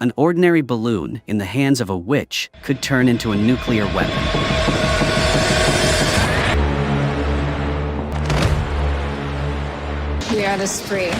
An ordinary balloon in the hands of a witch could turn into a nuclear weapon. We are the spree.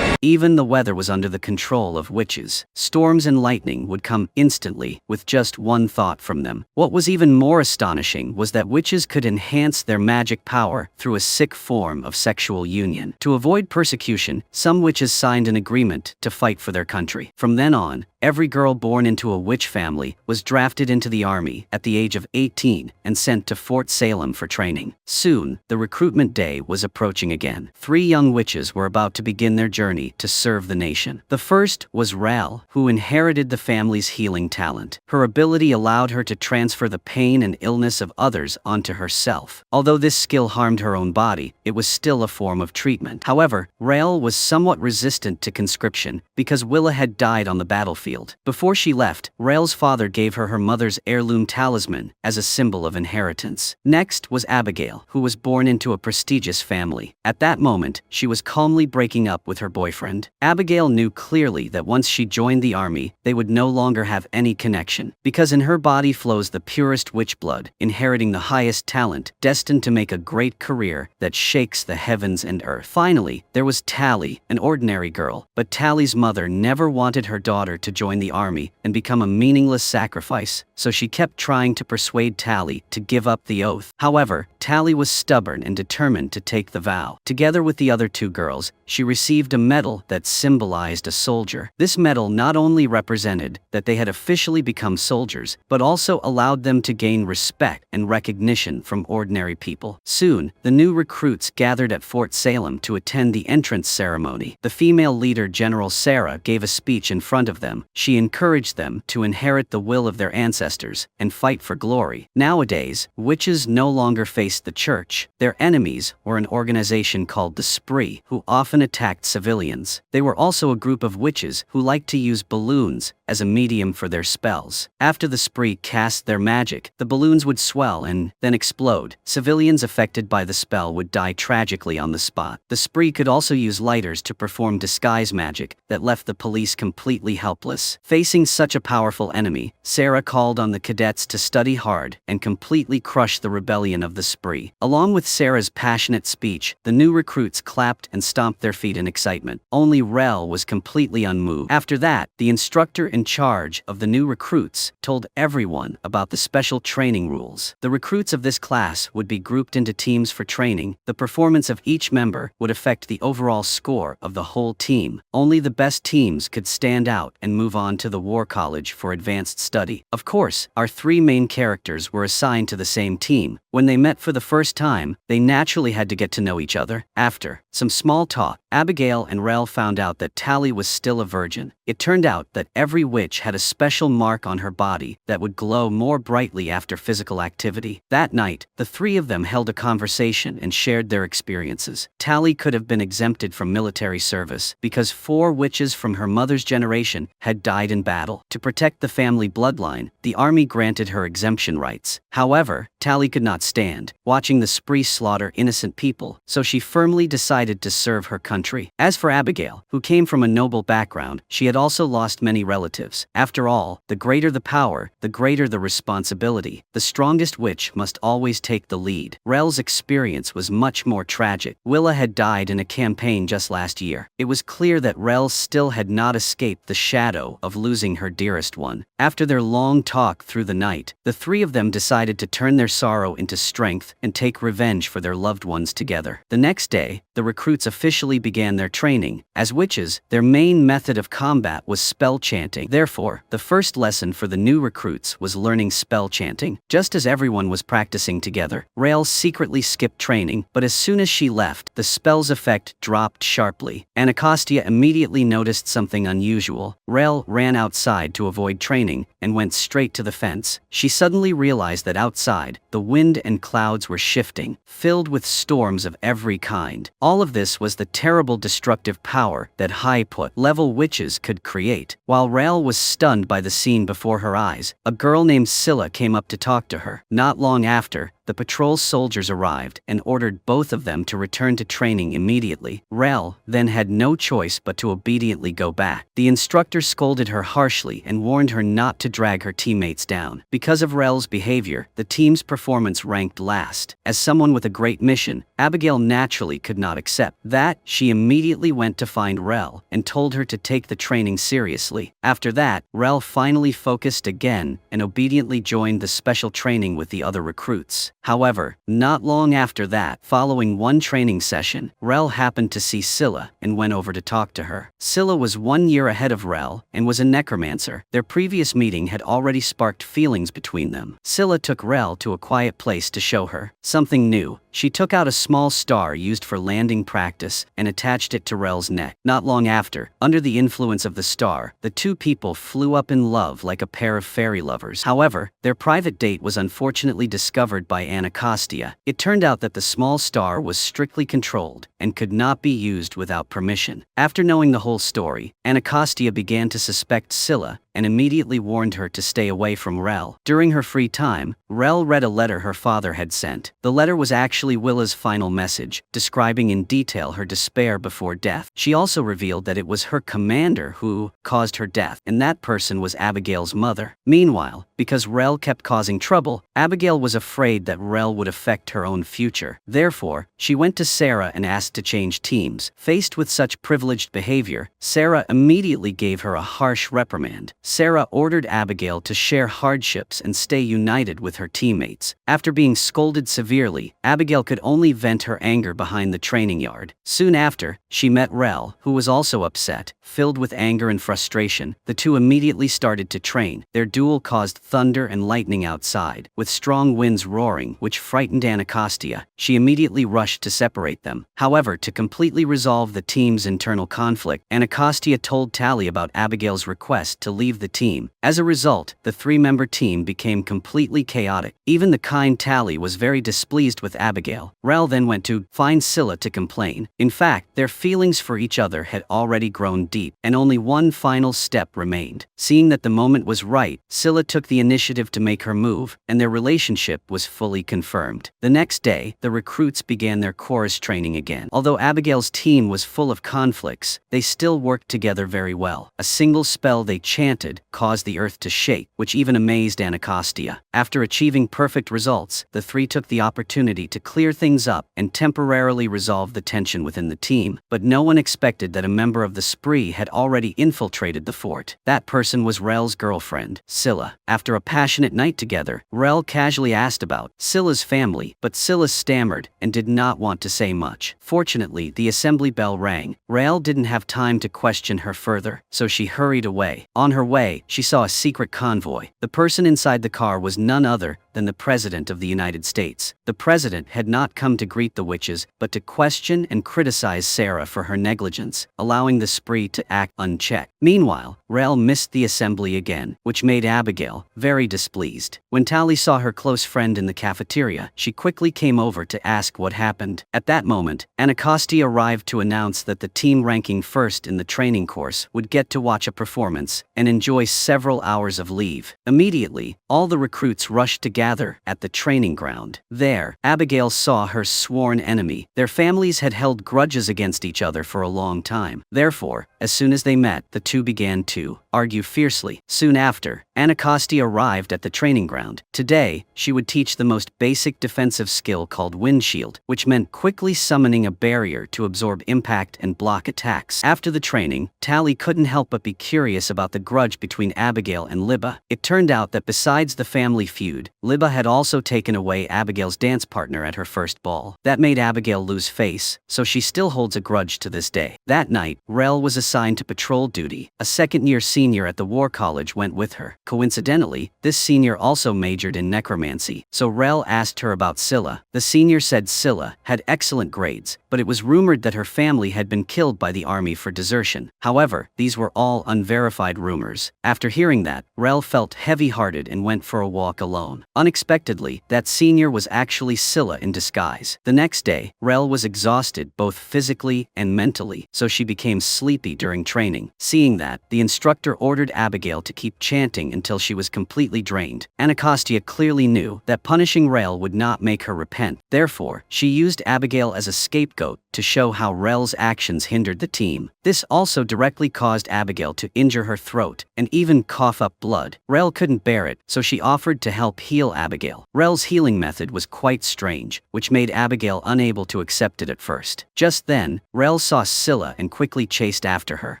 Even the weather was under the control of witches. Storms and lightning would come instantly, with just one thought from them. What was even more astonishing was that witches could enhance their magic power through a sick form of sexual union. To avoid persecution, some witches signed an agreement to fight for their country. From then on, every girl born into a witch family was drafted into the army at the age of 18 and sent to Fort Salem for training. Soon, the recruitment day was approaching again. 3 young witches were about to begin their journey to serve the nation. The first was Ral, who inherited the family's healing talent. Her ability allowed her to transfer the pain and illness of others onto herself. Although this skill harmed her own body, it was still a form of treatment. However, Ral was somewhat resistant to conscription because Willa had died on the battlefield. Before she left, Ral's father gave her her mother's heirloom talisman as a symbol of inheritance. Next was Abigail, who was born into a prestigious family. At that moment, she was calmly breaking up with her boyfriend. Abigail knew clearly that once she joined the army, they would no longer have any connection, because in her body flows the purest witch blood, inheriting the highest talent, destined to make a great career that shakes the heavens and earth. Finally, there was Tally, an ordinary girl, but Tally's mother never wanted her daughter to join the army and become a meaningless sacrifice, so she kept trying to persuade Tally to give up the oath. However, Tally was stubborn and determined to take the vow. Together with the other 2 girls, she received a medal that symbolized a soldier. This medal not only represented that they had officially become soldiers, but also allowed them to gain respect and recognition from ordinary people. Soon, the new recruits gathered at Fort Salem to attend the entrance ceremony. The female leader, General Sarah, gave a speech in front of them. She encouraged them to inherit the will of their ancestors and fight for glory. Nowadays, witches no longer faced the church. Their enemies were an organization called the Spree, who often attacked civilians. They were also a group of witches who liked to use balloons as a medium for their spells. After the Spree cast their magic, the balloons would swell and then explode. Civilians affected by the spell would die tragically on the spot. The Spree could also use lighters to perform disguise magic that left the police completely helpless. Facing such a powerful enemy, Sarah called on the cadets to study hard and completely crush the rebellion of the Spree. Along with Sarah's passionate speech, the new recruits clapped and stomped their feet in excitement. Only Rel was completely unmoved. After that, the instructor in charge of the new recruits told everyone about the special training rules. The recruits of this class would be grouped into teams for training. The performance of each member would affect the overall score of the whole team. Only the best teams could stand out and move on to the War College for advanced study. Of course, our 3 main characters were assigned to the same team. When they met for the first time, they naturally had to get to know each other. After some small talk, Abigail and Rel found out that Tally was still a virgin. It turned out that every witch had a special mark on her body that would glow more brightly after physical activity. That night, the 3 of them held a conversation and shared their experiences. Tally could have been exempted from military service because 4 witches from her mother's generation had died in battle. To protect the family bloodline, the army granted her exemption rights. However, Tally could not stand watching the Spree slaughter innocent people, so she firmly decided to serve her country. As for Abigail, who came from a noble background, she had also lost many relatives. After all, the greater the power, the greater the responsibility. The strongest witch must always take the lead. Rel's experience was much more tragic. Willa had died in a campaign just last year. It was clear that Rel still had not escaped the shadow of losing her dearest one. After their long talk through the night, the 3 of them decided to turn their sorrow into strength and take revenge for their loved ones together. The next day, the recruits officially began their training. As witches, their main method of combat was spell chanting. Therefore, the first lesson for the new recruits was learning spell chanting. Just as everyone was practicing together, Rael secretly skipped training, but as soon as she left, the spell's effect dropped sharply. Anacostia immediately noticed something unusual. Rael ran outside to avoid training and went straight to the fence. She suddenly realized that outside, the wind and clouds were shifting, filled with storms of every kind. All of this was the terrible destructive power that high-level witches could create. While Rael was stunned by the scene before her eyes, a girl named Scylla came up to talk to her. Not long after, the patrol soldiers arrived and ordered both of them to return to training immediately. Rel then had no choice but to obediently go back. The instructor scolded her harshly and warned her not to drag her teammates down. Because of Rel's behavior, the team's performance ranked last. As someone with a great mission, Abigail naturally could not accept that. She immediately went to find Rel and told her to take the training seriously. After that, Rel finally focused again and obediently joined the special training with the other recruits. However, not long after that, following one training session, Rel happened to see Scylla and went over to talk to her. Scylla was 1 year ahead of Rel and was a necromancer. Their previous meeting had already sparked feelings between them. Scylla took Rel to a quiet place to show her something new. She took out a small star used for landing practice and attached it to Rel's neck. Not long after, under the influence of the star, the two people flew up in love like a pair of fairy lovers. However, their private date was unfortunately discovered by Anacostia. It turned out that the small star was strictly controlled and could not be used without permission. After knowing the whole story, Anacostia began to suspect Scylla and immediately warned her to stay away from Rel. During her free time, Rel read a letter her father had sent. The letter was actually Willa's final message, describing in detail her despair before death. She also revealed that it was her commander who caused her death, and that person was Abigail's mother. Meanwhile, because Rel kept causing trouble, Abigail was afraid that Rel would affect her own future. Therefore, she went to Sarah and asked to change teams. Faced with such privileged behavior, Sarah immediately gave her a harsh reprimand. Sarah ordered Abigail to share hardships and stay united with her teammates. After being scolded severely, Abigail could only vent her anger behind the training yard. Soon after, she met Rel, who was also upset. Filled with anger and frustration, the two immediately started to train. Their duel caused thunder and lightning outside, with strong winds roaring, which frightened Anacostia. She immediately rushed to separate them. However, to completely resolve the team's internal conflict, Anacostia told Tally about Abigail's request to leave the team. As a result, the three-member team became completely chaotic. Even the kind Tally was very displeased with Abigail. Rel then went to find Scylla to complain. In fact, their feelings for each other had already grown deep, and only one final step remained. Seeing that the moment was right, Scylla took the initiative to make her move, and their relationship was fully confirmed. The next day, the recruits began their chorus training again. Although Abigail's team was full of conflicts, they still worked together very well. A single spell they chanted caused the earth to shake, which even amazed Anacostia. After achieving perfect results, the three took the opportunity to clear things up and temporarily resolve the tension within the team, but no one expected that a member of the spree had already infiltrated the fort. That person was Rel's girlfriend, Scylla. After a passionate night together, Rel casually asked about Scylla's family, but Scylla stammered and did not want to say much. Fortunately, the assembly bell rang. Rel didn't have time to question her further, so she hurried away. On her way, she saw a secret convoy. The person inside the car was none other than the President of the United States. The President had not come to greet the witches, but to question and criticize Sarah for her negligence, allowing the spree to act unchecked. Meanwhile, Rel missed the assembly again, which made Abigail very displeased. When Tally saw her close friend in the cafeteria, she quickly came over to ask what happened. At that moment, Anacostia arrived to announce that the team ranking first in the training course would get to watch a performance and enjoy several hours of leave. Immediately, all the recruits rushed to gather at the training ground. There, Abigail saw her sworn enemy. Their families had held grudges against each other for a long time. Therefore, as soon as they met, the two began to argue fiercely. Soon after, Anacostia arrived at the training ground. Today, she would teach the most basic defensive skill called windshield, which meant quickly summoning a barrier to absorb impact and block attacks. After the training, Tally couldn't help but be curious about the grudge between Abigail and Libba. It turned out that besides the family feud, Libba had also taken away Abigail's dance partner at her first ball. That made Abigail lose face, so she still holds a grudge to this day. That night, Rel was assigned to patrol duty. A second-year senior at the War College went with her. Coincidentally, this senior also majored in necromancy, so Rel asked her about Scylla. The senior said Scylla had excellent grades, but it was rumored that her family had been killed by the army for desertion. However, these were all unverified rumors. After hearing that, Rel felt heavy-hearted and went for a walk alone. Unexpectedly, that senior was actually Scylla in disguise. The next day, Rel was exhausted both physically and mentally, so she became sleepy during training. Seeing that, the instructor ordered Abigail to keep chanting until she was completely drained. Anacostia clearly knew that punishing Rel would not make her repent. Therefore, she used Abigail as a scapegoat to show how Rel's actions hindered the team. This also directly caused Abigail to injure her throat and even cough up blood. Rel couldn't bear it, so she offered to help heal Abigail. Rel's healing method was quite strange, which made Abigail unable to accept it at first. Just then, Rel saw Scylla and quickly chased after her.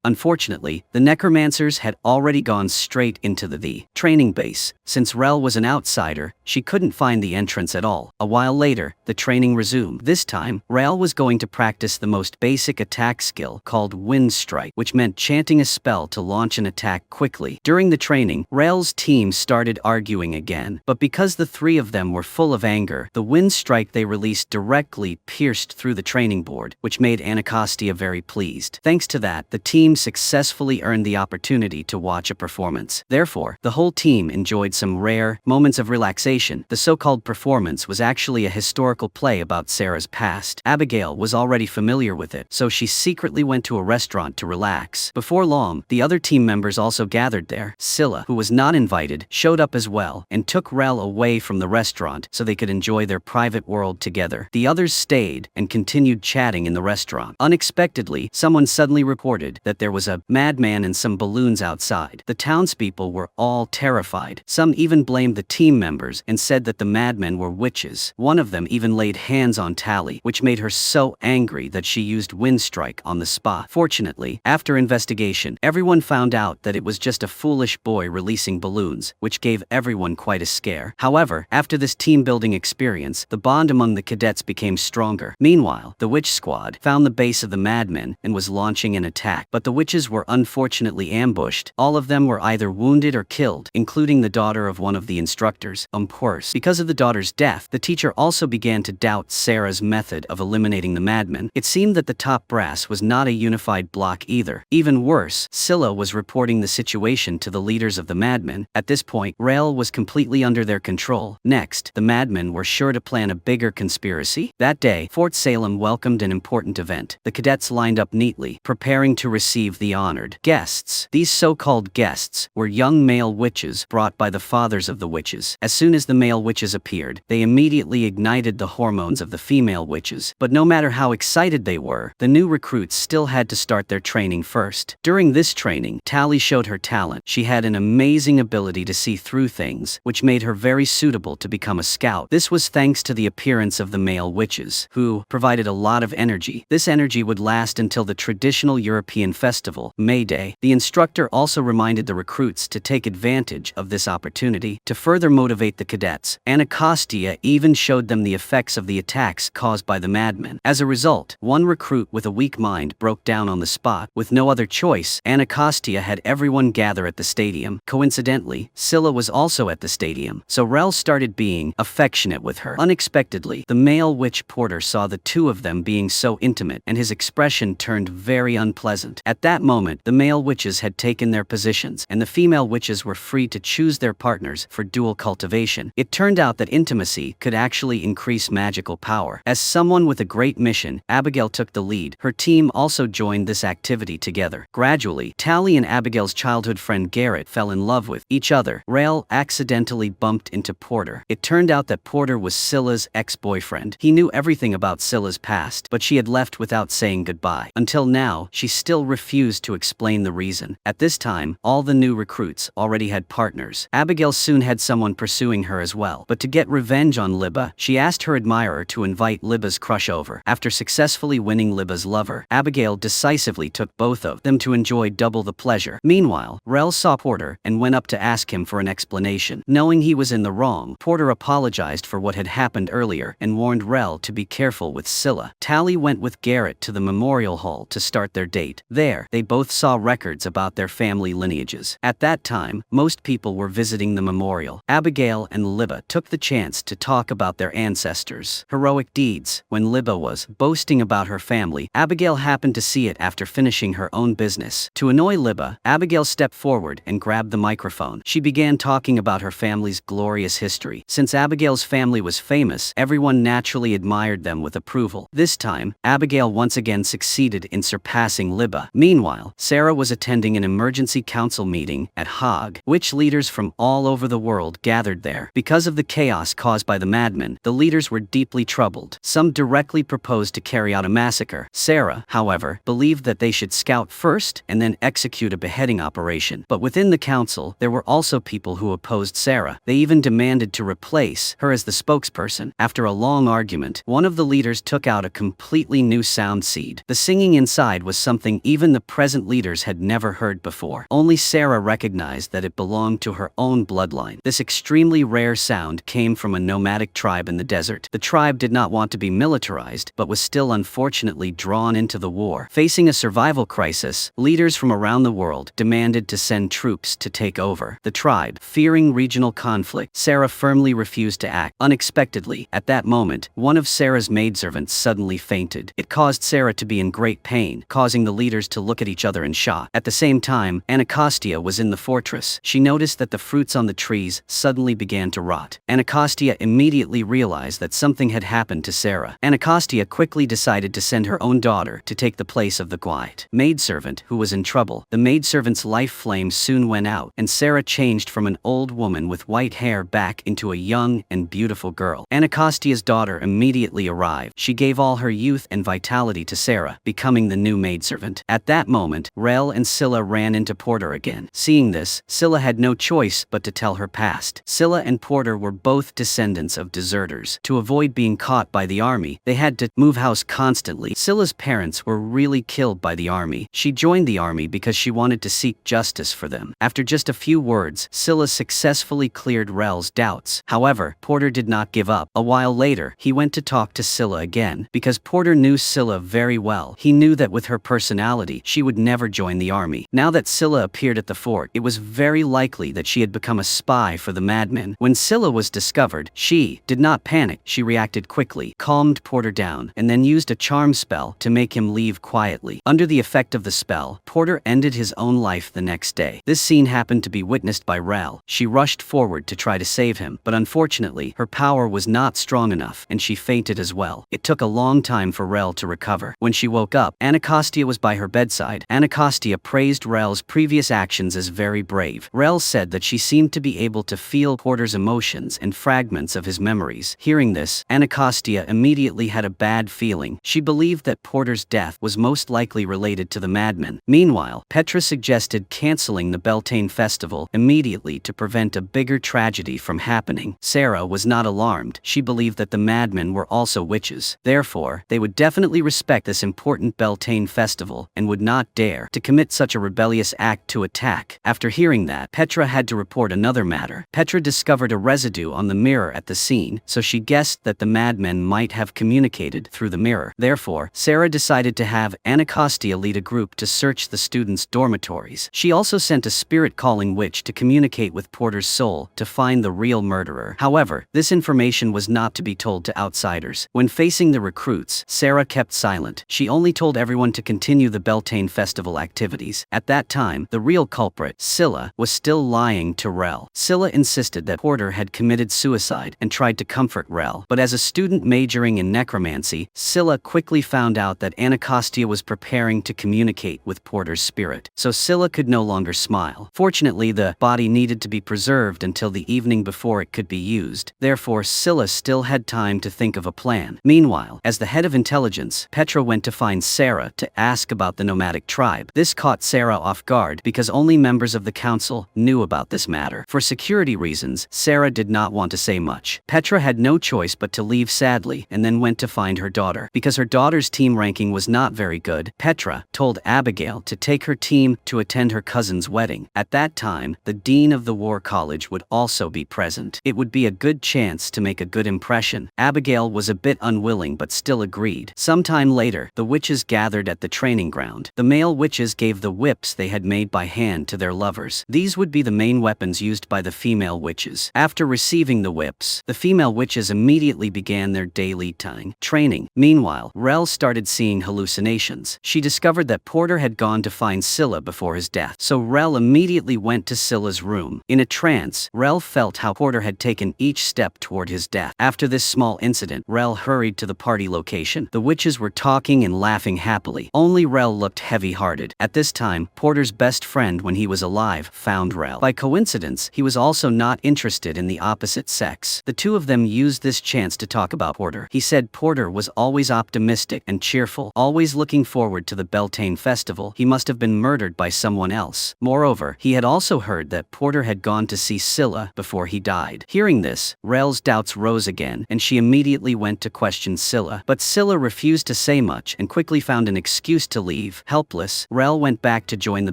Unfortunately, the necromancers had already gone straight into the training base. Since Rel was an outsider, she couldn't find the entrance at all. A while later, the training resumed. This time, Rel was going to practice the most basic attack skill called Wind Strike, which meant chanting a spell to launch an attack quickly. During the training, Rel's team started arguing again, but because the three of them were full of anger, the Wind Strike they released directly pierced through the training board, which made Anacostia very pleased. Thanks to that, the team successfully earned the opportunity to watch a performance. Therefore, the whole team enjoyed some rare moments of relaxation. The so-called performance was actually a historical play about Sarah's past. Abigail was already familiar with it, so she secretly went to a restaurant to relax. Before long, the other team members also gathered there. Scylla, who was not invited, showed up as well and took Rel away from the restaurant so they could enjoy their private world together. The others stayed and continued chatting in the restaurant. Unexpectedly, someone suddenly reported that there was a madman and some balloons outside. The townspeople were all terrified. Some even blamed the team members and said that the madmen were witches. One of them even laid hands on Tally, which made her so angry that she used Wind Strike on the spot. Fortunately, after investigation, everyone found out that it was just a foolish boy releasing balloons, which gave everyone quite a scare. However, after this team-building experience, the bond among the cadets became stronger. Meanwhile, the witch squad found the base of the madmen and was launching an attack, but the witches were unfortunately ambushed. All of them were either wounded or killed, including the daughter of one of the instructors. Worse, because of the daughter's death, the teacher also began to doubt Sarah's method of eliminating the madmen. It seemed that the top brass was not a unified bloc either. Even worse, Scylla was reporting the situation to the leaders of the madmen. At this point, Rel was completely under their control. Next, the madmen were sure to plan a bigger conspiracy. That day, Fort Salem welcomed an important event. The cadets lined up neatly, preparing to receive the honored guests. These so-called guests were young male witches brought by the fathers of the witches. As soon as the male witches appeared, they immediately ignited the hormones of the female witches. But no matter how excited they were, the new recruits still had to start their training first. During this training, Tally showed her talent. She had an amazing ability to see through things, which made her very suitable to become a scout. This was thanks to the appearance of the male witches, who provided a lot of energy. This energy would last until the traditional European festival, Mayday. The instructor also reminded the recruits to take advantage of this opportunity to further motivate the cadets. Anacostia even showed them the effects of the attacks caused by the madmen. As a result, one recruit with a weak mind broke down on the spot. With no other choice, Anacostia had everyone gather at the stadium. Coincidentally, Scylla was also at the stadium, so Rel started being affectionate with her. Unexpectedly, the male witch porter saw the two of them being so intimate, and his expression turned very unpleasant. At that moment, the male witches had taken their positions, and the female witches were free to choose their partners for dual cultivation. It turned out that intimacy could actually increase magical power. As someone with a great mission, Abigail took the lead. Her team also joined this activity together. Gradually, Tally and Abigail's childhood friend Garrett fell in love with each other. Rel accidentally bumped into Porter. It turned out that Porter was Scylla's ex-boyfriend. He knew everything about Scylla's past, but she had left without saying goodbye. Until now, she still refused to explain the reason. At this time, all the new recruits already had partners. Abigail soon had someone pursuing her as well, but to get revenge on Libba, she asked her admirer to invite Libba's crush over. After successfully winning Libba's lover, Abigail decisively took both of them to enjoy double the pleasure. Meanwhile, Rel saw Porter and went up to ask him for an explanation. Knowing he was in the wrong, Porter apologized for what had happened earlier and warned Rel to be careful with Scylla. Tally went with Garrett to the memorial hall to start their date. There, they both saw records about their family lineages. At that time, most people were visiting the memorial. Abigail and and Libba took the chance to talk about their ancestors' heroic deeds. When Libba was boasting about her family, Abigail happened to see it after finishing her own business. To annoy Libba, Abigail stepped forward and grabbed the microphone. She began talking about her family's glorious history. Since Abigail's family was famous, everyone naturally admired them with approval. This time, Abigail once again succeeded in surpassing Libba. Meanwhile, Sarah was attending an emergency council meeting at Hague. Witch leaders from all over the world gathered there. Because of the chaos caused by the madmen, the leaders were deeply troubled. Some directly proposed to carry out a massacre. Sarah, however, believed that they should scout first and then execute a beheading operation. But within the council, there were also people who opposed Sarah. They even demanded to replace her as the spokesperson. After a long argument, one of the leaders took out a completely new sound seed. The singing inside was something even the present leaders had never heard before. Only Sarah recognized that it belonged to her own bloodline. This extremely rare sound came from a nomadic tribe in the desert. The tribe did not want to be militarized, but was still unfortunately drawn into the war. Facing a survival crisis, leaders from around the world demanded to send troops to take over the tribe. Fearing regional conflict, Sarah firmly refused to act. Unexpectedly, at that moment, one of Sarah's maidservants suddenly fainted. It caused Sarah to be in great pain, causing the leaders to look at each other in shock. At the same time, Anacostia was in the fortress. She noticed that the fruits on the trees suddenly began to rot. Anacostia immediately realized that something had happened to Sarah. Anacostia quickly decided to send her own daughter to take the place of the quiet maidservant who was in trouble. The maidservant's life flame soon went out, and Sarah changed from an old woman with white hair back into a young and beautiful girl. Anacostia's daughter immediately arrived. She gave all her youth and vitality to Sarah, becoming the new maidservant. At that moment, Rel and Scylla ran into Porter again. Seeing this, Scylla had no choice but to tell her past. Scylla and Porter were both descendants of deserters. To avoid being caught by the army, they had to move house constantly. Scylla's parents were really killed by the army. She joined the army because she wanted to seek justice for them. After just a few words, Scylla successfully cleared Rel's doubts. However, Porter did not give up. A while later, he went to talk to Scylla again. Because Porter knew Scylla very well, he knew that with her personality, she would never join the army. Now that Scylla appeared at the fort, it was very likely that she had become a spy for the madmen. When Scylla was discovered, she did not panic. She reacted quickly, calmed Porter down, and then used a charm spell to make him leave quietly. Under the effect of the spell, Porter ended his own life the next day. This scene happened to be witnessed by Rel. She rushed forward to try to save him, but unfortunately, her power was not strong enough, and she fainted as well. It took a long time for Rel to recover. When she woke up, Anacostia was by her bedside. Anacostia praised Rel's previous actions as very brave. Rel said that she seemed to be able to feel Porter's emotions and fragments of his memories. Hearing this, Anacostia immediately had a bad feeling. She believed that Porter's death was most likely related to the madmen. Meanwhile, Petra suggested canceling the Beltane festival immediately to prevent a bigger tragedy from happening. Sarah was not alarmed. She believed that the madmen were also witches. Therefore, they would definitely respect this important Beltane festival and would not dare to commit such a rebellious act to attack. After hearing that, Petra had to report another matter. Petra discovered a residue on the mirror at the scene, so she guessed that the madmen might have communicated through the mirror. Therefore, Sarah decided to have Anacostia lead a group to search the students' dormitories. She also sent a spirit-calling witch to communicate with Porter's soul to find the real murderer. However, this information was not to be told to outsiders. When facing the recruits, Sarah kept silent. She only told everyone to continue the Beltane festival activities. At that time, the real culprit, Scylla, was still lying to Rel. Scylla insisted that Porter had committed suicide and tried to comfort Rel. But as a student majoring in necromancy, Scylla quickly found out that Anacostia was preparing to communicate with Porter's spirit. So Scylla could no longer smile. Fortunately, the body needed to be preserved until the evening before it could be used. Therefore, Scylla still had time to think of a plan. Meanwhile, as the head of intelligence, Petra went to find Sarah to ask about the nomadic tribe. This caught Sarah off guard because only members of the council knew about this matter. For security reasons, Sarah did not want to say much. Petra had no choice but to leave sadly and then went to find her daughter. Because her daughter's team ranking was not very good, Petra told Abigail to take her team to attend her cousin's wedding. At that time, the dean of the war college would also be present. It would be a good chance to make a good impression. Abigail was a bit unwilling but still agreed. Sometime later, the witches gathered at the training ground. The male witches gave the whips they had made by hand to their lovers. These would be the main weapons used by the female witches. witches. After receiving the whips, the female witches immediately began their daily training. Meanwhile, Rel started seeing hallucinations. She discovered that Porter had gone to find Scylla before his death, so Rel immediately went to Scylla's room. In a trance, Rel felt how Porter had taken each step toward his death. After this small incident, Rel hurried to the party location. The witches were talking and laughing happily. Only Rel looked heavy-hearted. At this time, Porter's best friend when he was alive found Rel. By coincidence, he was also not interested in the opposite sex. The two of them used this chance to talk about Porter. He said Porter was always optimistic and cheerful, always looking forward to the Beltane festival. He must have been murdered by someone else. Moreover, he had also heard that Porter had gone to see Scylla before he died. Hearing this, Rel's doubts rose again, and she immediately went to question Scylla. But Scylla refused to say much and quickly found an excuse to leave. Helpless, Rel went back to join the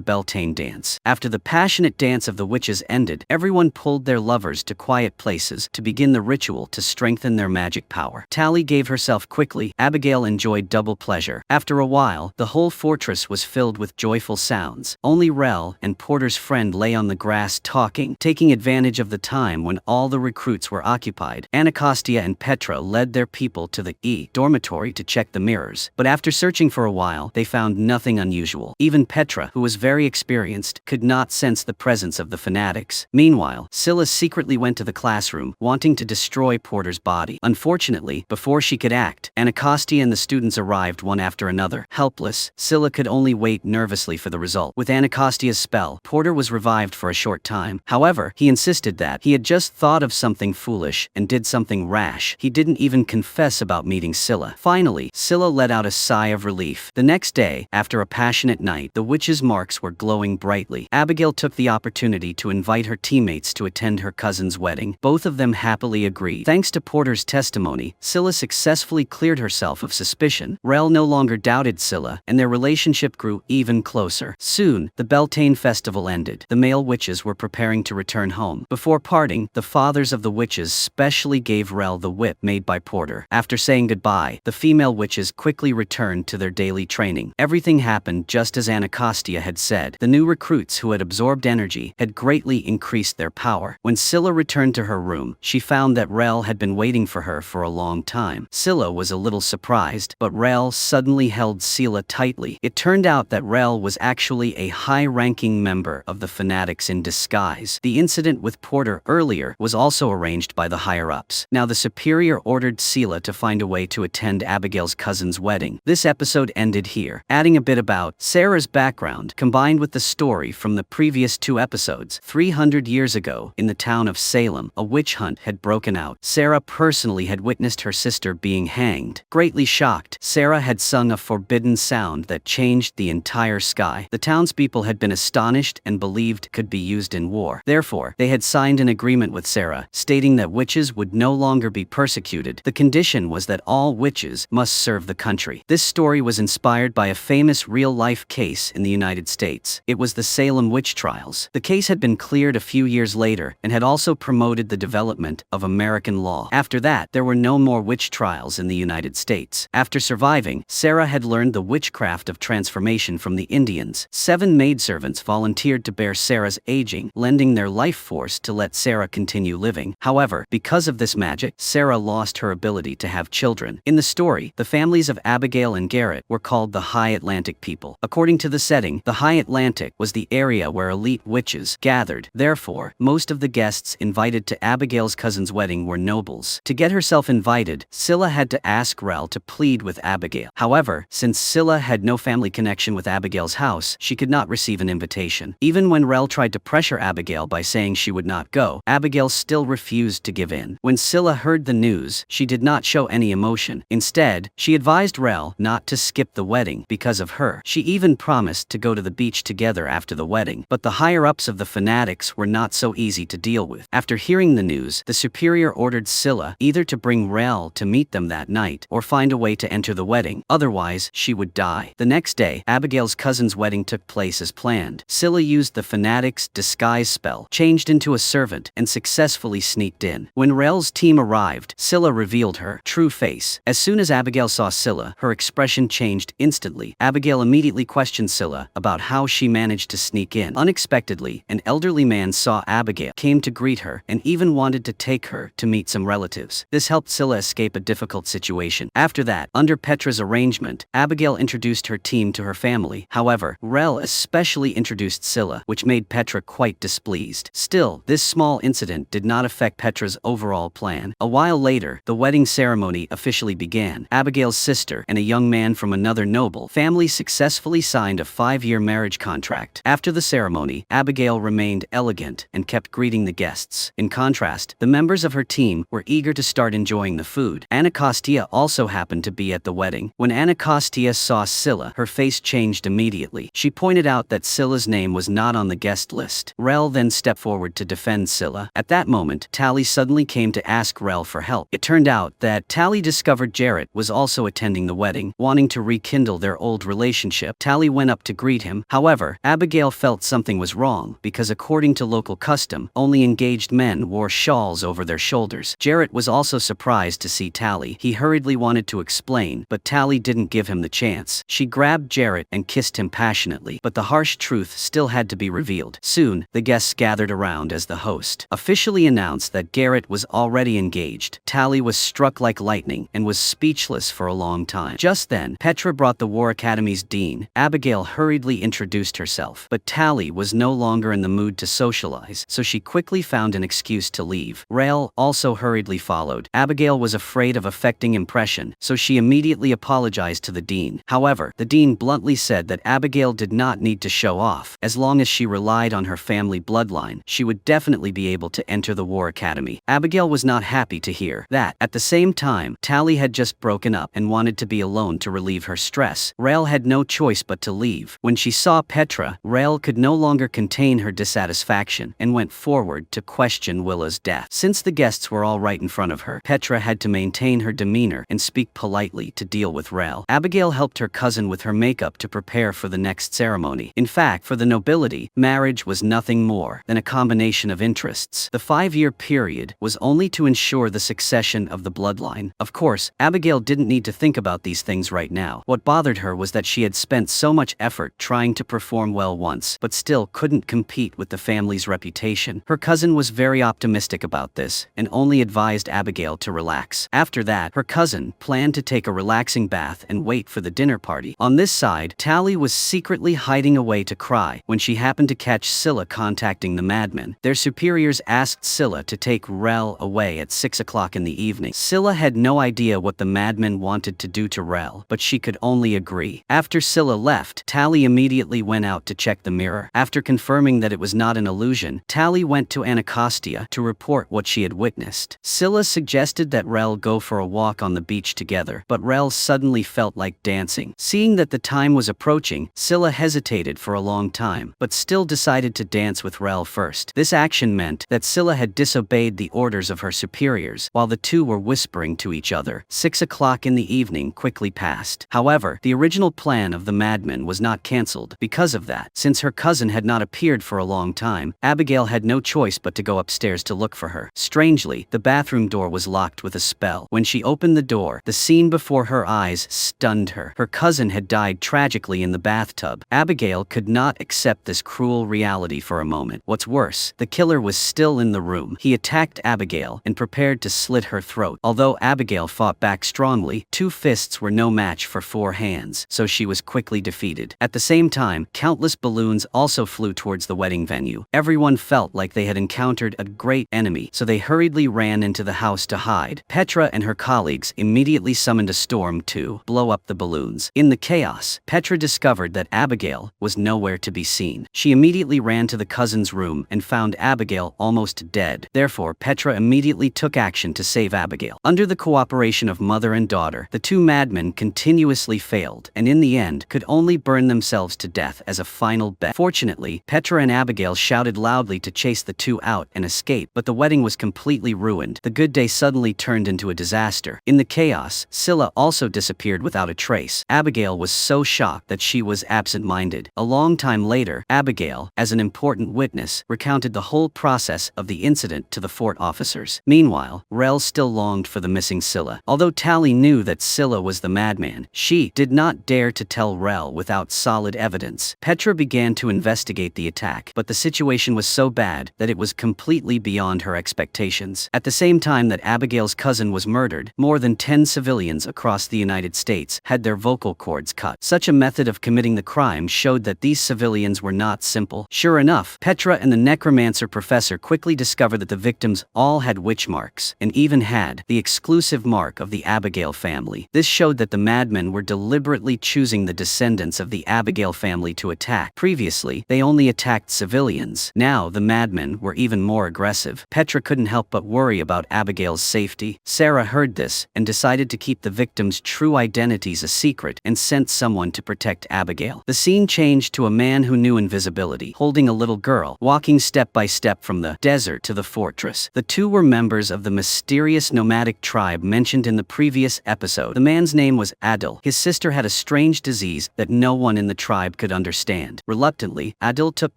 Beltane dance. After the passionate dance of the witches ended, everyone pulled their lovers to quiet places to begin the ritual to strengthen their magic power. Tally gave herself quickly. Abigail enjoyed double pleasure. After a while, the whole fortress was filled with joyful sounds. Only Rel and Porter's friend lay on the grass talking, taking advantage of the time when all the recruits were occupied. Anacostia and Petra led their people to the dormitory to check the mirrors, but after searching for a while, they found nothing unusual. Even Petra, who was very experienced, could not sense the presence of the fanatics. Meanwhile, Scylla secretly went to the classroom, wanting to destroy Porter's body. Unfortunately, before she could act, Anacostia and the students arrived one after another. Helpless, Scylla could only wait nervously for the result. With Anacostia's spell, Porter was revived for a short time. However, he insisted that he had just thought of something foolish and did something rash. He didn't even confess about meeting Scylla. Finally, Scylla let out a sigh of relief. The next day, after a passionate night, the witches' marks were glowing brightly. Abigail took the opportunity to invite her teammates to attend her cousin's wedding. Both of them happily agreed. Thanks to Porter's testimony, Scylla successfully cleared herself of suspicion. Rel no longer doubted Scylla, and their relationship grew even closer. Soon, the Beltane festival ended. The male witches were preparing to return home. Before parting, the fathers of the witches specially gave Rel the whip made by Porter. After saying goodbye, the female witches quickly returned to their daily training. Everything happened just as Anacostia had said. The new recruits who had absorbed energy had greatly increased their power. When Scylla returned to her room, she found that Rel had been waiting for her for a long time. Scylla was a little surprised, but Rel suddenly held Scylla tightly. It turned out that Rel was actually a high-ranking member of the fanatics in disguise. The incident with Porter earlier was also arranged by the higher-ups. Now the superior ordered Scylla to find a way to attend Abigail's cousin's wedding. This episode ended here, adding a bit about Sarah's background, combined with the story from the previous two episodes. 300 years ago, in the town of Salem, a witch hunt had broken out. Sarah personally had witnessed her sister being hanged. Greatly shocked, Sarah had sung a forbidden sound that changed the entire sky. The townspeople had been astonished and believed could be used in war. Therefore, they had signed an agreement with Sarah, stating that witches would no longer be persecuted. The condition was that all witches must serve the country. This story was inspired by a famous real-life case in the United States. It was the Salem witch trials. The case had been cleared a few years later and had also promoted the development of American law. After that, there were no more witch trials in the United States. After surviving, Sarah had learned the witchcraft of transformation from the Indians. 7 maidservants volunteered to bear Sarah's aging, lending their life force to let Sarah continue living. However, because of this magic, Sarah lost her ability to have children. In the story, the families of Abigail and Garrett were called the High Atlantic people. According to the setting, the High Atlantic was the area where elite witches gathered. Therefore, most of the guests invited to Abigail's cousin's wedding were nobles. To get herself invited, Scylla had to ask Rel to plead with Abigail. However, since Scylla had no family connection with Abigail's house, she could not receive an invitation. Even when Rel tried to pressure Abigail by saying she would not go, Abigail still refused to give in. When Scylla heard the news, she did not show any emotion. Instead, she advised Rel not to skip the wedding because of her. She even promised to go to the beach together after the wedding. But the higher-ups of the fanatics were not so easy to deal with. After hearing the news, the superior ordered Scylla either to bring Rel to meet them that night or find a way to enter the wedding, otherwise she would die. The next day, Abigail's cousin's wedding took place as planned. Scylla used the fanatic's disguise spell, changed into a servant, and successfully sneaked in. When Rel's team arrived, Scylla revealed her true face. As soon as Abigail saw Scylla, her expression changed instantly. Abigail immediately questioned Scylla about how she managed to sneak in. Unexpectedly, an elderly man saw Abigail, came to greet her and even wanted to take her to meet some relatives. This helped Scylla escape a difficult situation. After that, under Petra's arrangement, Abigail introduced her team to her family. However, Rel especially introduced Scylla, which made Petra quite displeased. Still, this small incident did not affect Petra's overall plan. A while later, the wedding ceremony officially began. Abigail's sister and a young man from another noble family successfully signed a 5-year marriage contract. After the ceremony, Abigail remained elegant and kept greeting the guests. In contrast, the members of her team were eager to start enjoying the food. Anacostia also happened to be at the wedding. When Anacostia saw Scylla, her face changed immediately. She pointed out that Scylla's name was not on the guest list. Rel then stepped forward to defend Scylla. At that moment, Tally suddenly came to ask Rel for help. It turned out that Tally discovered Jarrett was also attending the wedding. Wanting to rekindle their old relationship, Tally went up to greet him. However, Abigail felt something was wrong, because according to local custom, only engaged men wore shawls over their shoulders. Jarrett was also surprised to see Tally. He hurriedly wanted to explain, but Tally didn't give him the chance. She grabbed Jarrett and kissed him passionately, but the harsh truth still had to be revealed. Soon, the guests gathered around as the host officially announced that Garrett was already engaged. Tally was struck like lightning and was speechless for a long time. Just then, Petra brought the War Academy's dean. Abigail hurriedly introduced herself, but Tally was no longer in the mood to socialize, so she quickly found an excuse to leave. Rel also hurriedly followed. Abigail was afraid of affecting impression, so she immediately apologized to the dean. However, the dean bluntly said that Abigail did not need to show off. As long as she relied on her family bloodline, she would definitely be able to enter the War Academy. Abigail was not happy to hear that. At the same time, Tally had just broken up and wanted to be alone to relieve her stress. Rel had no choice but to leave. When she saw Petra, Rel could no longer contain her dissatisfaction and went forward to question Willa's death. Since the guests were all right in front of her, Petra had to maintain her demeanor and speak politely to deal with Rel. Abigail helped her cousin with her makeup to prepare for the next ceremony. In fact, for the nobility, marriage was nothing more than a combination of interests. The 5-year period was only to ensure the succession of the bloodline. Of course, Abigail didn't need to think about these things right now. What bothered her was that she had spent so much effort trying to perform well once, but still couldn't compete with the family's reputation. Her cousin was very optimistic about this and only advised Abigail to relax. After that, her cousin planned to take a relaxing bath and wait for the dinner party. On this side, Tally was secretly hiding away to cry when she happened to catch Scylla contacting the madmen. Their superiors asked Scylla to take Rel away at 6 o'clock in the evening. Scylla had no idea what the madmen wanted to do to Rel, but she could only agree. After Scylla left, Tally immediately went out to check the mirror. After confirming that it was not an illusion, Tally went to Anacostia to report what she had witnessed. Scylla suggested that Rel go for a walk on the beach together, but Rel suddenly felt like dancing. Seeing that the time was approaching, Scylla hesitated for a long time, but still decided to dance with Rel first. This action meant that Scylla had disobeyed the orders of her superiors, while the two were whispering to each other. 6 o'clock in the evening quickly passed. However, the original plan of the madmen was not cancelled. Because of that, since her cousin had not appeared for a long time, Abigail had no choice but to go upstairs to look for her. Strangely, the bathroom door was locked with a spell. When she opened the door, the scene before her eyes stunned her. Her cousin had died tragically in the bathtub. Abigail could not accept this cruel reality for a moment. What's worse, the killer was still in the room. He attacked Abigail and prepared to slit her throat. Although Abigail fought back strongly, 2 fists were no match for 4 hands, so she was quickly defeated. At the same time, countless balloons also flew towards the wedding venue. Everyone felt like they had encountered a great enemy, so they hurriedly ran into the house to hide. Petra and her colleagues immediately summoned a storm to blow up the balloons. In the chaos, Petra discovered that Abigail was nowhere to be seen. She immediately ran to the cousin's room and found Abigail almost dead. Therefore, Petra immediately took action to save Abigail. Under the cooperation of mother and daughter, the 2 madmen continuously failed, and in the end, could only burn themselves to death as a final bet. Fortunately, Petra and Abigail shouted loudly to chase the 2 out and escape, but the wedding was completely ruined. The good day suddenly turned into a disaster. In the chaos, Scylla also disappeared without a trace. Abigail was so shocked that she was absent-minded. A long time later, Abigail, as an important witness, recounted the whole process of the incident to the fort officers. Meanwhile, Rel still longed for the missing Scylla. Although Tally knew that Scylla was the madman, she did not dare to tell Rel without solid evidence. Petra began to investigate the attack, but the situation was so bad that it was was completely beyond her expectations. At the same time that Abigail's cousin was murdered, more than 10 civilians across the United States had their vocal cords cut. Such a method of committing the crime showed that these civilians were not simple. Sure enough, Petra and the necromancer professor quickly discovered that the victims all had witch marks, and even had the exclusive mark of the Abigail family. This showed that the madmen were deliberately choosing the descendants of the Abigail family to attack. Previously, they only attacked civilians. Now, the madmen were even more aggressive. Petra couldn't help but worry about Abigail's safety. Sarah heard this and decided to keep the victims' true identities a secret and sent someone to protect Abigail. The scene changed to a man who knew invisibility, holding a little girl, walking step by step from the desert to the fortress. The two were members of the mysterious nomadic tribe mentioned in the previous episode. The man's name was Adil. His sister had a strange disease that no one in the tribe could understand. Reluctantly, Adil took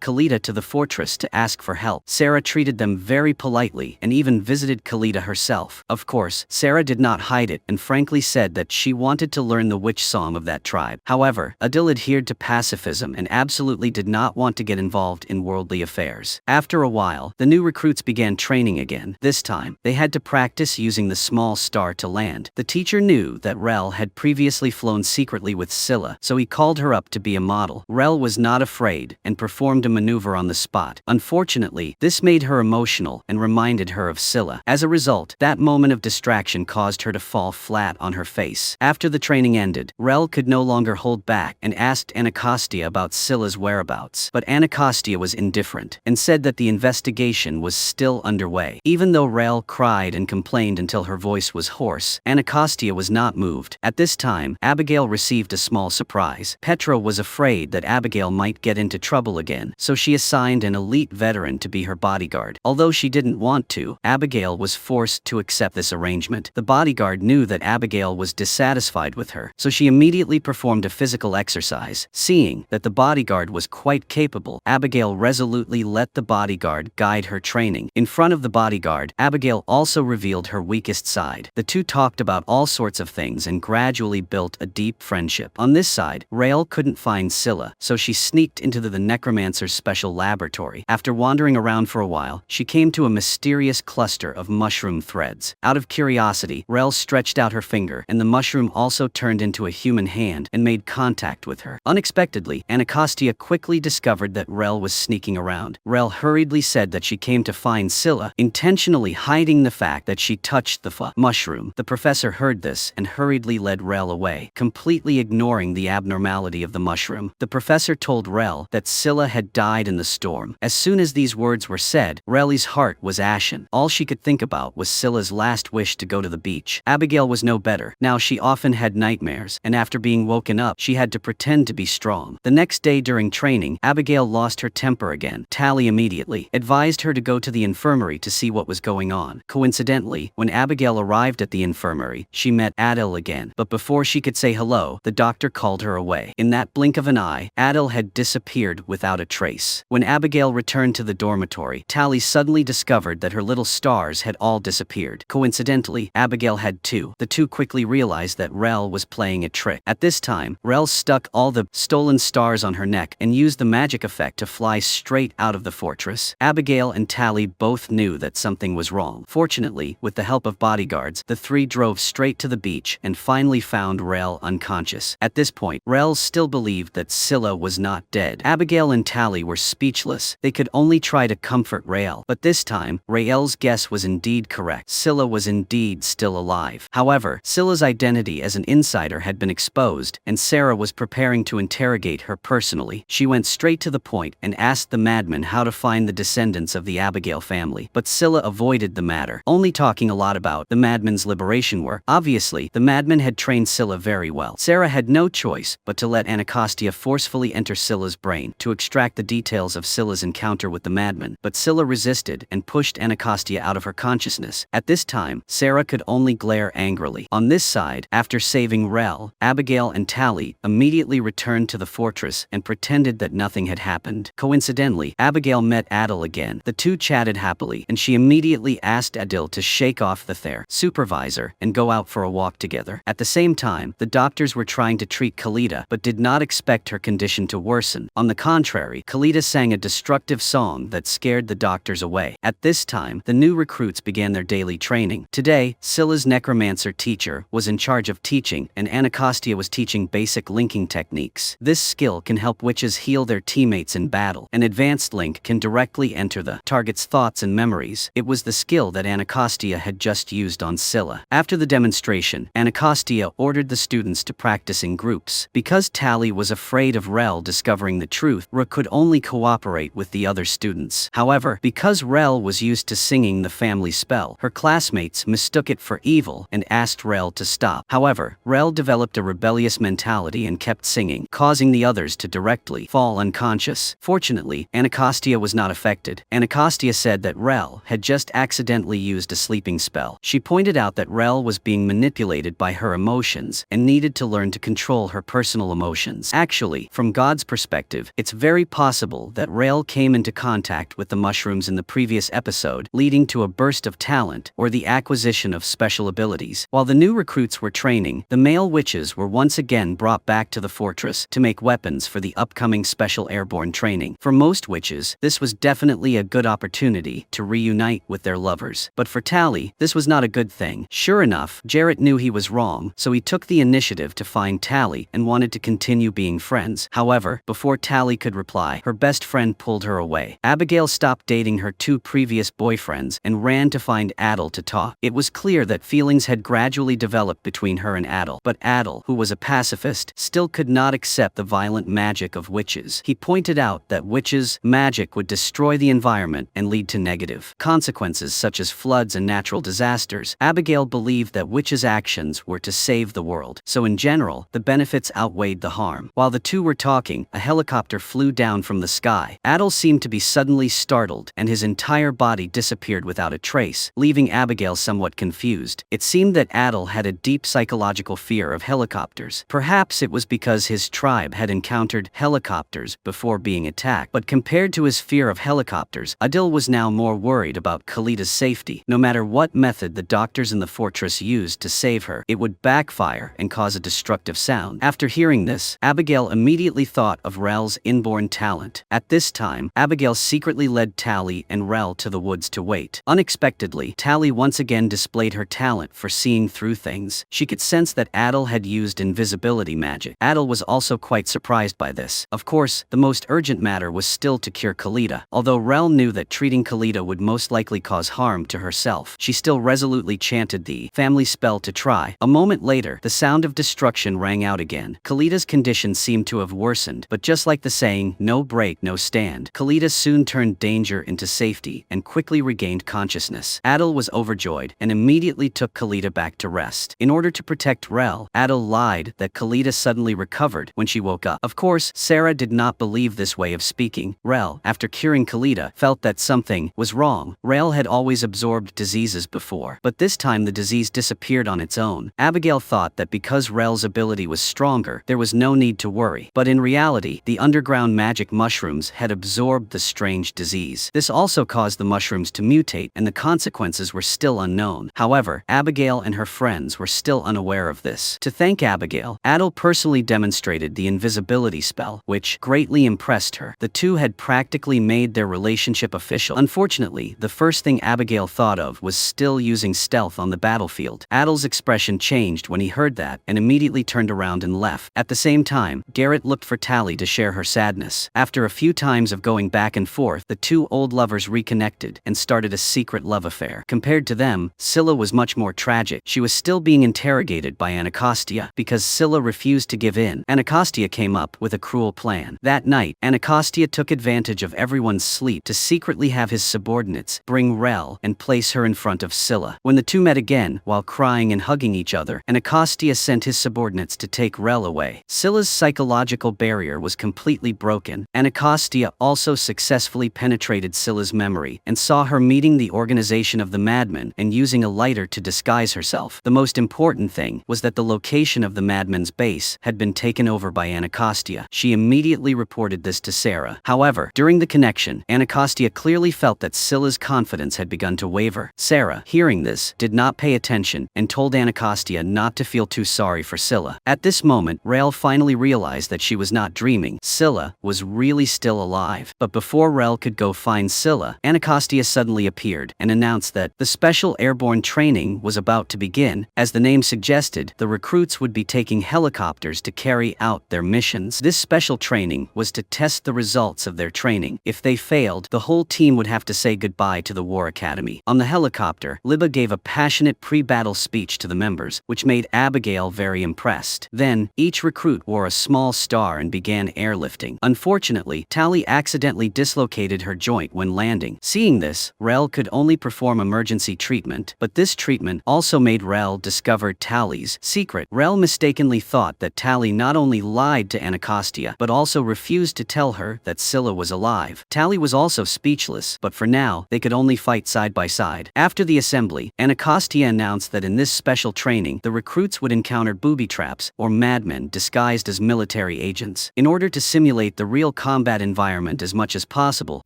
Khalida to the fortress to ask for help. Sarah treated them very politely and even visited Khalida herself. Of course, Sarah did not hide it and frankly said that she wanted to learn the witch song of that tribe. However, Adil adhered to pacifism and absolutely did not want to get involved in worldly affairs. After a while, the new recruits began training again. This time, they had to practice using the small star to land. The teacher knew that Rel had previously flown secretly with Scylla, so he called her up to be a model. Rel was not afraid and performed a maneuver on the spot. Unfortunately, this made her emotional and reminded her of Scylla. As a result, that moment of distraction caused her to fall flat on her face. After the training ended, Rel could no longer hold back and asked Anacostia about Scylla's whereabouts. But Anacostia was indifferent and said that the investigation was still underway. Even though Rel cried and complained until her voice was hoarse, Anacostia was not moved. At this time, Abigail received a small surprise. Petra was afraid that Abigail might get into trouble again, so she assigned an elite veteran to be her bodyguard. Although she didn't want to, Abigail was forced to accept this arrangement. The bodyguard knew that Abigail was dissatisfied with her, so she immediately performed a physical exercise. Seeing that the bodyguard was quite capable, Abigail resolutely let the bodyguard guide her training. In front of the bodyguard, Abigail also revealed her weakest side. The two talked about all sorts of things and gradually built a deep friendship. On this side, Rael couldn't find Scylla, so she sneaked into the necromancer's special laboratory. After wandering around for a while, she came to a mysterious cluster of mushroom threads. Out of curiosity, Rael stretched out her finger, and the mushroom also turned into a human hand and made contact with her. Unexpectedly, Anacostia quickly discovered that Rael was sneaking around. Rael hurriedly said that she came to find Scylla, intentionally hiding the fact that she touched the mushroom. The professor heard this and hurriedly led Rael away, completely ignoring the abnormality of the mushroom. The professor told Rael that Scylla had died in the storm. As soon as these words were said, Rael's heart was ashen. All she could think about was Scylla's last wish to go to the beach. Abigail was no better. Now she often had nightmares, and after being woken up, she had to pretend to be strong. The next day during training, Abigail lost her temper again. Tally immediately advised her to go to the infirmary to see what was going on. Coincidentally, when Abigail arrived at the infirmary, she met Adil again. But before she could say hello, the doctor called her away. In that blink of an eye, Adil had disappeared without a trace. When Abigail returned to the dormitory, Tally suddenly discovered that her little stars had all disappeared. Coincidentally, Abigail had two. The two quickly realized that Rel was playing a trick. At this time, Rel stuck all the stolen stars on her neck and used the magic effect to fly straight out of the fortress. Abigail and Tally both knew that something was wrong. Fortunately, with the help of bodyguards, the three drove straight to the beach and finally found Rel unconscious. At this point, Rel still believed that Scylla was not dead. Abigail and Tally were speechless. They could only try to comfort Rael. But this time, Rael's guess was indeed correct. Scylla was indeed still alive. However, Scylla's identity as an insider had been exposed, and Sarah was preparing to interrogate her personally. She went straight to the point and asked the madman how to find the descendants of the Abigail family. But Scylla avoided the matter, only talking a lot about the madman's liberation work. Obviously, the madman had trained Scylla very well. Sarah had no choice but to let Anacostia forcefully enter Scylla's brain to extract the details of Scylla's encounter with the madman, but Scylla resisted and pushed Anacostia out of her consciousness. At this time, Sarah could only glare angrily. On this side, after saving Rel, Abigail and Tally immediately returned to the fortress and pretended that nothing had happened. Coincidentally, Abigail met Adil again. The two chatted happily, and she immediately asked Adil to shake off the supervisor and go out for a walk together. At the same time, the doctors were trying to treat Khalida but did not expect her condition to worsen. On the contrary, Khalida sang a destructive song that scared scared the doctors away. At this time, the new recruits began their daily training. Today, Scylla's necromancer teacher was in charge of teaching, and Anacostia was teaching basic linking techniques. This skill can help witches heal their teammates in battle. An advanced link can directly enter the target's thoughts and memories. It was the skill that Anacostia had just used on Scylla. After the demonstration, Anacostia ordered the students to practice in groups. Because Tally was afraid of Rel discovering the truth, Ra could only cooperate with the other students. However, because Rel was used to singing the family spell, her classmates mistook it for evil and asked Rel to stop. However, Rel developed a rebellious mentality and kept singing, causing the others to directly fall unconscious. Fortunately, Anacostia was not affected. Anacostia said that Rel had just accidentally used a sleeping spell. She pointed out that Rel was being manipulated by her emotions and needed to learn to control her personal emotions. Actually, from God's perspective, it's very possible that Rel came into contact with the mushrooms in the previous episode, leading to a burst of talent or the acquisition of special abilities. While the new recruits were training, the male witches were once again brought back to the fortress to make weapons for the upcoming special airborne training. For most witches, this was definitely a good opportunity to reunite with their lovers. But for Tally, this was not a good thing. Sure enough, Jarrett knew he was wrong, so he took the initiative to find Tally and wanted to continue being friends. However, before Tally could reply, her best friend pulled her away. Abigail stopped dating her two previous boyfriends and ran to find Adel to talk. It was clear that feelings had gradually developed between her and Adel, but Adel, who was a pacifist, still could not accept the violent magic of witches. He pointed out that witches' magic would destroy the environment and lead to negative consequences such as floods and natural disasters. Abigail believed that witches' actions were to save the world, so in general, the benefits outweighed the harm. While the two were talking, a helicopter flew down from the sky. Adel seemed to be suddenly startled, and his entire body disappeared without a trace, leaving Abigail somewhat confused. It seemed that Adel had a deep psychological fear of helicopters. Perhaps it was because his tribe had encountered helicopters before being attacked, but compared to his fear of helicopters, Adel was now more worried about Khalidah's safety. No matter what method the doctors in the fortress used to save her, it would backfire and cause a destructive sound. After hearing this, Abigail immediately thought of Rel's inborn talent. At this time, Abigail secretly led Tally and Rel to the woods to wait. Unexpectedly, Tally once again displayed her talent for seeing through things. She could sense that Adel had used invisibility magic. Adel was also quite surprised by this. Of course, the most urgent matter was still to cure Khalida. Although Rel knew that treating Khalida would most likely cause harm to herself, she still resolutely chanted the family spell to try. A moment later, the sound of destruction rang out again. Khalida's condition seemed to have worsened, but just like the saying, no break, no stand, Khalida soon turned danger into safety and quickly regained consciousness. Adel was overjoyed and immediately took Khalida back to rest. In order to protect Rel, Adel lied that Khalida suddenly recovered when she woke up. Of course, Sarah did not believe this way of speaking. Rel, after curing Khalida, felt that something was wrong. Rel had always absorbed diseases before, but this time the disease disappeared on its own. Abigail thought that because Rel's ability was stronger, there was no need to worry. But in reality, the underground magic mushrooms had absorbed the strange disease. This also caused the mushrooms to mutate, and the consequences were still unknown. However, Abigail and her friends were still unaware of this. To thank Abigail, Adel personally demonstrated the invisibility spell, which greatly impressed her. The two had practically made their relationship official. Unfortunately, the first thing Abigail thought of was still using stealth on the battlefield. Adel's expression changed when he heard that and immediately turned around and left. At the same time, Garrett looked for Tally to share her sadness. After a few times of going back and forth, the two old lovers reconnected and started a secret love affair. Compared to them, Scylla was much more tragic. She was still being interrogated by Anacostia because Scylla refused to give in. Anacostia came up with a cruel plan. That night, Anacostia took advantage of everyone's sleep to secretly have his subordinates bring Rel and place her in front of Scylla. When the two met again, while crying and hugging each other, Anacostia sent his subordinates to take Rel away. Scylla's psychological barrier was completely broken. Anacostia also successfully penetrated Scylla's memory and saw her meeting the organization of the madmen and using a lighter to disguise herself. The most important thing was that the location of the madmen's base had been taken over by Anacostia. She immediately reported this to Sarah. However, during the connection, Anacostia clearly felt that Scylla's confidence had begun to waver. Sarah, hearing this, did not pay attention and told Anacostia not to feel too sorry for Scylla. At this moment, Rel finally realized that she was not dreaming. Scylla was really still alive. But before Rel could go go find Scylla, Anacostia suddenly appeared and announced that the special airborne training was about to begin. As the name suggested, the recruits would be taking helicopters to carry out their missions. This special training was to test the results of their training. If they failed, the whole team would have to say goodbye to the War Academy. On the helicopter, Libba gave a passionate pre-battle speech to the members, which made Abigail very impressed. Then, each recruit wore a small star and began airlifting. Unfortunately, Tally accidentally dislocated her joint when landing. Seeing this, Rel could only perform emergency treatment, but this treatment also made Rel discover Tally's secret. Rel mistakenly thought that Tally not only lied to Anacostia, but also refused to tell her that Scylla was alive. Tally was also speechless, but for now, they could only fight side by side. After the assembly, Anacostia announced that in this special training, the recruits would encounter booby traps, or madmen disguised as military agents. In order to simulate the real combat environment as much as possible,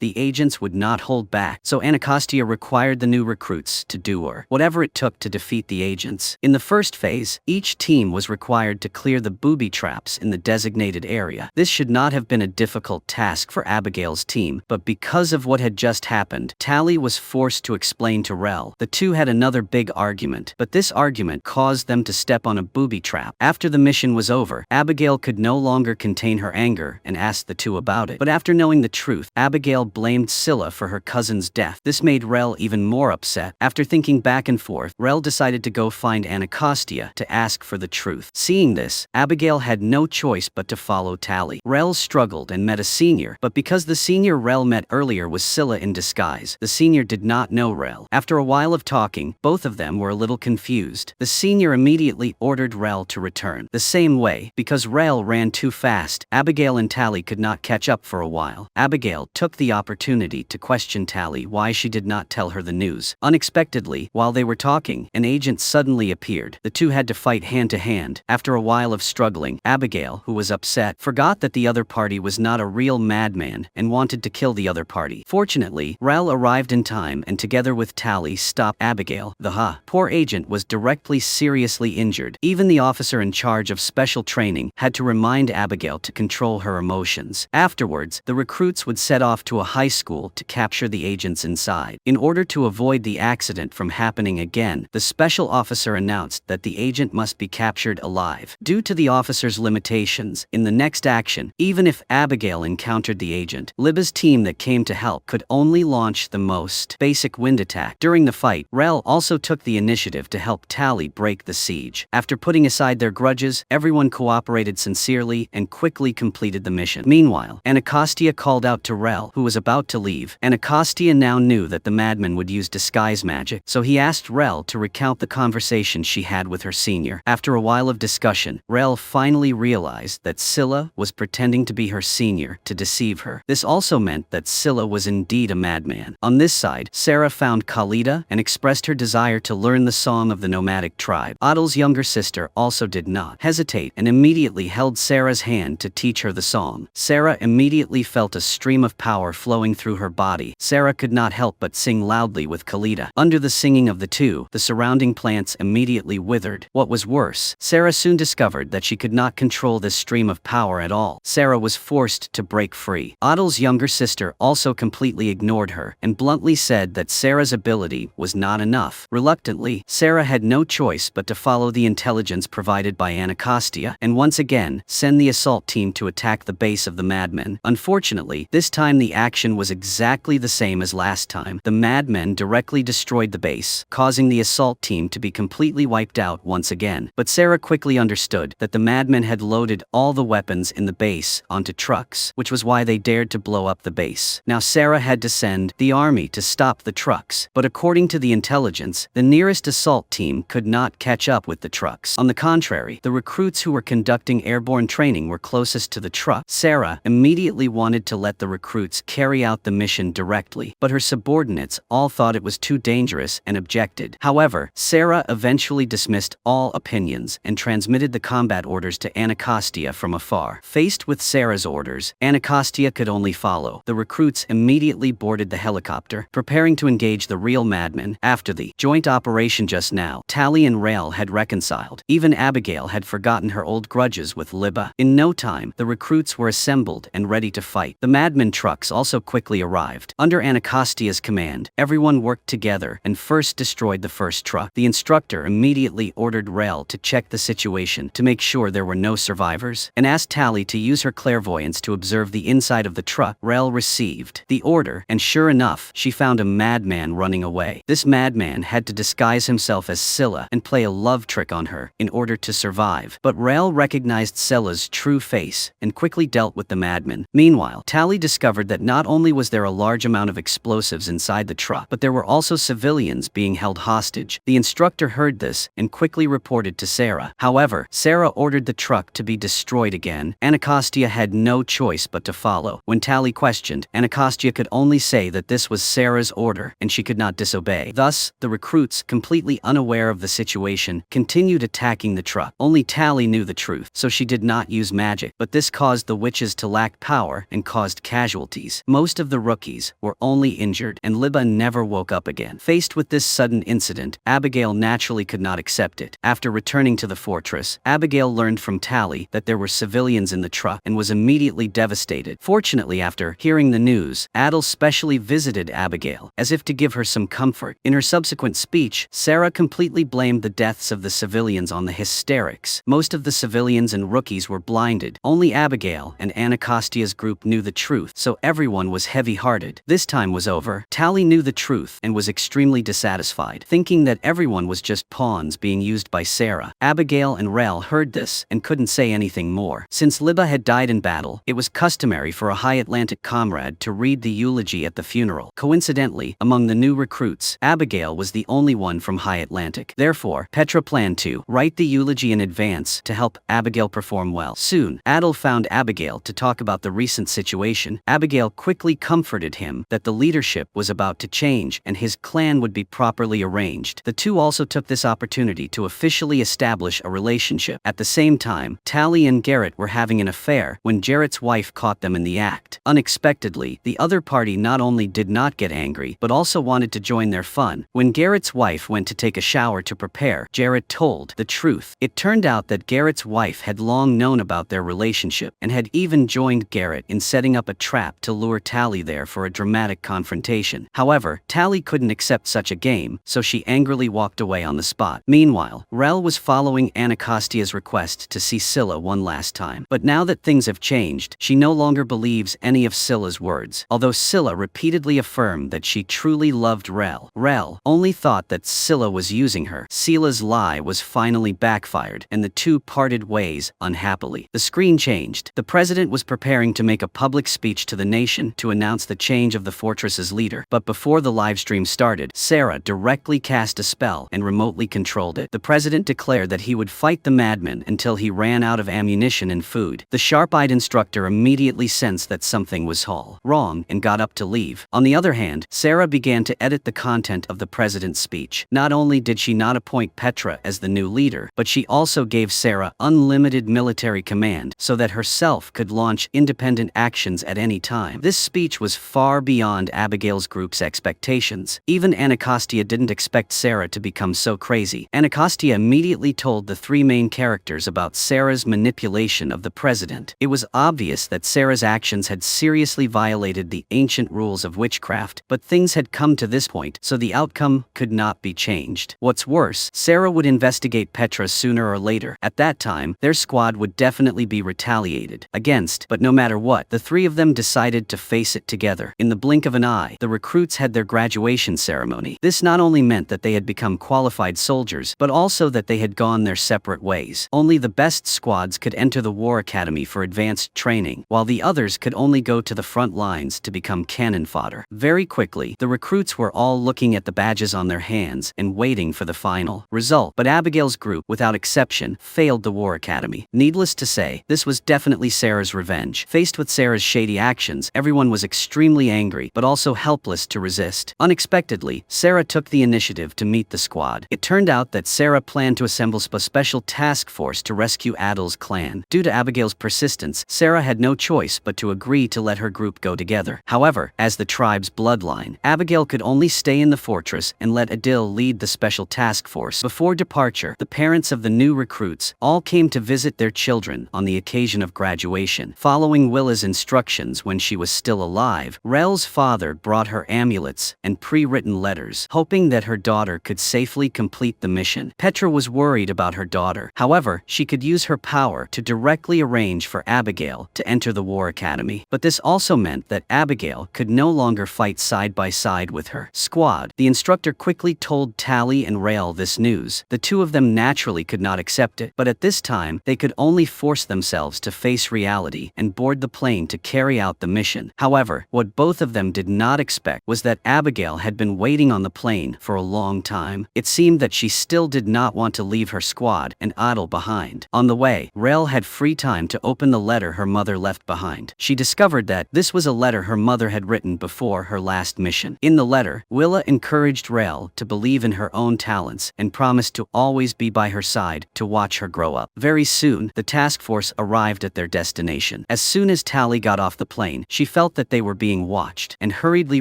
the agents would not hold back, so Anacostia required the new recruits to do whatever it took to defeat the agents. In the first phase, each team was required to clear the booby traps in the designated area. This should not have been a difficult task for Abigail's team, but because of what had just happened, Tally was forced to explain to Rel. The two had another big argument, but this argument caused them to step on a booby trap. After the mission was over, Abigail could no longer contain her anger and asked the two about it. But after knowing the truth, Abigail blamed Scylla for her cousin's death. This made Rel even more upset. After thinking back and forth, Rel decided to go find Anacostia to ask for the truth. Seeing this, Abigail had no choice but to follow Tally. Rel struggled and met a senior, but because the senior Rel met earlier was Scylla in disguise, the senior did not know Rel. After a while of talking, both of them were a little confused. The senior immediately ordered Rel to return. The same way, because Rel ran too fast, Abigail and Tally could not catch up for a while. Abigail took the opportunity to question Tally why she did not tell her the news. Unexpectedly, while they were talking, an agent suddenly appeared. The two had to fight hand to hand. After a while of struggling, Abigail, who was upset, forgot that the other party was not a real madman and wanted to kill the other party. Fortunately, Rel arrived in time and together with Tally stopped Abigail. The poor agent was directly seriously injured. Even the officer in charge of special training had to remind Abigail to control her emotions. Afterwards, the recruits would set off to a high school to capture the agents inside. In order to avoid the accident from happening again, the special officer announced that the agent must be captured alive. Due to the officer's limitations, in the next action, even if Abigail encountered the agent, Libba's team that came to help could only launch the most basic wind attack. During the fight, Rel also took the initiative to help Tally break the siege. After putting aside their grudges, everyone cooperated sincerely and quickly completed the mission. Meanwhile, Anacostia called out to Rel, who was about to leave. Anacostia now knew that the madman would use disguise magic, so he asked Rel to recount the conversation she had with her senior. After a while of discussion, Rel finally realized that Scylla was pretending to be her senior to deceive her. This also meant that Scylla was indeed a madman. On this side, Sarah found Khalida and expressed her desire to learn the song of the nomadic tribe. Adel's younger sister also did not hesitate and immediately held Sarah's hand to teach her the song. Sarah immediately felt a stream of power flowing through her body. Sarah could not help but sing loudly with Khalida. Under the singing of the two, the surrounding plants immediately withered. What was worse, Sarah soon discovered that she could not control this stream of power at all. Sarah was forced to break free. Adel's younger sister also completely ignored her and bluntly said that Sarah's ability was not enough. Reluctantly, Sarah had no choice but to follow the intelligence provided by Anacostia and once again send the assault team to attack the base of the madmen. Unfortunately, this time the action was exactly the same as last time. The madmen directly destroyed the base, causing the assault team to be completely wiped out once again. But Sarah quickly understood that the madmen had loaded all the weapons in the base onto trucks, which was why they dared to blow up the base. Now Sarah had to send the army to stop the trucks, but according to the intelligence, the nearest assault team could not catch up with the trucks. On the contrary, the recruits who were conducting airborne training were closest to the truck. Sarah immediately wanted to let the recruits carry out the mission directly, but her subordinates all thought it was too dangerous and objected. However, Sarah eventually dismissed all opinions and transmitted the combat orders to Anacostia from afar. Faced with Sarah's orders, Anacostia could only follow. The recruits immediately boarded the helicopter, preparing to engage the real madmen. After the joint operation just now, Tally and Rel had reconciled. Even Abigail had forgotten her old grudges with Libba. In no time, the recruits were assembled and ready to fight. The madmen trucks also quickly quickly arrived. Under Anacastia's command, everyone worked together and first destroyed the first truck. The instructor immediately ordered Rel to check the situation to make sure there were no survivors, and asked Tally to use her clairvoyance to observe the inside of the truck. Rel received the order, and sure enough, she found a madman running away. This madman had to disguise himself as Scylla and play a love trick on her in order to survive. But Rel recognized Scylla's true face and quickly dealt with the madman. Meanwhile, Tally discovered that not only was there a large amount of explosives inside the truck, but there were also civilians being held hostage. The instructor heard this and quickly reported to Sarah. However, Sarah ordered the truck to be destroyed again. Anacostia had no choice but to follow. When Tally questioned, Anacostia could only say that this was Sarah's order and she could not disobey. Thus, the recruits, completely unaware of the situation, continued attacking the truck. Only Tally knew the truth, so she did not use magic, but this caused the witches to lack power and caused casualties. Most of the rookies were only injured, and Libba never woke up again. Faced with this sudden incident, Abigail naturally could not accept it. After returning to the fortress, Abigail learned from Tally that there were civilians in the truck and was immediately devastated. Fortunately, after hearing the news, Adel specially visited Abigail, as if to give her some comfort. In her subsequent speech, Sarah completely blamed the deaths of the civilians on the hysterics. Most of the civilians and rookies were blinded. Only Abigail and Anacastia's group knew the truth, so everyone was heavy-hearted. This time was over. Tally knew the truth and was extremely dissatisfied, thinking that everyone was just pawns being used by Sarah. Abigail and Rel heard this and couldn't say anything more. Since Libba had died in battle, it was customary for a high Atlantic comrade to read the eulogy at the funeral. Coincidentally, among the new recruits, Abigail was the only one from High Atlantic. Therefore, Petra planned to write the eulogy in advance to help Abigail perform well. Soon, Adel found Abigail to talk about the recent situation. Abigail quickly comforted him that the leadership was about to change and his clan would be properly arranged. The two also took this opportunity to officially establish a relationship. At the same time, Tally and Garrett were having an affair when Jarrett's wife caught them in the act. Unexpectedly, the other party not only did not get angry, but also wanted to join their fun. When Garrett's wife went to take a shower to prepare, Jarrett told the truth. It turned out that Garrett's wife had long known about their relationship and had even joined Garrett in setting up a trap to lure Tally there for a dramatic confrontation. However, Tally couldn't accept such a game, so she angrily walked away on the spot. Meanwhile, Rel was following Anacastia's request to see Scylla one last time. But now that things have changed, she no longer believes any of Scylla's words. Although Scylla repeatedly affirmed that she truly loved Rel, Rel only thought that Scylla was using her. Scylla's lie was finally backfired, and the two parted ways unhappily. The screen changed. The president was preparing to make a public speech to the nation to announce the change of the fortress's leader. But before the livestream started, Sarah directly cast a spell and remotely controlled it. The president declared that he would fight the madman until he ran out of ammunition and food. The sharp-eyed instructor immediately sensed that something was wrong and got up to leave. On the other hand, Sarah began to edit the content of the president's speech. Not only did she not appoint Petra as the new leader, but she also gave Sarah unlimited military command so that herself could launch independent actions at any time. This speech was far beyond Abigail's group's expectations. Even Anacostia didn't expect Sarah to become so crazy. Anacostia immediately told the three main characters about Sarah's manipulation of the president. It was obvious that Sarah's actions had seriously violated the ancient rules of witchcraft, but things had come to this point, so the outcome could not be changed. What's worse, Sarah would investigate Petra sooner or later. At that time, their squad would definitely be retaliated against, but no matter what, the three of them decided to face it together. In the blink of an eye, the recruits had their graduation ceremony. This not only meant that they had become qualified soldiers, but also that they had gone their separate ways. Only the best squads could enter the War Academy for advanced training, while the others could only go to the front lines to become cannon fodder. Very quickly, the recruits were all looking at the badges on their hands and waiting for the final result. But Abigail's group, without exception, failed the War Academy. Needless to say, this was definitely Sarah's revenge. Faced with Sarah's shady actions, everyone was extremely angry, but also helpless to resist. Unexpectedly, Sarah took the initiative to meet the squad. It turned out that Sarah planned to assemble a special task force to rescue Adel's clan. Due to Abigail's persistence, Sarah had no choice but to agree to let her group go together. However, as the tribe's bloodline, Abigail could only stay in the fortress and let Adil lead the special task force. Before departure, the parents of the new recruits all came to visit their children on the occasion of graduation, following Willa's instructions when she was still still alive, Rel's father brought her amulets and pre-written letters, hoping that her daughter could safely complete the mission. Petra was worried about her daughter. However, she could use her power to directly arrange for Abigail to enter the war academy. But this also meant that Abigail could no longer fight side by side with her squad. The instructor quickly told Tally and Rael this news. The two of them naturally could not accept it, but at this time, they could only force themselves to face reality and board the plane to carry out the mission. However, what both of them did not expect was that Abigail had been waiting on the plane for a long time. It seemed that she still did not want to leave her squad and idle behind. On the way, Rael had free time to open the letter her mother left behind. She discovered that this was a letter her mother had written before her last mission. In the letter, Willa encouraged Rael to believe in her own talents and promised to always be by her side to watch her grow up. Very soon, the task force arrived at their destination. As soon as Tally got off the plane, she felt that they were being watched and hurriedly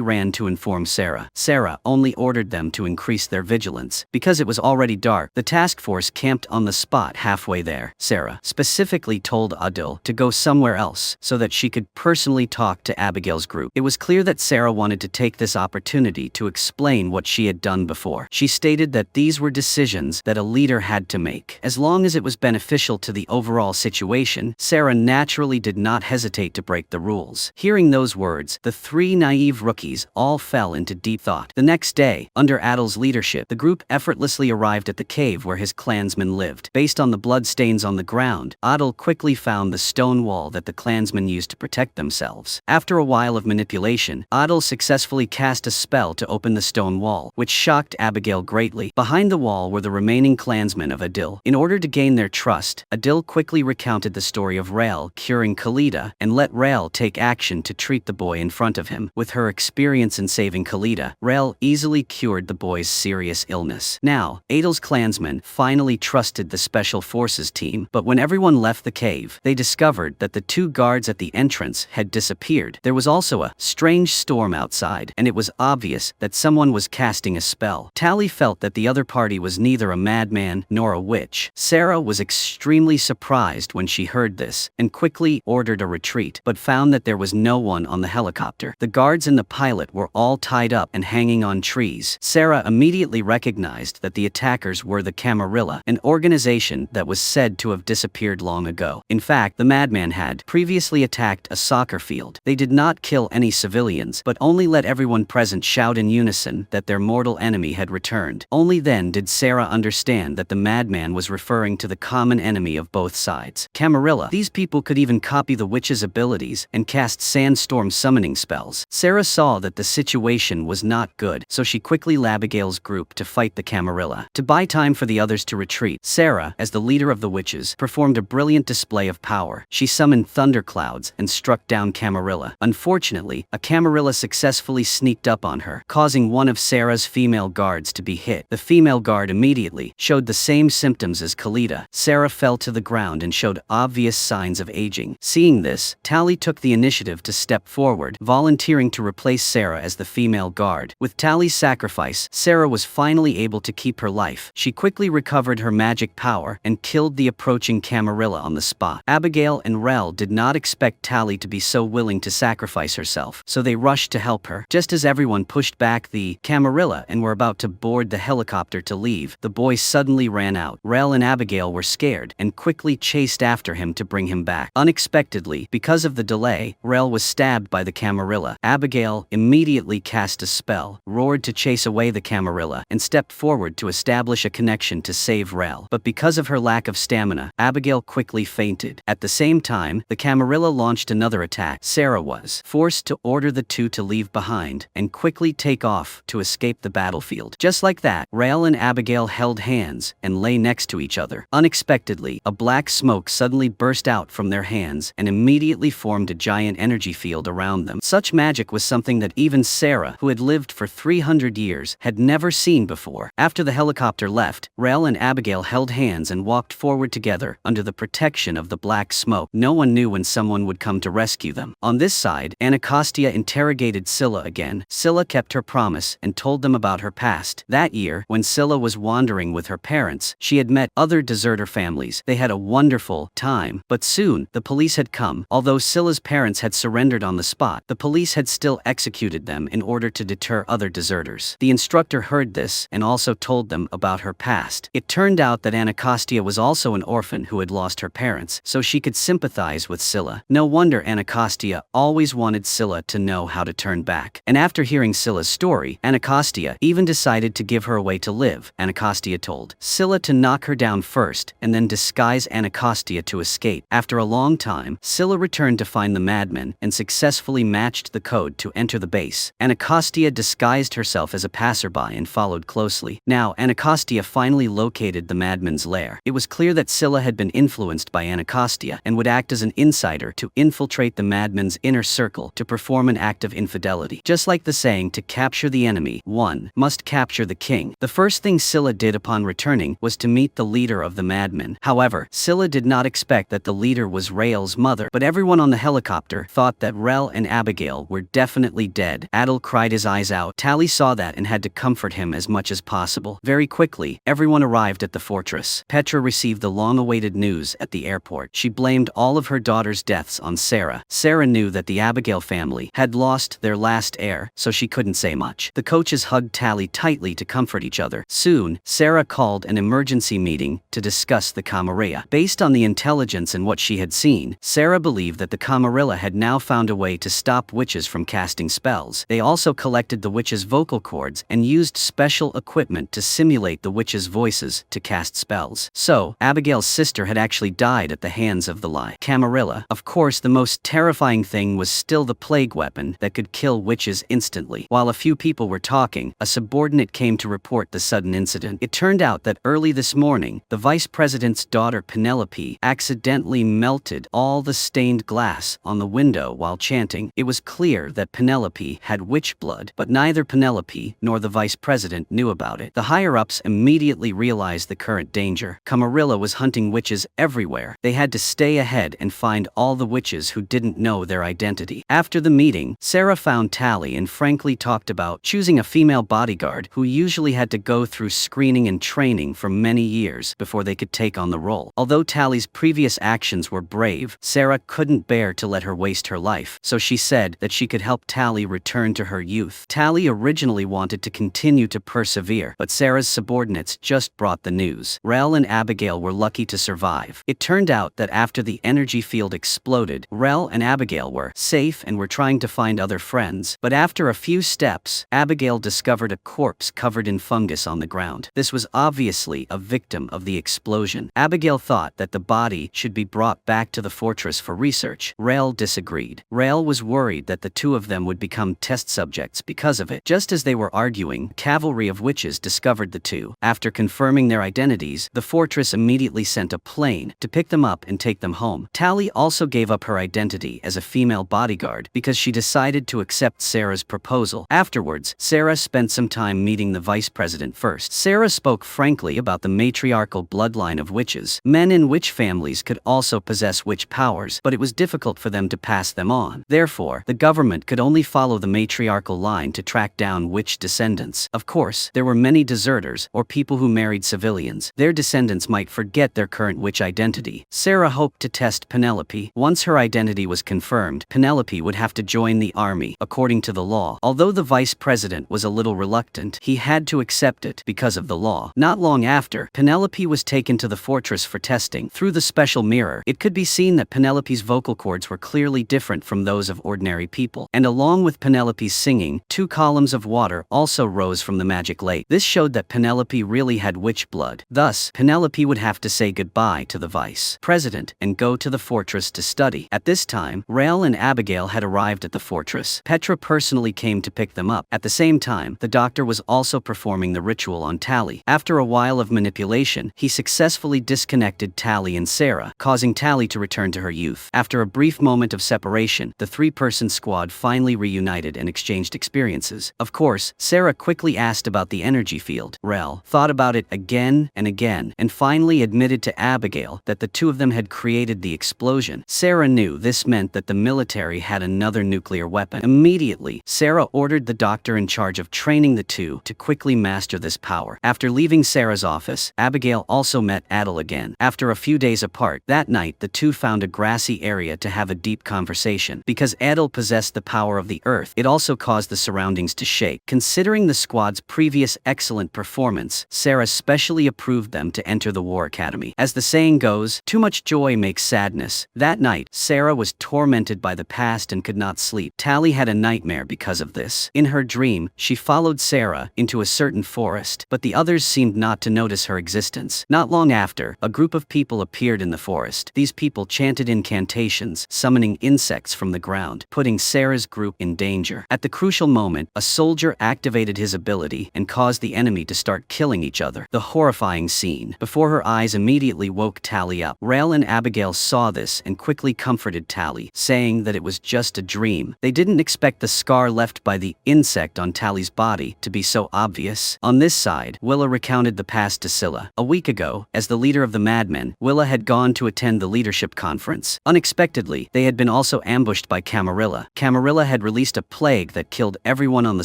ran to inform Sarah. Sarah only ordered them to increase their vigilance. Because it was already dark, the task force camped on the spot halfway there. Sarah specifically told Adil to go somewhere else so that she could personally talk to Abigail's group. It was clear that Sarah wanted to take this opportunity to explain what she had done before. She stated that these were decisions that a leader had to make. As long as it was beneficial to the overall situation, Sarah naturally did not hesitate to break the rules. Hearing those words, the three naive rookies all fell into deep thought. The next day, under Adil's leadership, the group effortlessly arrived at the cave where his clansmen lived. Based on the bloodstains on the ground, Adil quickly found the stone wall that the clansmen used to protect themselves. After a while of manipulation, Adil successfully cast a spell to open the stone wall, which shocked Abigail greatly. Behind the wall were the remaining clansmen of Adil. In order to gain their trust, Adil quickly recounted the story of Rael curing Khalida and let Rael take action to treat the boy in front of him. With her experience in saving Khalida, Rael easily cured the boy's serious illness. Now, Adil's clansmen finally trusted the Special Forces team, but when everyone left the cave, they discovered that the two guards at the entrance had disappeared. There was also a strange storm outside, and it was obvious that someone was casting a spell. Tally felt that the other party was neither a madman nor a witch. Sarah was extremely surprised when she heard this, and quickly ordered a retreat, but found that there was no one on the helicopter. The guards and the pilot were all tied up and hanging on trees. Sarah immediately recognized that the attackers were the Camarilla, an organization that was said to have disappeared long ago. In fact, the madman had previously attacked a soccer field. They did not kill any civilians, but only let everyone present shout in unison that their mortal enemy had returned. Only then did Sarah understand that the madman was referring to the common enemy of both sides, Camarilla. These people could even copy the witch's abilities and cast sandstorm summoning spells. Sarah saw that the situation was not good, so she quickly led Abigail's group to fight the Camarilla. To buy time for the others to retreat, Sarah, as the leader of the witches, performed a brilliant display of power. She summoned thunderclouds and struck down Camarilla. Unfortunately, a Camarilla successfully sneaked up on her, causing one of Sarah's female guards to be hit. The female guard immediately showed the same symptoms as Khalida. Sarah fell to the ground and showed obvious signs of aging. Seeing this, Tally took the initiative to step forward, volunteering to replace Sarah as the female guard. With Tally's sacrifice, Sarah was finally able to keep her life. She quickly recovered her magic power and killed the approaching Camarilla on the spot. Abigail and Rel did not expect Tally to be so willing to sacrifice herself, so they rushed to help her. Just as everyone pushed back the Camarilla and were about to board the helicopter to leave, the boy suddenly ran out. Rel and Abigail were scared and quickly chased after him to bring him back. Unexpectedly, because of the delay, Rel was stabbed by the Camarilla. Abigail immediately cast a spell, roared to chase away the Camarilla, and stepped forward to establish a connection to save Rel. But because of her lack of stamina, Abigail quickly fainted. At the same time, the Camarilla launched another attack. Sarah was forced to order the two to leave behind and quickly take off to escape the battlefield. Just like that, Rel and Abigail held hands and lay next to each other. Unexpectedly, a black smoke suddenly burst out from their hands and immediately formed a giant energy field around them. Such magic was something that even Sarah, who had lived for 300 years, had never seen before. After the helicopter left, Rel and Abigail held hands and walked forward together under the protection of the black smoke. No one knew when someone would come to rescue them. On this side, Anacostia interrogated Scylla again. Scylla kept her promise and told them about her past. That year, when Scylla was wandering with her parents, she had met other deserter families. They had a wonderful time, but soon, the police had come. Although Scylla's parents had surrendered on the spot, the police had still executed them in order to deter other deserters. The instructor heard this and also told them about her past. It turned out that Anacostia was also an orphan who had lost her parents, so she could sympathize with Scylla. No wonder Anacostia always wanted Scylla to know how to turn back. And after hearing Scylla's story, Anacostia even decided to give her a way to live. Anacostia told Scylla to knock her down first and then disguise Anacostia to escape. After a long time, Scylla returned to find the madmen and successfully matched the code to enter the base. Anacostia disguised herself as a passerby and followed closely. Now, Anacostia finally located the madmen's lair. It was clear that Scylla had been influenced by Anacostia and would act as an insider to infiltrate the madmen's inner circle to perform an act of infidelity. Just like the saying, to capture the enemy, one must capture the king. The first thing Scylla did upon returning was to meet the leader of the madmen. However, Scylla did not expect that the leader was Rael's mother, but everyone on the helicopter thought that Rael and Abigail were definitely dead. Adel cried his eyes out. Tally saw that and had to comfort him as much as possible. Very quickly, everyone arrived at the fortress. Petra received the long-awaited news at the airport. She blamed all of her daughter's deaths on Sarah. Sarah knew that the Abigail family had lost their last heir, so she couldn't say much. The coaches hugged Tally tightly to comfort each other. Soon, Sarah called an emergency meeting to discuss the Camarilla. Based on the intelligence and what she had seen, Sarah believed that the Camarilla had now found a way to stop witches from casting spells. They also collected the witches' vocal cords and used special equipment to simulate the witches' voices to cast spells. So, Abigail's sister had actually died at the hands of the Camarilla. Of course, the most terrifying thing was still the plague weapon that could kill witches instantly. While a few people were talking, a subordinate came to report the sudden incident. It turned out that early this morning, the vice president's daughter Penelope accidentally melted all the stained glass on the window while chanting. It was clear that Penelope had witch blood, but neither Penelope nor the vice president knew about it. The higher-ups immediately realized the current danger. Camarilla was hunting witches everywhere. They had to stay ahead and find all the witches who didn't know their identity. After the meeting, Sarah found Tally and frankly talked about choosing a female bodyguard who usually had to go through screening and training for many years before they could take on the role. Although Tally's previous actions were brave, Sarah couldn't bear to let her waste her life, so she said that she could help Tally return to her youth. Tally originally wanted to continue to persevere, but Sarah's subordinates just brought the news. Rael and Abigail were lucky to survive. It turned out that after the energy field exploded, Rael and Abigail were safe and were trying to find other friends, but after a few steps, Abigail discovered a corpse covered in fungus on the ground. This was obviously a victim of the explosion. Abigail thought that the body should be brought back to the fortress for research. Rael disagreed. Rael was worried that the two of them would become test subjects because of it. Just as they were arguing, cavalry of witches discovered the two. After confirming their identities, the fortress immediately sent a plane to pick them up and take them home. Tally also gave up her identity as a female bodyguard because she decided to accept Sarah's proposal. Afterwards, Sarah spent some time meeting the vice president first. Sarah spoke frankly about the matriarchal bloodline of witches. Men in witch families could also possess witch powers, but it was difficult for them to pass them on. Therefore, the government could only follow the matriarchal line to track down witch descendants. Of course, there were many deserters or people who married civilians. Their descendants might forget their current witch identity. Sarah hoped to test Penelope. Once her identity was confirmed, Penelope would have to join the army, according to the law. Although the vice president was a little reluctant, he had to accept it because of the law. Not long after, Penelope was taken to the fortress for testing. Through the special mirror, it could be seen that Penelope's vocal cords were clearly different from those of ordinary people. And along with Penelope's singing, 2 columns of water also rose from the magic lake. This showed that Penelope really had witch blood. Thus, Penelope would have to say goodbye to the vice president and go to the fortress to study. At this time, Rael and Abigail had arrived at the fortress. Petra personally came to pick them up. At the same time, the doctor was also performing the ritual on Tally. After a while of manipulation, he successfully disconnected Tally and Sarah, causing Tally to return to her youth. After a brief moment of separation, the 3-person squad finally reunited and exchanged experiences. Of course, Sarah quickly asked about the energy field. Rael thought about it again and finally admitted to Abigail that the two of them had created the explosion. Sarah knew this meant that the military had another nuclear weapon. Immediately, Sarah ordered the doctor in charge of training the two to quickly master this power. After leaving Sarah's office, Abigail also met Adel again. After a few days apart, that night the two found a grassy area to have a deep conversation. rebellion. Because Adil possessed the power of the earth, it also caused the surroundings to shake. Considering the squad's previous excellent performance, Sarah specially approved them to enter the War Academy. As the saying goes, too much joy makes sadness. That night, Sarah was tormented by the past and could not sleep. Tally had a nightmare because of this. In her dream, she followed Sarah into a certain forest, but the others seemed not to notice her existence. Not long after, a group of people appeared in the forest. These people chanted incantations, summoning insects from the ground, putting Sarah's group in danger. At the crucial moment, a soldier activated his ability and caused the enemy to start killing each other. The horrifying scene before her eyes immediately woke Tally up. Rel and Abigail saw this and quickly comforted Tally, saying that it was just a dream. They didn't expect the scar left by the insect on Tally's body to be so obvious. On this side, Willa recounted the past to Scylla. A week ago, as the leader of the madmen, Willa had gone to attend the leadership conference. Unexpectedly, they had been also ambushed by Camarilla. Camarilla had released a plague that killed everyone on the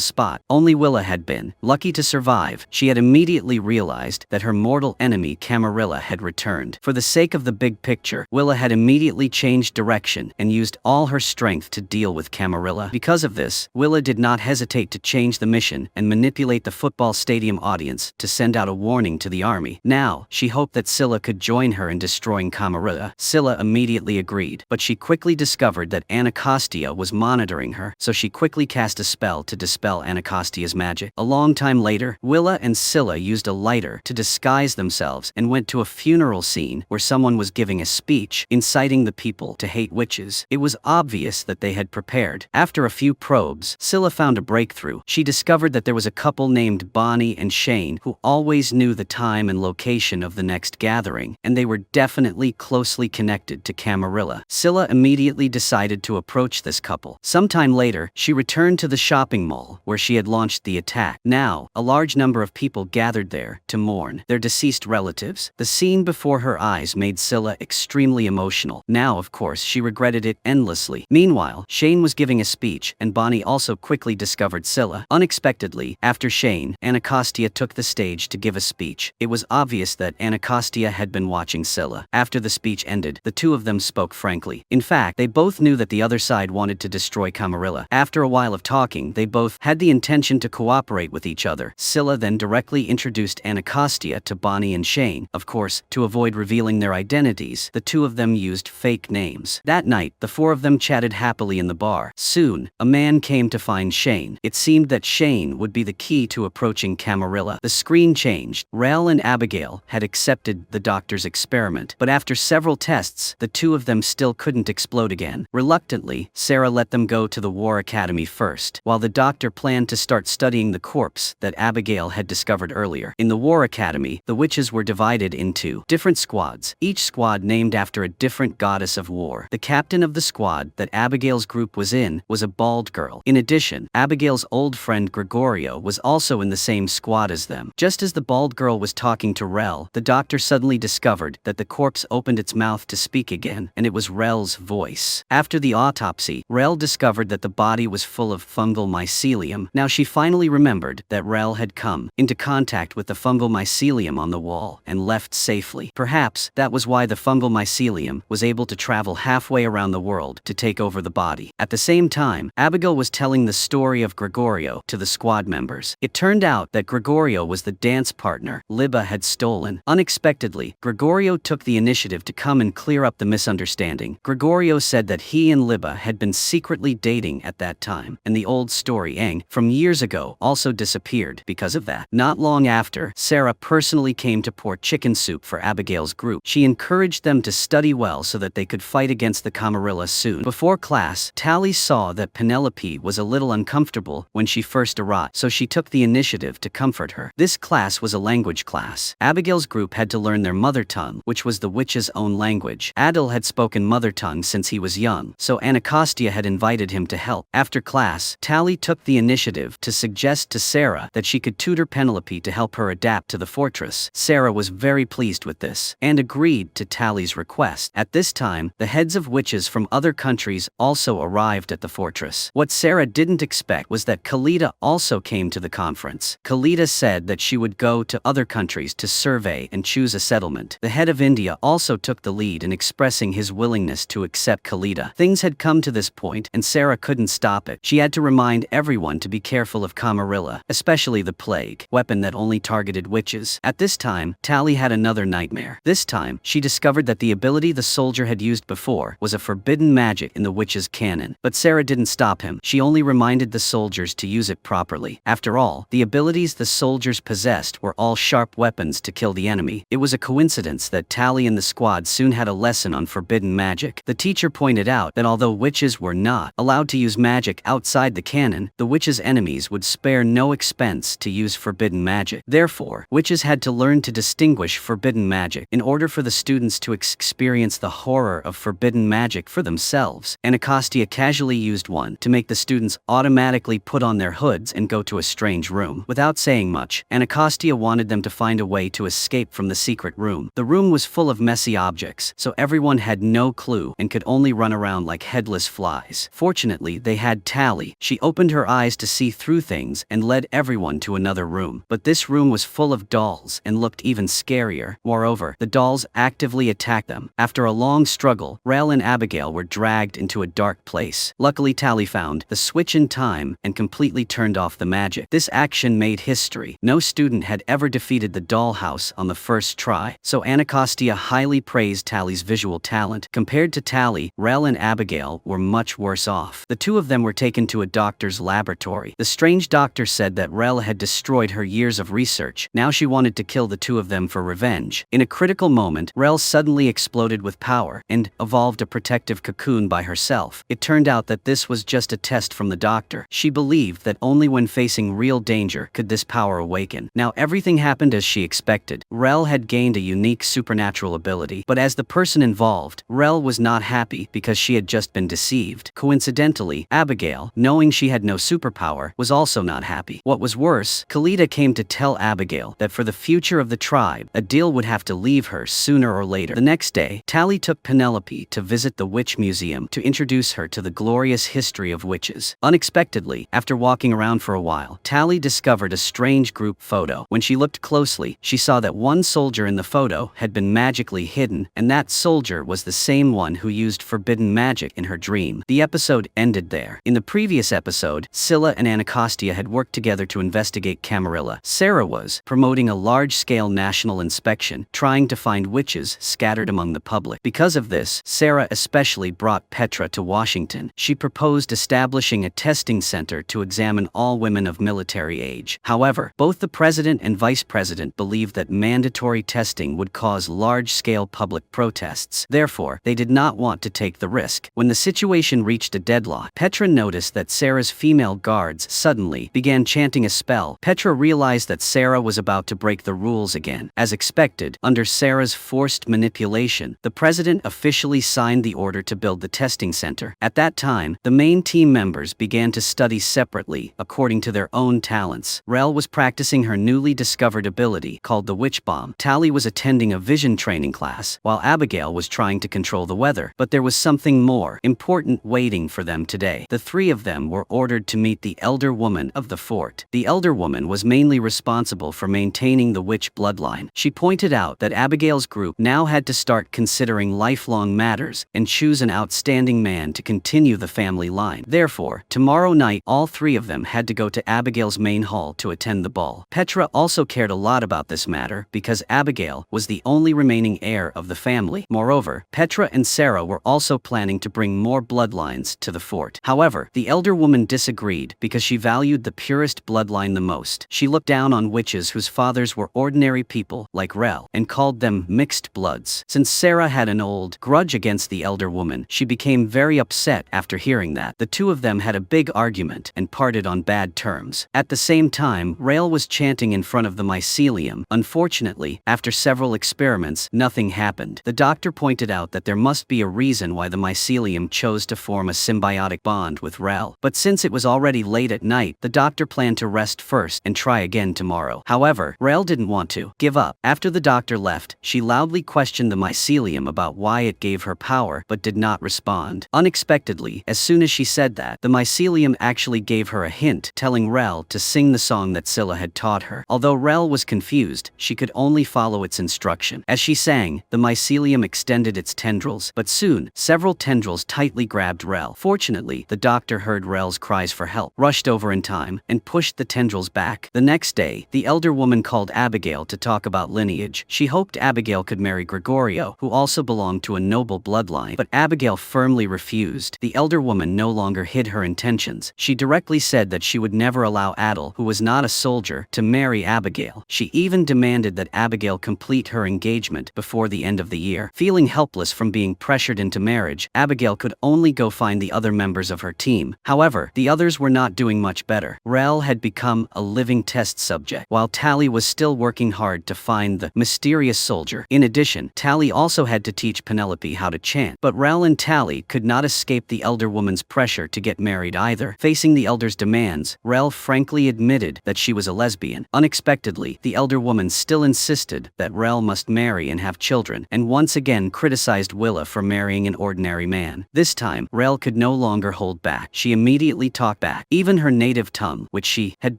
spot. Only Willa had been lucky to survive. She had immediately realized that her mortal enemy Camarilla had returned. For the sake of the big picture, Willa had immediately changed direction and used all her strength to deal with Camarilla. Because of this, Willa did not hesitate to change the mission and manipulate the football stadium audience to send out a warning to the army. Now, she hoped that Scylla could join her in destroying Camarilla. Scylla immediately agreed, but she quickly discovered that Anacostia was monitoring her, so she quickly cast a spell to dispel Anacostia's magic. A long time later, Willa and Scylla used a lighter to disguise themselves and went to a funeral scene where someone was giving a speech, inciting the people to hate witches. It was obvious that they had prepared. After a few probes, Scylla found a breakthrough. She discovered that there was a couple named Bonnie and Shane who always knew the time and location of the next gathering, and they were definitely closely connected to Camarilla. Scylla immediately decided to approach this couple. Sometime later, she returned to the shopping mall where she had launched the attack. Now, a large number of people gathered there to mourn their deceased relatives. The scene before her eyes made Scylla extremely emotional. Now, of course, she regretted it endlessly. Meanwhile, Shane was giving a speech, and Bonnie also quickly discovered Scylla. Unexpectedly, after Shane, Anacostia took the stage to give a speech. It was obvious that Anacostia had been watching Scylla. After the speech ended, the two of them spoke frankly. In fact, they both knew that the other side wanted to destroy Camarilla. After a while of talking, they both had the intention to cooperate with each other. Scylla then directly introduced Anacostia to Bonnie and Shane. Of course, to avoid revealing their identities, the two of them used fake names. That night, the four of them chatted happily in the bar. Soon, a man came to find Shane. It seemed that Shane would be the key to approaching Camarilla. The screen changed. Rel and Abigail had accepted the doctor's experiment, but after several tests, the two of them still couldn't explode again. Reluctantly, Sarah let them go to the War Academy first, while the doctor planned to start studying the corpse that Abigail had discovered earlier. In the War Academy, the witches were divided into different squads, each squad named after a different goddess of war. The captain of the squad that Abigail's group was in was a bald girl. In addition, Abigail's old friend Gregorio was also in the same squad as them. Just as the bald girl was talking to Rel, the doctor suddenly discovered that the corpse opened its mouth to speak again, and it was Rel's voice. After the autopsy, Rel discovered that the body was full of fungal mycelium. Now she finally remembered that Rel had come into contact with the fungal mycelium on the wall and left safely. Perhaps that was why the fungal mycelium was able to travel halfway around the world to take over the body. At the same time, Abigail was telling the story of Gregorio to the squad members. It turned out that Gregorio was the dance partner Liba had stolen. Unexpectedly, Gregorio took the initiative to come and clear up the misunderstanding. Gregorio said that he and Liba had been secretly dating at that time, and the old story from years ago also disappeared because of that. Not long after, Sarah personally came to pour chicken soup for Abigail's group. She encouraged them to study well so that they could fight against the Camarilla soon. Before class, Tally saw that Penelope was a little uncomfortable when she first arrived, so she took the initiative to comfort her. This class was a language class. Abigail's group had to learn their mother tongue, which was the witch's own language. Adil had spoken mother tongue since he was young, so Anacostia had invited him to help. After class, Tally took the initiative to suggest to Sarah that she could tutor Penelope to help her adapt to the fortress. Sarah was very pleased with this, and agreed to Tally's request. At this time, the heads of witches from other countries also arrived at the fortress. What Sarah didn't expect was that Kalita also came to the conference. Kalita said that she would go to other countries to survey and choose a settlement. The head of India also took the lead in expressing his willingness to accept Kalita. Things had come to this point and Sarah couldn't stop it. She had to remind everyone to be careful of Camarilla, especially the plague weapon that only targeted witches. At this time, Tally had another nightmare. This time, she discovered that the ability the soldier had used before was a forbidden magic in the witch's canon. But Sarah didn't stop him. She only reminded the soldiers to use it properly. After all, the abilities the soldiers possessed were all sharp weapons to kill the enemy. It was a coincidence that Tally and the squad soon had a lesson on forbidden magic. The teacher pointed out that although witches were not allowed to use magic outside the canon, the witches' enemies would spare no expense to use forbidden magic. Therefore, witches had to learn to distinguish forbidden magic in order for the students to experience the horror of forbidden magic for themselves. Anacostia casually used one to make the students automatically put on their hoods and go to a strange room. Without saying much, Anacostia wanted them to find a way to escape from the secret room. The room was full of messy objects, so everyone had no clue and could only run around like headless flies. Fortunately, they had Tally. She opened her eyes to see through things and led everyone to another room. But this room was full of dolls and looked even scarier. Moreover, the dolls actively attacked them. After a long struggle, Rel and Abigail were dragged into a dark place. Luckily, Tally found the switch in time and completely turned off the magic. This action made history. No student had ever defeated the dollhouse on the first try, so Anacostia highly praised Tally's visual talent. Compared to Tally, Rel and Abigail were much worse off. The two of them were taken to a doctor's laboratory. The strange doctor said that Rel had destroyed her years of research. Now she wanted to kill the two of them for revenge. In a critical moment, Rel suddenly exploded with power and evolved a protective cocoon by herself. It turned out that this was just a test from the doctor. She believed that only when facing real danger could this power awaken. Now everything happened as she expected. Rel had gained a unique supernatural ability, but as the person involved, Rel was not happy because she had just been deceived. Coincidentally, Abigail, knowing she had no superpower, was also not happy. What was worse, Khalida came to tell Abigail that for the future of the tribe, Adil would have to leave her sooner or later. The next day, Tally took Penelope to visit the Witch Museum to introduce her to the glorious history of witches. Unexpectedly, after walking around for a while, Tally discovered a strange group photo. When she looked closely, she saw that one soldier in the photo had been magically hidden, and that soldier was the same one who used forbidden magic in her dream. The episode ended there. In the previous episode, Scylla and Anacostia had worked together to investigate Camarilla. Sarah was promoting a large-scale national inspection, trying to find witches scattered among the public. Because of this, Sarah especially brought Petra to Washington. She proposed establishing a testing center to examine all women of military age. However, both the president and vice president believed that mandatory testing would cause large-scale public protests. Therefore, they did not want to take the risk. When the situation reached a deadlock, Petra noticed that Sarah's female guards suddenly began chanting a spell. Petra realized that Sarah was about to break the rules again. As expected, under Sarah's forced manipulation, the president officially signed the order to build the testing center. At that time, the main team members began to study separately, according to their own talents. Rel was practicing her newly discovered ability, called the Witch Bomb. Tally was attending a vision training class, while Abigail was trying to control the weather. But there was something more important waiting for them today. The three of them were ordered to meet the elder woman of the fort. The elder woman was mainly responsible for maintaining the witch bloodline. She pointed out that Abigail's group now had to start considering lifelong matters and choose an outstanding man to continue the family line. Therefore, tomorrow night, all three of them had to go to Abigail's main hall to attend the ball. Petra also cared a lot about this matter because Abigail was the only remaining heir of the family. Moreover, Petra and Sarah were also planning to bring more bloodlines to the fort. However, the elder woman disagreed because she valued the purest bloodline the most. She looked down on witches whose fathers were ordinary people, like Rel, and called them mixed bloods. Since Sarah had an old grudge against the elder woman, she became very upset after hearing that. The two of them had a big argument and parted on bad terms. At the same time, Rel was chanting in front of the mycelium. Unfortunately, after several experiments, nothing happened. The doctor pointed out that there must be a reason why the mycelium chose to form a symbiotic bond with Rel. But since it was already late at night, the doctor planned to rest first and try again tomorrow. However, Rel didn't want to give up. After the doctor left, she loudly questioned the mycelium about why it gave her power but did not respond. Unexpectedly, as soon as she said that, the mycelium actually gave her a hint, telling Rel to sing the song that Scylla had taught her. Although Rel was confused, she could only follow its instruction. As she sang, the mycelium extended its tendrils, but soon, several tendrils tendrils tightly grabbed Rel. Fortunately, the doctor heard Rel's cries for help, rushed over in time, and pushed the tendrils back. The next day, the elder woman called Abigail to talk about lineage. She hoped Abigail could marry Gregorio, who also belonged to a noble bloodline, but Abigail firmly refused. The elder woman no longer hid her intentions. She directly said that she would never allow Adel, who was not a soldier, to marry Abigail. She even demanded that Abigail complete her engagement before the end of the year. Feeling helpless from being pressured into marriage, Abigail could only go find the other members of her team. However, the others were not doing much better. Rel had become a living test subject, while Tally was still working hard to find the mysterious soldier. In addition, Tally also had to teach Penelope how to chant, but Rel and Tally could not escape the elder woman's pressure to get married either. Facing the elder's demands, Rel frankly admitted that she was a lesbian. Unexpectedly, the elder woman still insisted that Rel must marry and have children, and once again criticized Willa for marrying an ordinary man. This time, Rel could no longer hold back. She immediately talked back. Even her native tongue, which she had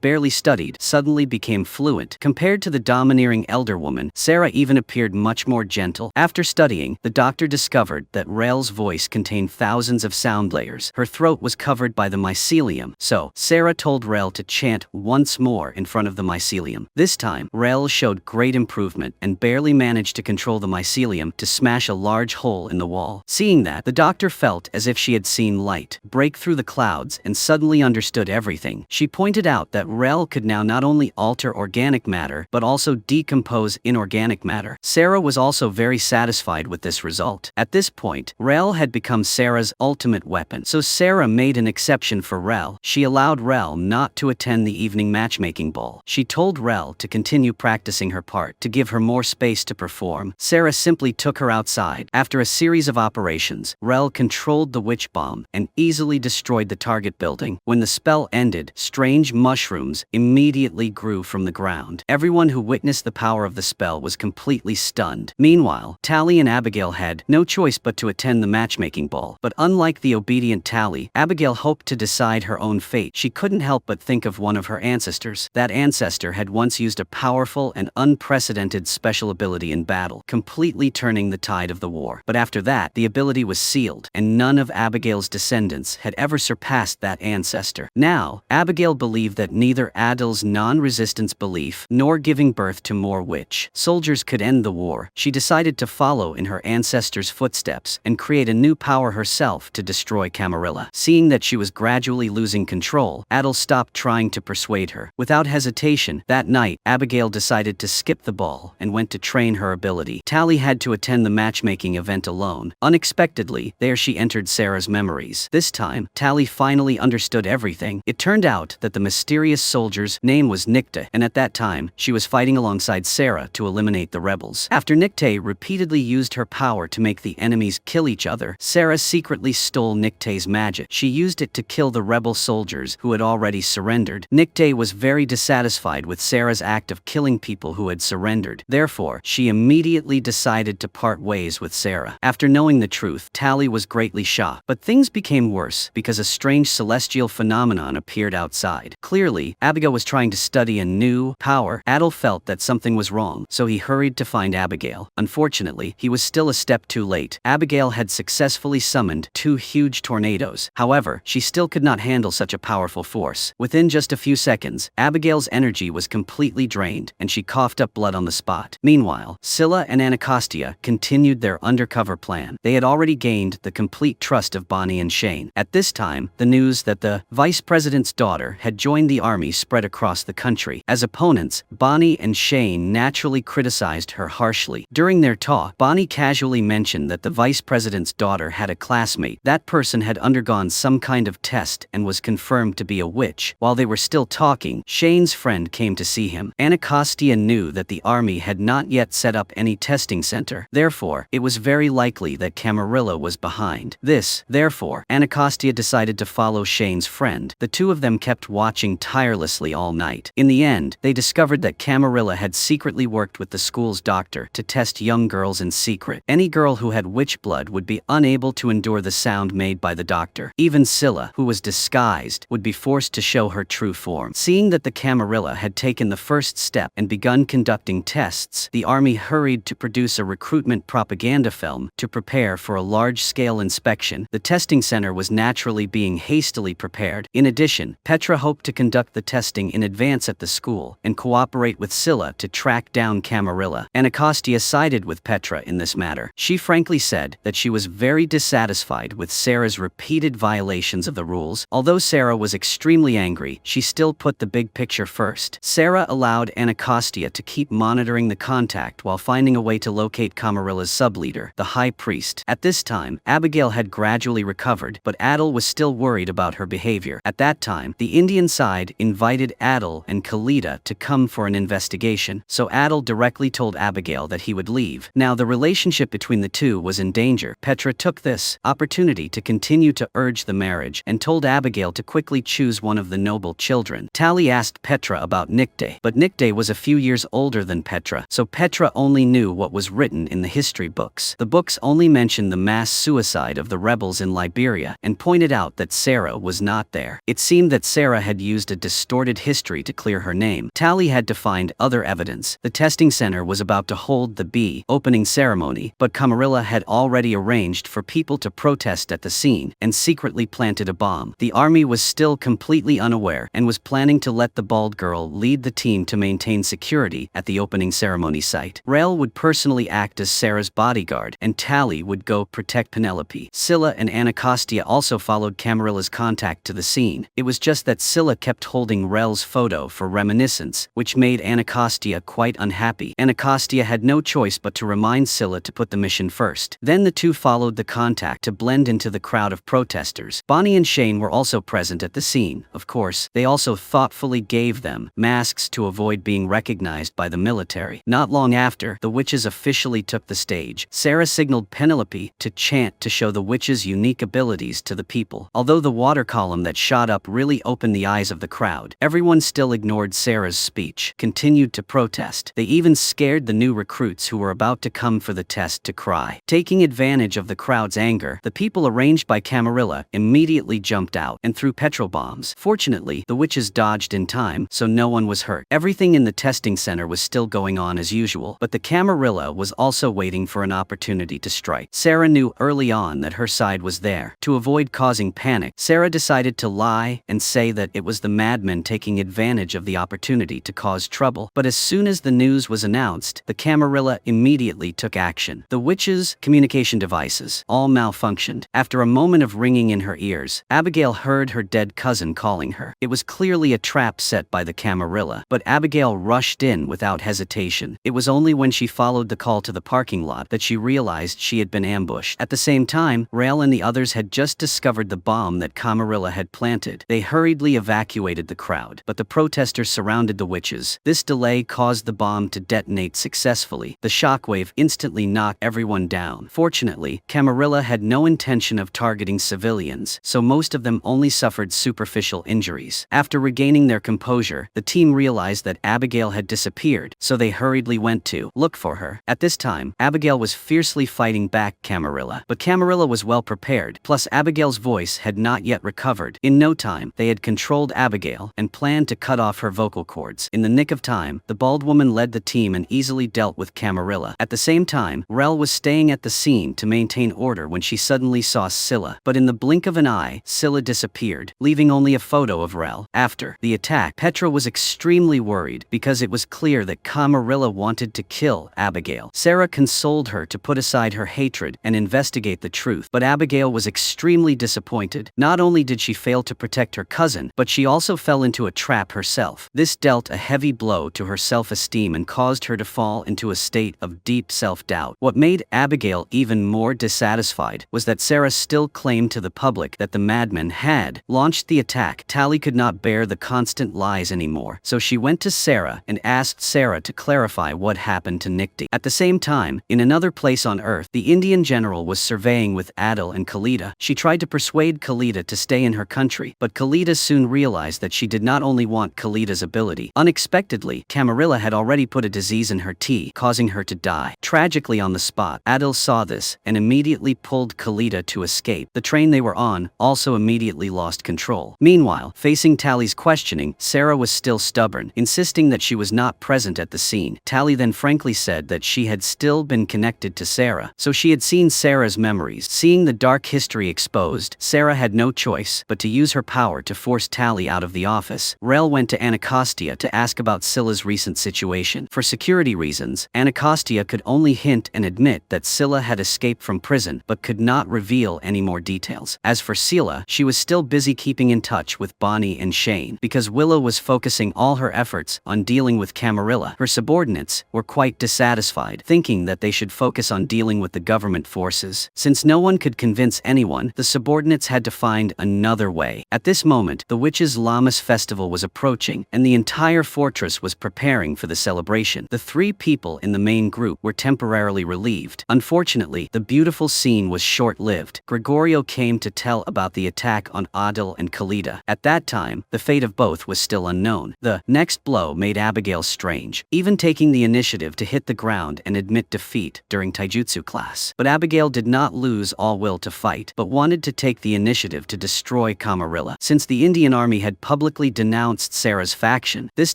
barely studied, suddenly became fluent. Compared to the domineering elder woman, Sarah even appeared much more gentle. After studying, the doctor discovered that Rel's voice contained thousands of sound layers. Her throat was covered by the mycelium, so Sarah told Rel to chant once more in front of the mycelium. This time, Rel showed great improvement and barely managed to control the mycelium to smash a large hole in the wall. Seeing that, the doctor felt as if she had seen light break through the clouds and suddenly understood everything. She pointed out that Rel could now not only alter organic matter but also decompose inorganic matter. Sarah was also very satisfied with this result. At this point, Rel had become Sarah's ultimate weapon, so Sarah made an exception for Rel. She allowed Rel not to attend the evening matchmaking ball. She told Rel to continue practicing her part, to give her more space to perform. Sarah simply took her outside. After a series of operations, Rel controlled the witch bomb and easily destroyed the target building. When the spell ended, strange mushrooms immediately grew from the ground. Everyone who witnessed the power of the spell was completely stunned. Meanwhile, Tally and Abigail had no choice but to attend the matchmaking ball. But unlike the obedient Tally, Abigail hoped to decide her own fate. She couldn't help but think of one of her ancestors. That ancestor had once used a powerful and unprecedented special ability in battle, completely turning the tide of the war. But after that, the ability was sealed, and none of Abigail's descendants had ever surpassed that ancestor. Now, Abigail believed that neither Adel's non-resistance belief nor giving birth to more witch soldiers could end the war. She decided to follow in her ancestor's footsteps and create a new power herself to destroy Camarilla. Seeing that she was gradually losing control, Adel stopped trying to persuade her. Without hesitation, that night, Abigail decided to skip the ball and went to train her ability. Tally had to attend the matchmaking event alone. Unexpectedly, there she entered Sarah's memories. This time, Tally finally understood everything. It turned out that the mysterious soldier's name was Nicte, and at that time, she was fighting alongside Sarah to eliminate the rebels. After Nicte repeatedly used her power to make the enemies kill each other, Sarah secretly stole Nicte's magic. She used it to kill the rebel soldiers who had already surrendered. Nicte was very dissatisfied with Sarah's act of killing people who had surrendered. Therefore, she immediately decided to part ways with Sarah. After knowing the truth, Tally was greatly shocked. But things became worse because a strange celestial phenomenon appeared outside. Clearly, Abigail was trying to study a new power. Adel felt that something was wrong, so he hurried to find Abigail. Unfortunately, he was still a step too late. Abigail had successfully summoned 2 huge tornadoes. However, she still could not handle such a powerful force. Within just a few seconds, Abigail's energy was completely drained, and she coughed up blood on the spot. Meanwhile, Scylla and Anacostia continued their undercover plan. They had already gained the complete trust of Bonnie and Shane. At this time, the news that the vice president's daughter had joined the army spread across the country. As opponents, Bonnie and Shane naturally criticized her harshly. During their talk, Bonnie casually mentioned that the vice president's daughter had a classmate. That person had undergone some kind of test and was confirmed to be a witch. While they were still talking, Shane's friend came to see him. Anacostia knew that the army had not yet set up any testing center. Therefore, it was very likely that Camarilla was behind this. Therefore, Anacostia decided to follow Shane's friend. The two of them kept watching tirelessly all night. In the end, they discovered that Camarilla had secretly worked with the school's doctor to test young girls in secret. Any girl who had witch blood would be unable to endure the sound made by the doctor. Even Scylla, who was disguised, would be forced to show her true form. Seeing that the Camarilla had taken the first step and begun conducting tests, the army hurried to produce a recruitment propaganda film to prepare for a large-scale full-scale inspection, the testing center was naturally being hastily prepared. In addition, Petra hoped to conduct the testing in advance at the school and cooperate with Scylla to track down Camarilla. Anacostia sided with Petra in this matter. She frankly said that she was very dissatisfied with Sarah's repeated violations of the rules. Although Sarah was extremely angry, she still put the big picture first. Sarah allowed Anacostia to keep monitoring the contact while finding a way to locate Camarilla's subleader, the high priest. At this time, Abigail had gradually recovered, but Adil was still worried about her behavior. At that time, the Indian side invited Adil and Khalida to come for an investigation, so Adil directly told Abigail that he would leave. Now the relationship between the two was in danger. Petra took this opportunity to continue to urge the marriage and told Abigail to quickly choose one of the noble children. Tally asked Petra about Nicday, but Nicday was a few years older than Petra, so Petra only knew what was written in the history books. The books only mentioned the mass suicide of the rebels in Liberia and pointed out that Sarah was not there. It seemed that Sarah had used a distorted history to clear her name. Tally had to find other evidence. The testing center was about to hold the opening ceremony, but Camarilla had already arranged for people to protest at the scene and secretly planted a bomb. The army was still completely unaware and was planning to let the bald girl lead the team to maintain security at the opening ceremony site. Rael would personally act as Sarah's bodyguard, and Tally would go protect Penelope. Scylla and Anacostia also followed Camarilla's contact to the scene. It was just that Scylla kept holding Rael's photo for reminiscence, which made Anacostia quite unhappy. Anacostia had no choice but to remind Scylla to put the mission first. Then the two followed the contact to blend into the crowd of protesters. Bonnie and Shane were also present at the scene. Of course, they also thoughtfully gave them masks to avoid being recognized by the military. Not long after, the witches officially took the stage. Sarah signaled Penelope to chant to show the witches' unique abilities to the people. Although the water column that shot up really opened the eyes of the crowd, everyone still ignored Sarah's speech, continued to protest. They even scared the new recruits who were about to come for the test to cry. Taking advantage of the crowd's anger, the people arranged by Camarilla immediately jumped out and threw petrol bombs. Fortunately, the witches dodged in time, so no one was hurt. Everything in the testing center was still going on as usual, but the Camarilla was also waiting for an opportunity to strike. Sarah knew early on that her side was there. To avoid causing panic, Sarah decided to lie and say that it was the madmen taking advantage of the opportunity to cause trouble. But as soon as the news was announced, the Camarilla immediately took action. The witches' communication devices all malfunctioned. After a moment of ringing in her ears, Abigail heard her dead cousin calling her. It was clearly a trap set by the Camarilla, but Abigail rushed in without hesitation. It was only when she followed the call to the parking lot that she realized she had been ambushed. At the same time, Rael and the others had just discovered the bomb that Camarilla had planted. They hurriedly evacuated the crowd, but the protesters surrounded the witches. This delay caused the bomb to detonate successfully. The shockwave instantly knocked everyone down. Fortunately, Camarilla had no intention of targeting civilians, so most of them only suffered superficial injuries. After regaining their composure, the team realized that Abigail had disappeared, so they hurriedly went to look for her. At this time, Abigail was fiercely fighting back Camarilla, but Camarilla was well prepared, plus Abigail's voice had not yet recovered. In no time, they had controlled Abigail and planned to cut off her vocal cords. In the nick of time, the bald woman led the team and easily dealt with Camarilla. At the same time, Rael was staying at the scene to maintain order when she suddenly saw Scylla, but in the blink of an eye, Scylla disappeared, leaving only a photo of Rael. After the attack, Petra was extremely worried because it was clear that Camarilla wanted to kill Abigail. Sarah consoled her to put aside her hatred and investigate the truth, but Abigail was extremely disappointed. Not only did she fail to protect her cousin, but she also fell into a trap herself. This dealt a heavy blow to her self-esteem and caused her to fall into a state of deep self-doubt. What made Abigail even more dissatisfied was that Sarah still claimed to the public that the madmen had launched the attack. Tally could not bear the constant lies anymore, so she went to Sarah and asked Sarah to clarify what happened to Nicday. At the same time, in another place on Earth, the Indian general was surveying with Adil and Khalida. She tried to persuade Khalida to stay in her country, but Khalida soon realized that she did not only want Khalida's ability. Unexpectedly, Camarilla had already put a disease in her tea, causing her to die. Tragically on the spot, Adil saw this and immediately pulled Khalida to escape. The train they were on also immediately lost control. Meanwhile, facing Tally's questioning, Sarah was still stubborn, insisting that she was not present at the scene. Tally then frankly said that she had still been connected to Sarah, so she had seen Sarah's memory memories. Seeing the dark history exposed, Sarah had no choice but to use her power to force Tally out of the office. Rel went to Anacostia to ask about Scylla's recent situation. For security reasons, Anacostia could only hint and admit that Scylla had escaped from prison but could not reveal any more details. As for Scylla, she was still busy keeping in touch with Bonnie and Shane. Because Willow was focusing all her efforts on dealing with Camarilla, her subordinates were quite dissatisfied, thinking that they should focus on dealing with the government forces. Since no one could convince anyone, the subordinates had to find another way. At this moment, the Witches' Lammas festival was approaching, and the entire fortress was preparing for the celebration. The three people in the main group were temporarily relieved. Unfortunately, the beautiful scene was short-lived. Gregorio came to tell about the attack on Adil and Khalida. At that time, the fate of both was still unknown. The next blow made Abigail strange, even taking the initiative to hit the ground and admit defeat during taijutsu class. But Abigail did not lose all will to fight, but wanted to take the initiative to destroy Camarilla. Since the Indian army had publicly denounced Sarah's faction, this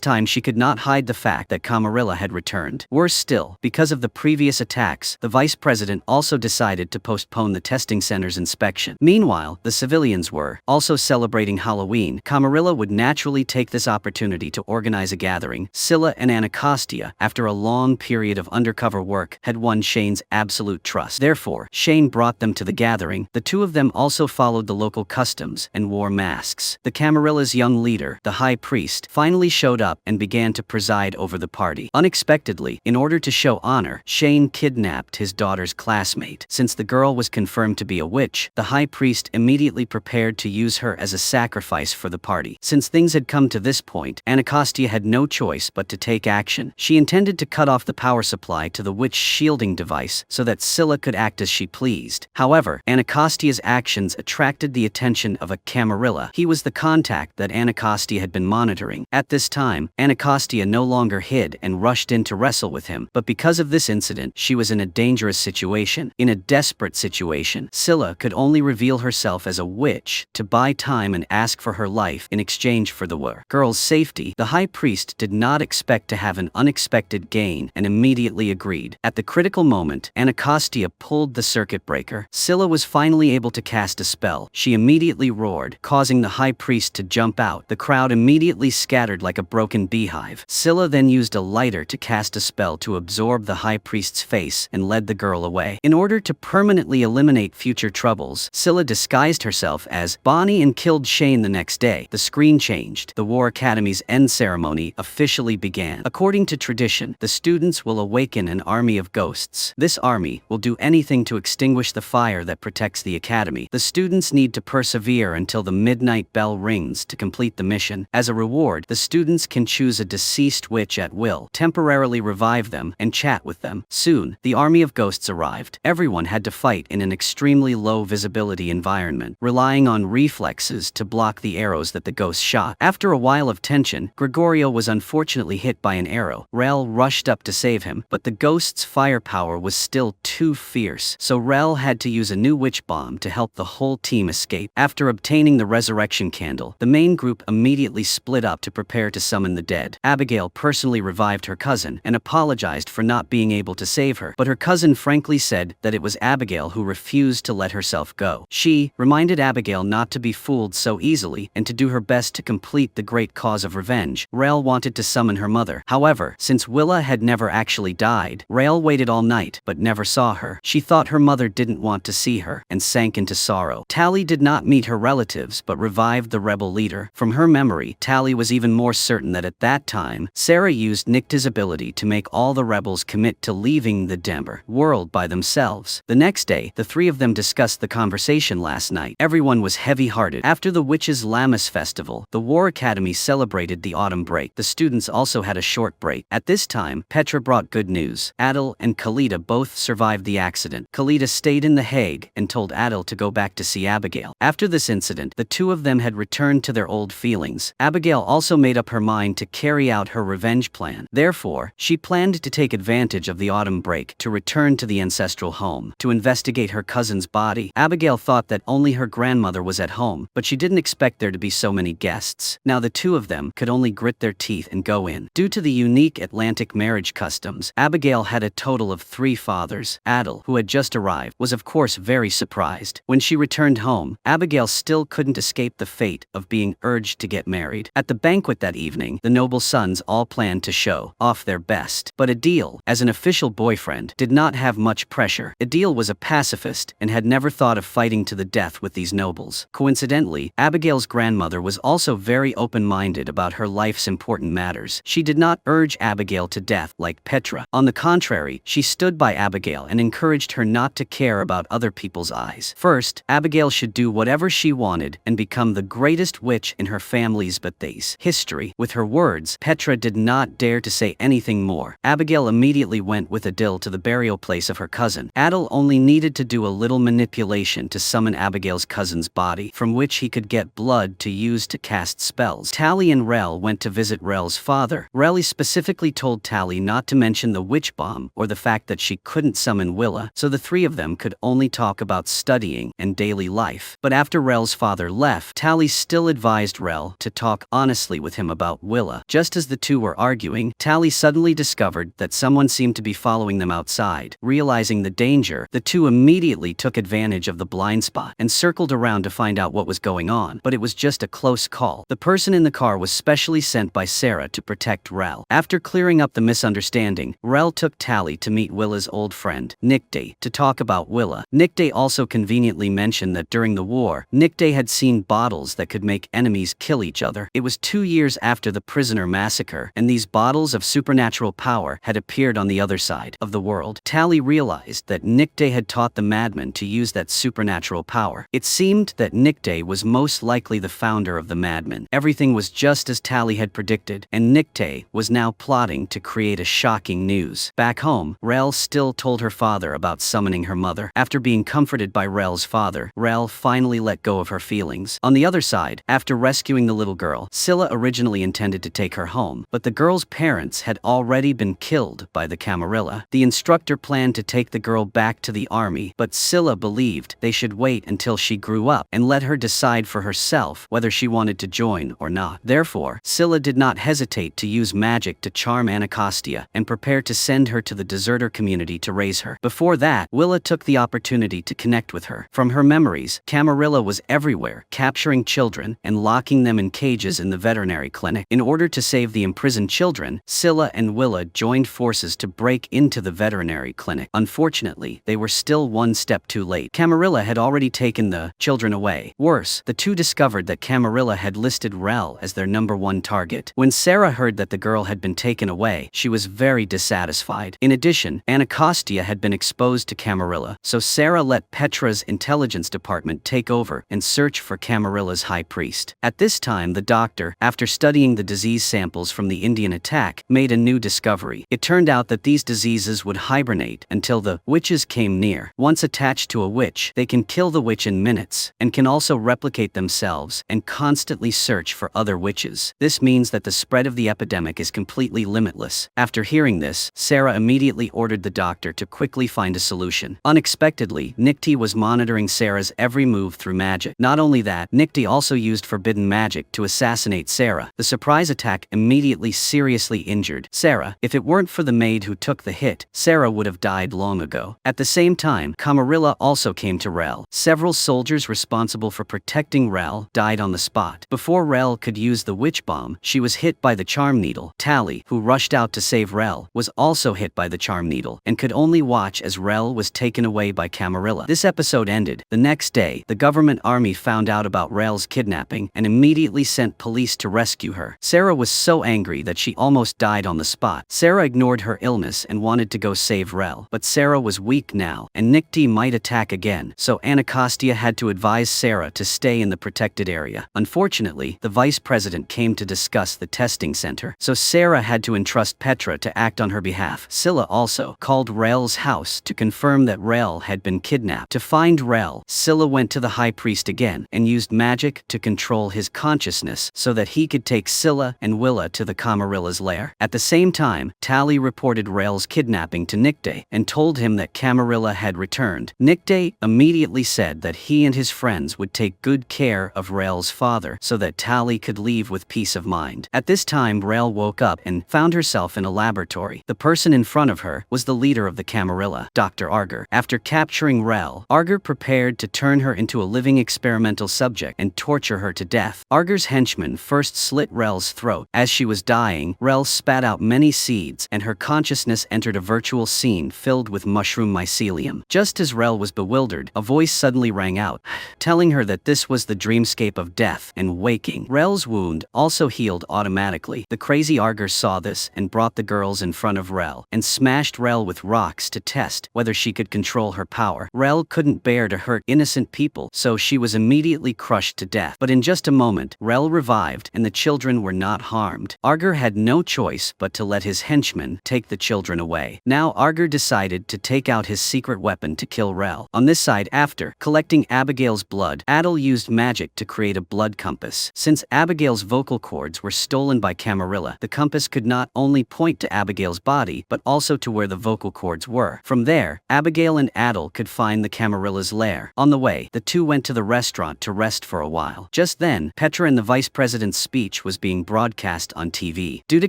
time she could not hide the fact that Camarilla had returned. Worse still, because of the previous attacks, the vice president also decided to postpone the testing center's inspection. Meanwhile, the civilians were also celebrating Halloween. Camarilla would naturally take this opportunity to organize a gathering. Scylla and Anacostia, after a long period of undercover work, had won Shane's absolute trust. Therefore, Shane brought them to the gathering. The two of them also followed the local customs and wore masks. The Camarilla's young leader, the high priest, finally showed up and began to preside over the party. Unexpectedly, in order to show honor, Shane kidnapped his daughter's classmate. Since the girl was confirmed to be a witch, the high priest immediately prepared to use her as a sacrifice for the party. Since things had come to this point, Anacostia had no choice but to take action. She intended to cut off the power supply to the witch shielding device so that Scylla could act as she pleased. However, Anacostia's actions attracted the attention of a Camarilla. He was the contact that Anacostia had been monitoring. At this time, Anacostia no longer hid and rushed in to wrestle with him, but because of this incident, she was in a dangerous situation. In a desperate situation, Scylla could only reveal herself as a witch to buy time and ask for her life in exchange for the girl's safety. The high priest did not expect to have an unexpected gain and immediately agreed. At the critical moment, Anacostia pulled the circuit breaker. Scylla was finally able to cast a spell. She immediately roared, causing the high priest to jump out. The crowd immediately scattered like a broken beehive. Scylla then used a lighter to cast a spell to absorb the high priest's face and led the girl away. In order to permanently eliminate future troubles, Scylla disguised herself as Bonnie and killed Shane the next day. The screen changed. The War Academy's end ceremony officially began. According to tradition, the students will awaken an army of ghosts. This army will do anything to extinguish the fire that protects the academy. The students need to persevere until the midnight bell rings to complete the mission. As a reward, the students can choose a deceased witch at will, temporarily revive them, and chat with them. Soon, the army of ghosts arrived. Everyone had to fight in an extremely low visibility environment, relying on reflexes to block the arrows that the ghosts shot. After a while of tension, Gregorio was unfortunately hit by an arrow. Rel rushed up to save him, but the ghost's firepower was still too fierce, so Rel had to use a new witch bomb to help the whole team escape. After obtaining the resurrection candle, the main group immediately split up to prepare to summon the dead. Abigail personally revived her cousin and apologized for not being able to save her, but her cousin frankly said that it was Abigail who refused to let herself go. She reminded Abigail not to be fooled so easily and to do her best to complete the great cause of revenge. Rel wanted to summon her mother. However, since Willa had never actually died, Rel waited all night but never saw her. She thought her mother didn't want to see her and sank into sorrow. Tally did not meet her relatives but revived the rebel leader. From her memory, Tally was even more certain that at that time, Sarah used Nycta's ability to make all the rebels commit to leaving the Denver world by themselves. The next day, the three of them discussed the conversation last night. Everyone was heavy-hearted. After the Witches' Lammas festival, the War Academy celebrated the autumn break. The students also had a short break. At this time, Petra brought good news. Adil and Khalida both survived the accident. Khalida stayed in The Hague and told Adil to go back to see Abigail. After this incident, the two of them had returned to their old feelings. Abigail also made up her mind to carry out her revenge plan. Therefore, she planned to take advantage of the autumn break to return to the ancestral home to investigate her cousin's body. Abigail thought that only her grandmother was at home, but she didn't expect there to be so many guests. Now the two of them could only grit their teeth and go in. Due to the unique Atlantic marriage customs, Abigail had a total of 3 fathers. Adil, who had just arrived, arrived, was of course very surprised. When she returned home, Abigail still couldn't escape the fate of being urged to get married. At the banquet that evening, the noble sons all planned to show off their best. But Adil, as an official boyfriend, did not have much pressure. Adil was a pacifist and had never thought of fighting to the death with these nobles. Coincidentally, Abigail's grandmother was also very open-minded about her life's important matters. She did not urge Abigail to death like Petra. On the contrary, she stood by Abigail and encouraged her not to care about other people's eyes. First, Abigail should do whatever she wanted and become the greatest witch in her family's Bethesda history. With her words, Petra did not dare to say anything more. Abigail immediately went with Adil to the burial place of her cousin. Adil only needed to do a little manipulation to summon Abigail's cousin's body, from which he could get blood to use to cast spells. Tally and Rel went to visit Rel's father. Rel specifically told Tally not to mention the witch bomb or the fact that she couldn't summon Willa, so the three of them could only talk about studying and daily life. But after Rel's father left, Tally still advised Rel to talk honestly with him about Willa. Just as the two were arguing, Tally suddenly discovered that someone seemed to be following them outside. Realizing the danger, the two immediately took advantage of the blind spot and circled around to find out what was going on, but it was just a close call. The person in the car was specially sent by Sarah to protect Rel. After clearing up the misunderstanding, Rel took Tally to meet Willa's old friend, Mayday, to talk about Willa. Mayday also conveniently mentioned that during the war, Mayday had seen bottles that could make enemies kill each other. It was 2 years after the prisoner massacre, and these bottles of supernatural power had appeared on the other side of the world. Tally realized that Mayday had taught the madman to use that supernatural power. It seemed that Mayday was most likely the founder of the madman. Everything was just as Tally had predicted, and Mayday was now plotting to create a shocking news. Back home, Rel still told her father about summoning her mother. After being comforted by Rel's father, Rel finally let go of her feelings. On the other side, after rescuing the little girl, Scylla originally intended to take her home, but the girl's parents had already been killed by the Camarilla. The instructor planned to take the girl back to the army, but Scylla believed they should wait until she grew up and let her decide for herself whether she wanted to join or not. Therefore, Scylla did not hesitate to use magic to charm Anacostia and prepare to send her to the deserter community to raise her. Before that, Willa took the opportunity to connect with her. From her memories, Camarilla was everywhere, capturing children and locking them in cages in the veterinary clinic. In order to save the imprisoned children, Scylla and Willa joined forces to break into the veterinary clinic. Unfortunately, they were still one step too late. Camarilla had already taken the children away. Worse, the two discovered that Camarilla had listed Rel as their #1 target. When Sarah heard that the girl had been taken away, she was very dissatisfied. In addition, Anacostia had been exposed to Camarilla, so Sarah let Petra's intelligence department take over and search for Camarilla's high priest. At this time, the doctor, after studying the disease samples from the Indian attack, made a new discovery. It turned out that these diseases would hibernate until the witches came near. Once attached to a witch, they can kill the witch in minutes, and can also replicate themselves and constantly search for other witches. This means that the spread of the epidemic is completely limitless. After hearing this, Sarah immediately ordered the doctor to quickly find a solution. Unexpectedly, Nicti was monitoring Sarah's every move through magic. Not only that, Nicti also used forbidden magic to assassinate Sarah. The surprise attack immediately seriously injured Sarah. If it weren't for the maid who took the hit, Sarah would have died long ago. At the same time, Camarilla also came to Rel. Several soldiers responsible for protecting Rel died on the spot. Before Rel could use the witch bomb, she was hit by the charm needle. Tally, who rushed out to save Rel, was also hit by the charm needle and could only watch as Rel was taken away by Camarilla. This episode ended. The next day, the government army found out about Rel's kidnapping and immediately sent police to rescue her. Sarah was so angry that she almost died on the spot. Sarah ignored her illness and wanted to go save Rel, but Sarah was weak now, and Nicti might attack again, so Anacostia had to advise Sarah to stay in the protected area. Unfortunately, the vice president came to discuss the testing center, so Sarah had to entrust Petra to act on her behalf. Scylla also called Rel's house to confirm that Rel had been kidnapped. To find Rel, Scylla went to the high priest again and used magic to control his consciousness so that he could take Scylla and Willa to the Camarilla's lair. At the same time, Tally reported Rel's kidnapping to Nicti and told him that Camarilla had returned. Nicti immediately said that he and his friends would take good care of Rel's father so that Tally could leave with peace of mind. At this time, Rel woke up and found herself in a laboratory. The person in front of her was the leader of the Camarilla, Dr. Arger. After capturing Rel, Arger prepared to turn her into a living experimental subject and torture her to death. Arger's henchmen first slit Rel's throat. As she was dying, Rel spat out many seeds, and her consciousness entered a virtual scene filled with mushroom mycelium. Just as Rel was bewildered, a voice suddenly rang out, telling her that this was the dreamscape of death and waking. Rel's wound also healed automatically. The crazy Arger saw this and brought the girls in front of Rel and smashed Rel with rocks to test whether she could control her power. Rel couldn't bear to hurt innocent people, so she was immediately crushed to death. But in just a moment, Rel revived and the children were not harmed. Arger had no choice but to let his henchmen take the children away. Now Arger decided to take out his secret weapon to kill Rel. On this side, after collecting Abigail's blood, Adel used magic to create a blood compass. Since Abigail's vocal cords were stolen by Camarilla, the compass could not only point to Abigail's body, but also to where the vocal cords were. From there, Abigail and Adel could find the Camarilla's lair. On the way, the two went to the restaurant to rest for a while. Just then, Petra and the vice president's speech was being broadcast on TV. Due to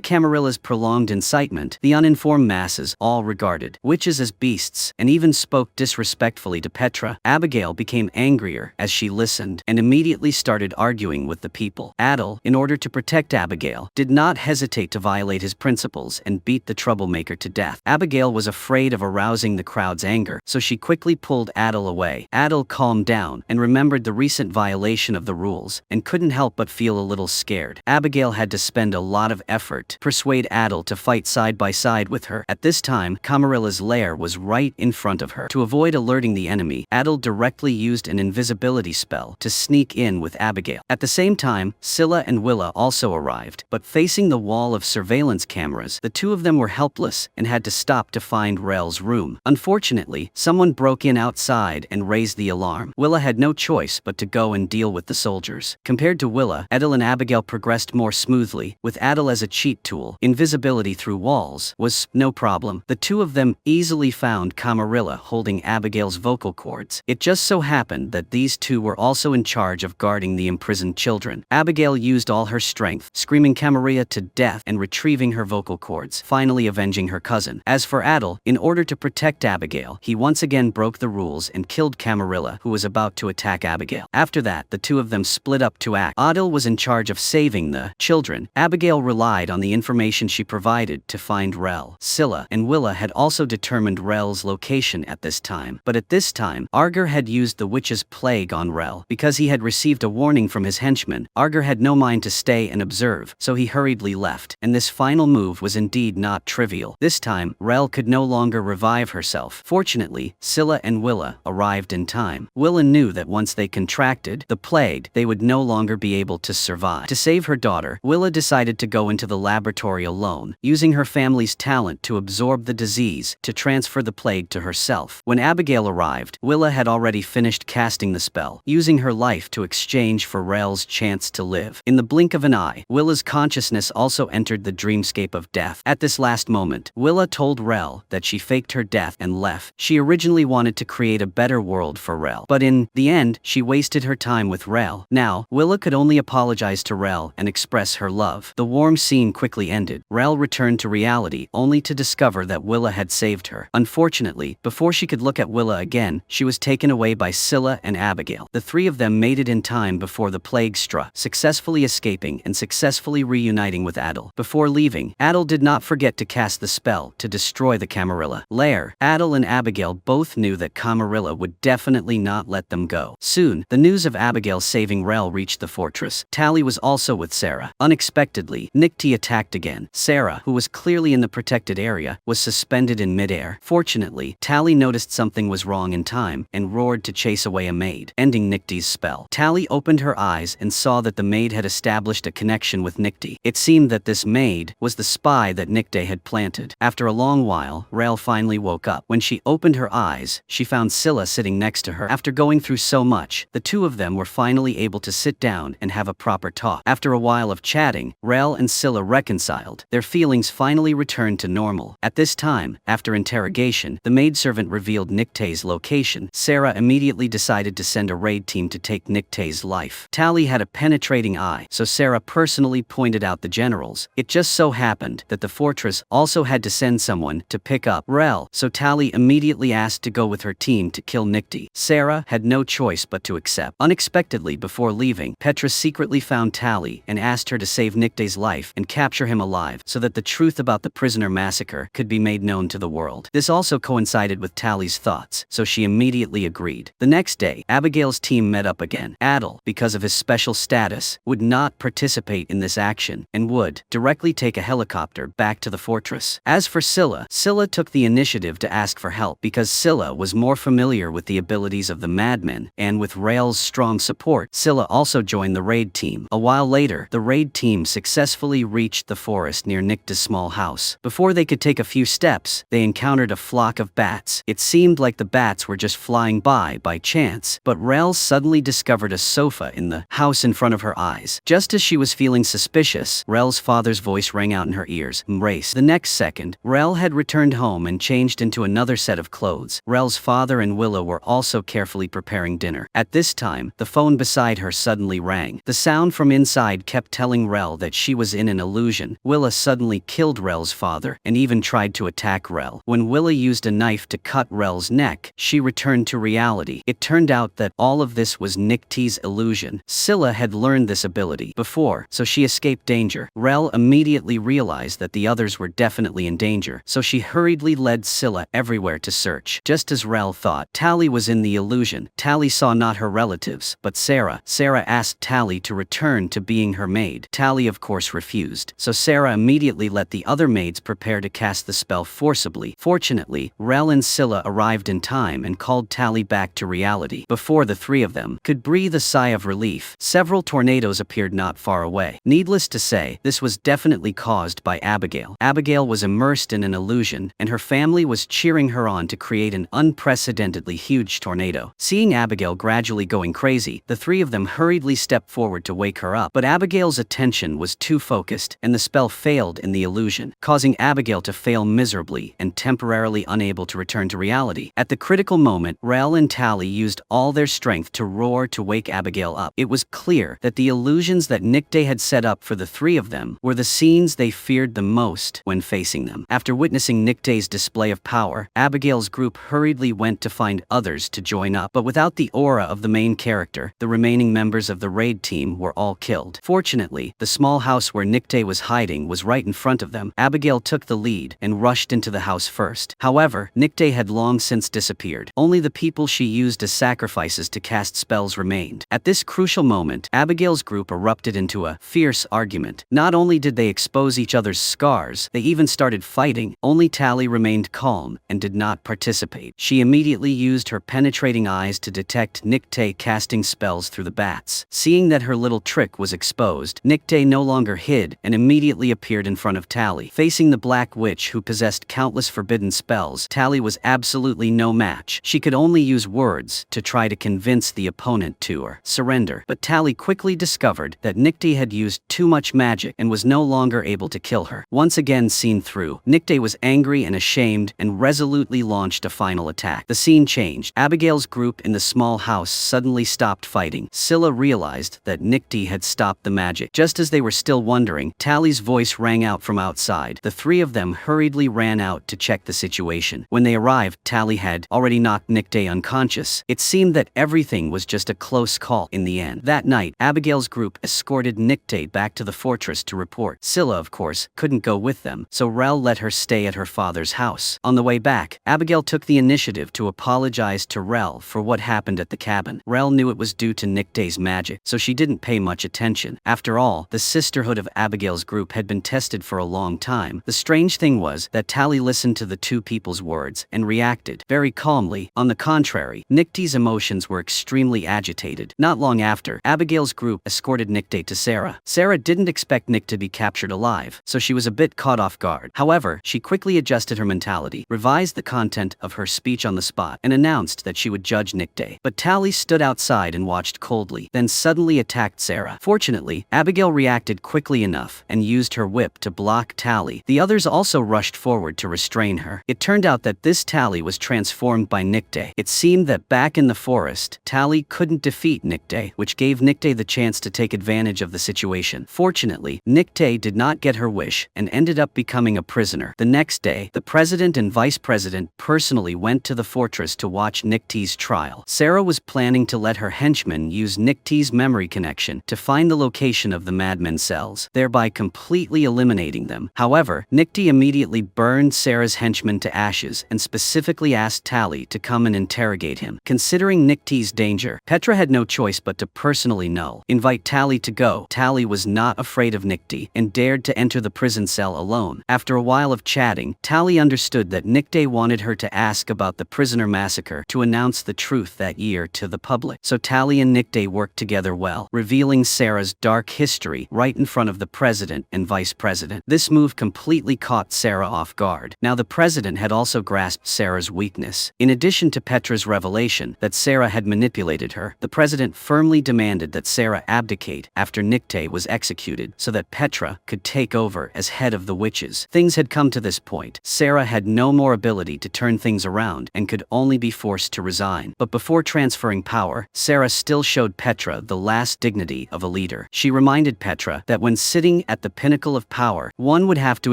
Camarilla's prolonged incitement, the uninformed masses all regarded witches as beasts and even spoke disrespectfully to Petra. Abigail became angrier as she listened and immediately started arguing with the people. Adel, in order to protect Abigail, did not hesitate to violate his principles and beat the troublemaker to death. Abigail was afraid of arousing the crowd's anger, so she quickly pulled Adel away. Adel calmed down and remembered the recent violation of the rules and couldn't help but feel a little scared. Abigail had to spend a lot of effort to persuade Adel to fight side by side with her. At this time, Camarilla's lair was right in front of her. To avoid alerting the enemy, Adel directly used an invisibility spell to sneak in with Abigail. At the same time, Scylla and Willa also arrived, but facing the wall of surveillance cameras, the two of them were helpless and had to stop to find Rel's room. Unfortunately, someone broke in outside and raised the alarm. Willa had no choice but to go and deal with the soldiers. Compared to Willa, Adel and Abigail progressed more smoothly, with Adel as a cheat tool. Invisibility through walls was no problem. The two of them easily found Camarilla holding Abigail's vocal cords. It just so happened that these two were also in charge of guarding the imprisoned children. Abigail used all her strength, screaming Camarilla to death and retrieving her vocal cords, finally avenging her cousin. As for Adel, in order to protect Abigail, he once again broke the rules and killed Camarilla, who was about to attack Abigail. After that, the two of them split up to act. Adel was in charge of saving the children. Abigail relied on the information she provided to find Rel. Scylla and Willa had also determined Rel's location at this time, but at this time, Arger had used the witch's plague on Rel. Because he had received a warning from his henchmen, Arger had no mind to stay and observe, so he hurriedly left, and this final move was indeed not trivial. This time, Rel could no longer revive herself. Fortunately, Scylla and Willa arrived in time. Willa knew that once they contracted the plague, they would no longer be able to survive. To save her daughter, Willa decided to go into the laboratory alone, using her family's talent to absorb the disease to transfer the plague to herself. When Abigail arrived, Willa had already finished casting the spell, using her life to exchange for Rel's chance to live. In the blink of an eye, Willa's consciousness also entered the dreamscape of death. At this last moment, Willa told Rel that she faked her death and left. She originally wanted to create a better world for Rel, but in the end, she wasted her time with Rel. Now, Willa could only apologize to Rel and express her love. The warm scene quickly ended. Rel returned to reality only to discover that Willa had saved her. Unfortunately, before she could look at Willa again, she was taken away by Scylla and Abigail. The three of them made it in time before the plague struck, successfully escaping and successfully reuniting with Adel. Before leaving, Adel did not forget to cast the spell to destroy the Camarilla lair. Adel and Abigail both knew that Camarilla would definitely not let them go. Soon, the news of Abigail saving Rel reached the fortress. Tally was also with Sarah. Unexpectedly, Nicti attacked again. Sarah, who was clearly in the protected area, was suspended in midair. Fortunately, Tally noticed something was wrong in time and roared to chase away a maid, ending Nicti's spell. Tally opened her eyes and saw that the maid had established a connection with Nicti. It seemed that this maid was the spy that Nicti had planted. After a long while, Rel finally woke up. When she opened her eyes, she found Scylla sitting next to her. After going through so much, the two of them were finally able to sit down and have a proper talk. After a while of chatting, Rel and Scylla reconciled. Their feelings finally returned to normal. At this time, after interrogation, the maidservant revealed Nicti's location. Sarah immediately decided to send a raid team to take Nicti's life. Tally had a penetrating eye, so Sarah personally pointed out the generals. It just so happened that the fortress also had to send someone to pick up Rel, so Tally immediately immediately asked to go with her team to kill Nicty. Sarah had no choice but to accept. Unexpectedly, before leaving, Petra secretly found Tally and asked her to save Nicty's life and capture him alive so that the truth about the prisoner massacre could be made known to the world. This also coincided with Tally's thoughts, so she immediately agreed. The next day, Abigail's team met up again. Adel, because of his special status, would not participate in this action and would directly take a helicopter back to the fortress. As for Scylla took the initiative to ask for help because Scylla was more familiar with the abilities of the madmen, and with Rael's strong support, Scylla also joined the raid team. A while later, the raid team successfully reached the forest near Nicta's small house. Before they could take a few steps, they encountered a flock of bats. It seemed like the bats were just flying by chance, but Rael suddenly discovered a sofa in the house in front of her eyes. Just as she was feeling suspicious, Rael's father's voice rang out in her ears, "Embrace." The next second, Rael had returned home and changed into another set of clothes. Rael's father and Willow were also carefully preparing dinner. At this time, the phone beside her suddenly rang. The sound from inside kept telling Rael that she was in an illusion. Willa suddenly killed Rael's father and even tried to attack Rael. When Willa used a knife to cut Rael's neck, she returned to reality. It turned out that all of this was Nicty's illusion. Scylla had learned this ability before, so she escaped danger. Rael immediately realized that the others were definitely in danger, so she hurriedly led Scylla everywhere to search. Just as Rael thought, Tally was in the illusion. Tally saw not her relatives, but Sarah. Sarah asked Tally to return to being her maid. Tally of course refused, so Sarah immediately let the other maids prepare to cast the spell forcibly. Fortunately, Rael and Scylla arrived in time and called Tally back to reality. Before the three of them could breathe a sigh of relief, several tornadoes appeared not far away. Needless to say, this was definitely caused by Abigail. Abigail was immersed in an illusion, and her family was cheering her on to create an unprecedentedly huge tornado. Seeing Abigail gradually going crazy, the three of them hurriedly stepped forward to wake her up, but Abigail's attention was too focused, and the spell failed in the illusion, causing Abigail to fail miserably and temporarily unable to return to reality. At the critical moment, Rael and Tally used all their strength to roar to wake Abigail up. It was clear that the illusions that Nicty had set up for the three of them were the scenes they feared the most when facing them. After witnessing Nicty's display of power, Abigail's group hurriedly went to find others to join up, but without the aura of the main character, the remaining members of the raid team were all killed. Fortunately, the small house where Nicty was hiding was right in front of them. Abigail took the lead and rushed into the house first. However, Nicty had long since disappeared. Only the people she used as sacrifices to cast spells remained. At this crucial moment, Abigail's group erupted into a fierce argument. Not only did they expose each other's scars, they even started fighting. Only Tally remained calm and did not participate. She immediately used her penetrating eyes to detect Nicty casting spells through the bats. Seeing that her little trick was exposed, Nicty no longer hid and immediately appeared in front of Tally. Facing the Black Witch who possessed countless forbidden spells, Tally was absolutely no match. She could only use words to try to convince the opponent to surrender. But Tally quickly discovered that Nicty had used too much magic and was no longer able to kill her. Once again seen through, Nicty was angry and ashamed and resolutely launched a final attack. The scene changed. Abigail's group in the small house suddenly stopped fighting. Scylla realized that Nicty had stopped the magic. Just as they were still wondering, Tally's voice rang out from outside. The three of them hurriedly ran out to check the situation. When they arrived, Tally had already knocked Nicty unconscious. It seemed that everything was just a close call in the end. That night, Abigail's group escorted Nicty back to the fortress to report. Scylla, of course, couldn't go with them, so Rael let her stay at her father's house. On the way back, Abigail took the initiative to apologize to Rael for what happened at the cabin. Rael knew it was due to Nicty's magic, so she didn't pay much attention. After all, the sisterhood of Abigail's group had been tested for a long time. The strange thing was that Tally listened to the two people's words and reacted very calmly. On the contrary, Nicty's emotions were extremely agitated. Not long after, Abigail's group escorted Nicty to Sarah. Sarah didn't expect Nick to be captured alive, so she was a bit caught off guard. However, she quickly adjusted her mentality, revised the content of her speech on the spot, and announced that she would judge Nicty. But Tally stood outside and watched coldly, then suddenly attacked Sarah. Fortunately, Abigail reacted quickly enough and used her whip to block Tally. The others also rushed forward to restrain her. It turned out that this Tally was transformed by Nicty. It seemed that back in the forest, Tally couldn't defeat Nicty, which gave Nicty the chance to take advantage of the situation. Fortunately, Nicty did not get her wish and ended up becoming a prisoner. The next day, the president and vice president personally went to the fortress to watch Nicte's trial. Sarah was planning to let her henchmen use Nicte's memory connection to find the location of the madmen's cells, thereby completely eliminating them. However, Nicte immediately burned Sarah's henchmen to ashes and specifically asked Tally to come and interrogate him. Considering Nicte's danger, Petra had no choice but to personally invite Tally to go. Tally was not afraid of Nicte and dared to enter the prison cell alone. After a while of chatting, Tally understood that Nicte wanted her to ask about the prisoner massacre to announce the truth that year to the public. So Tally and Nicte worked together well, revealing Sarah's dark history right in front of the president and vice president. This move completely caught Sarah off guard. Now the president had also grasped Sarah's weakness. In addition to Petra's revelation that Sarah had manipulated her, the president firmly demanded that Sarah abdicate after Nicte was executed so that Petra could take over as head of the witches. Things had come to this point. Sarah had no more ability to turn things around and could only be forced to resign. But before transferring power, Sarah still showed Petra the last dignity of a leader. She reminded Petra that when sitting at the pinnacle of power, one would have to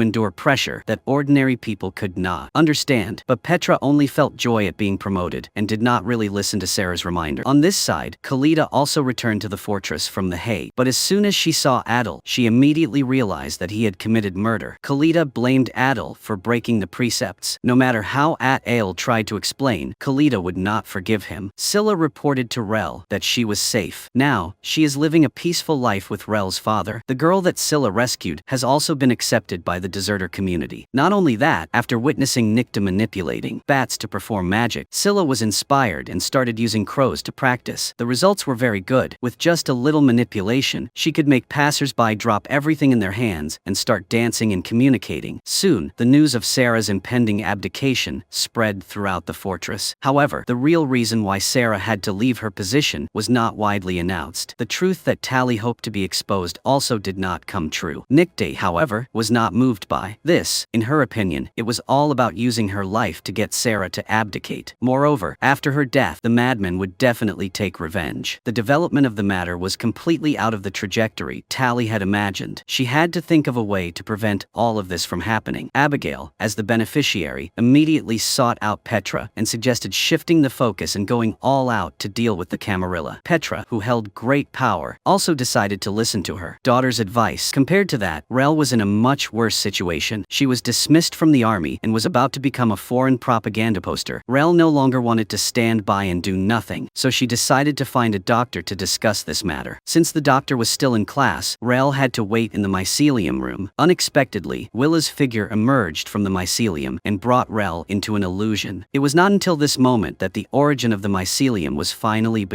endure pressure that ordinary people could not understand. But Petra only felt joy at being promoted and did not really listen to Sarah's reminder. On this side, Kalita also returned to the fortress from the hay, but as soon as she saw Adil, she immediately realized that he had committed murder. Kalita blamed Adil for breaking the precepts. No matter how Adil tried to explain, Kalita would not forgive him. Scylla reported to Rel that she was safe. Now, she is living a peaceful life with Rel's father. The girl that Scylla rescued has also been accepted by the deserter community. Not only that, after witnessing Nicte manipulating bats to perform magic, Scylla was inspired and started using crows to practice. The results were very good. With just a little manipulation, she could make passers-by drop everything in their hands and start dancing and communicating. Soon, the news of Sarah's impending abdication spread throughout the fortress. However, the real reason why Sarah had to leave her position was not widely announced. The truth that Tally hoped to be exposed also did not come true. Nicte, however, was not moved by this. In her opinion, it was all about using her life to get Sarah to abdicate. Moreover, after her death, the madman would definitely take revenge. The development of the matter was completely out of the trajectory Tally had imagined. She had to think of a way to prevent all of this from happening. Abigail, as the beneficiary, immediately sought out Petra and suggested shifting the focus and going all out to deal with the Camarilla. Petra, who held great power, also decided to listen to her daughter's advice. Compared to that, Rel was in a much worse situation. She was dismissed from the army and was about to become a foreign propaganda poster. Rel no longer wanted to stand by and do nothing, so she decided to find a doctor to discuss this matter. Since the doctor was still in class, Rel had to wait in the mycelium room. Unexpectedly, Willa's figure emerged from the mycelium and brought Rel into an illusion. It was not until this moment that the origin of the mycelium was finally